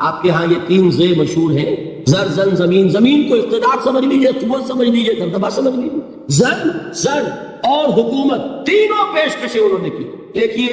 آپ کے ہاں یہ 3 زے مشہور ہیں، زر زن زمین۔ زمین کو اقتدار سمجھ لیجئے، قوت سمجھ لیجئے، دبدبہ سمجھ لیجئے۔ زن، زر اور حکومت، تینوں پیشکشیں انہوں نے کی۔ دیکھیے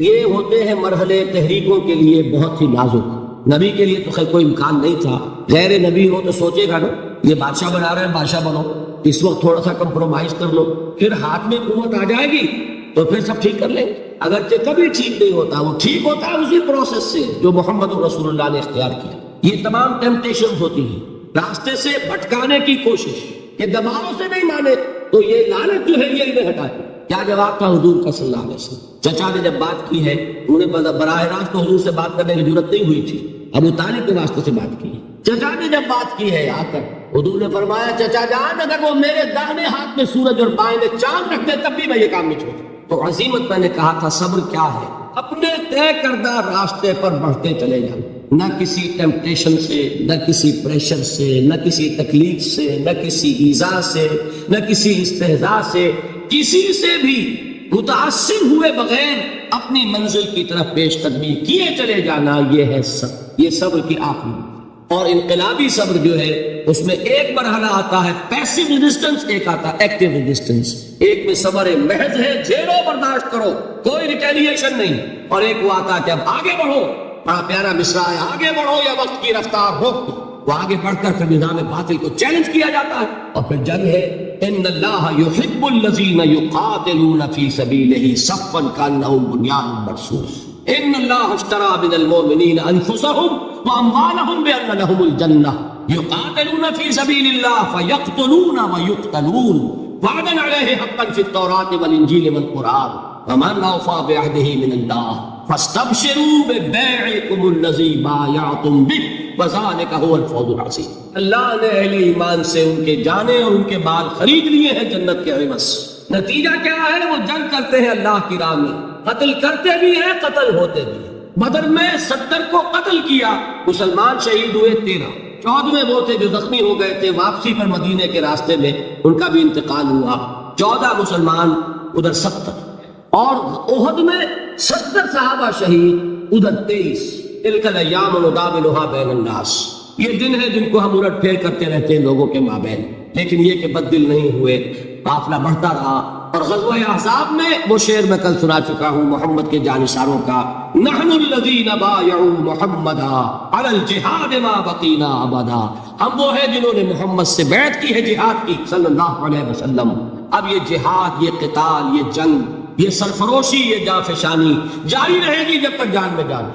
یہ ہوتے ہیں مرحلے تحریکوں کے لیے بہت ہی نازک۔ نبی کے لیے تو خیر کوئی امکان نہیں تھا، غیر نبی ہو تو سوچے گا نا یہ بادشاہ بنا رہے ہیں، بادشاہ بنو، اس وقت تھوڑا سا کمپرومائز کر لو، پھر ہاتھ میں قوت آ جائے گی تو پھر سب ٹھیک کر لیں گے۔ اگرچہ کبھی ٹھیک نہیں ہوتا، وہ ٹھیک ہوتا ہے اسی پروسیس سے جو محمد رسول اللہ نے اختیار کیا۔ یہ تمام ٹیمپٹیشنز ہوتی ہیں، راستے سے بھٹکانے کی کوشش، کہ دباؤ سے نہیں مانے تو یہ لعنت جو ہے یہ انہیں ہٹائے۔ کیا جواب تھا حضور کا صلی اللہ علیہ وسلم؟ چچا نے جب بات کی ہے، انہوں نے براہ راست تو حضور سے بات کرنے کی ضرورت نہیں ہوئی تھی، ابو طالب کے واسطے سے بات کی۔ چچا نے جب بات کی ہے آ کر، حضور نے فرمایا چچا جان اگر وہ میرے داہنے ہاتھ میں سورج اور بائیں میں چاند رکھ دے تب بھی میں یہ کام نہیں چھوڑتا۔ تو عزیمت میں نے کہا تھا صبر کیا ہے، اپنے طے کردہ راستے پر بڑھتے چلے جائیں، نہ کسی ٹیمپٹیشن سے، نہ کسی پریشر سے، نہ کسی تکلیف سے، نہ کسی ایذا سے، نہ کسی استہزاء سے، کسی سے بھی متاثر ہوئے بغیر اپنی منزل کی طرف پیش قدمی کیے چلے جانا، یہ ہے صبر۔ یہ صبر کی آخری۔ اور انقلابی صبر جو ہے اس میں ایک مرحلہ آتا ہے پیسو ریزسٹنس، ایک آتا ہے ایکٹیو ریزسٹنس۔ ایک میں صبر محض ہے، جھیلو برداشت کرو، کوئی ریٹیلیشن نہیں، اور ایک وہ آتا ہے کہ اب آگے بڑھو، بڑا پیارا مصرع ہے، آگے بڑھو یا وقت کی رفتار روک دو۔ وہ آگے بڑھ کر پھر نظام باطل کو چیلنج کیا جاتا ہے، اور پھر جنگ ہے۔ ان اللہ یحب الذین یقاتلون فی سبیلہ صفا کانہم بنیان مرصوص۔ ان اللہ اشتری من المؤمنین انفسهم واموالهم بان لهم الجنہ یقاتلون فی سبیل اللہ فیقتلون ویقتلون وعدا علیہ حقا فی التوراۃ والانجیل والقرآن ومن اوفی بعہدہ من اللہ فاستبشروا ببیعکم الذی بایعتم بہ وذالک هو الفوز العظیم۔ اللہ نے اہل ایمان سے ان کے جانیں اور ان کے مال خرید لیے ہیں جنت کے عوض۔ نتیجہ کیا ہے؟ وہ جنگ کرتے ہیں اللہ کی راہ میں، قتل کرتے بھی ہیں، قتل ہوتے بھی ہیں۔ بدر میں 70 کو قتل کیا، مسلمان شہید ہوئے 13، 14 وہ تھے جو زخمی ہو گئے تھے، واپسی پر مدینے کے راستے میں ان کا بھی انتقال ہوا۔ 14 مسلمان، ادھر 70، اور احد میں 70 صحابہ شہید، ادھر 23۔ تلک الایام نداولها بین الناس، یہ دن ہے جن کو ہم الٹ پھیر کرتے رہتے ہیں لوگوں کے مابین، لیکن یہ کہ بد دل نہیں ہوئے، قافلہ بڑھتا رہا۔ اور غزوہ احزاب میں وہ شعر میں کل سنا چکا ہوں محمد کے جانثاروں کا، نحن الذین بایعوا محمدا علی الجہاد ما بقینا ابدا، ہم وہ ہیں جنہوں نے محمد سے بیعت کی ہے جہاد کی صلی اللہ علیہ وسلم۔ اب یہ جہاد، یہ قتال، یہ جنگ، یہ سرفروشی، یہ جانفشانی جاری رہے گی جب تک جان میں جان۔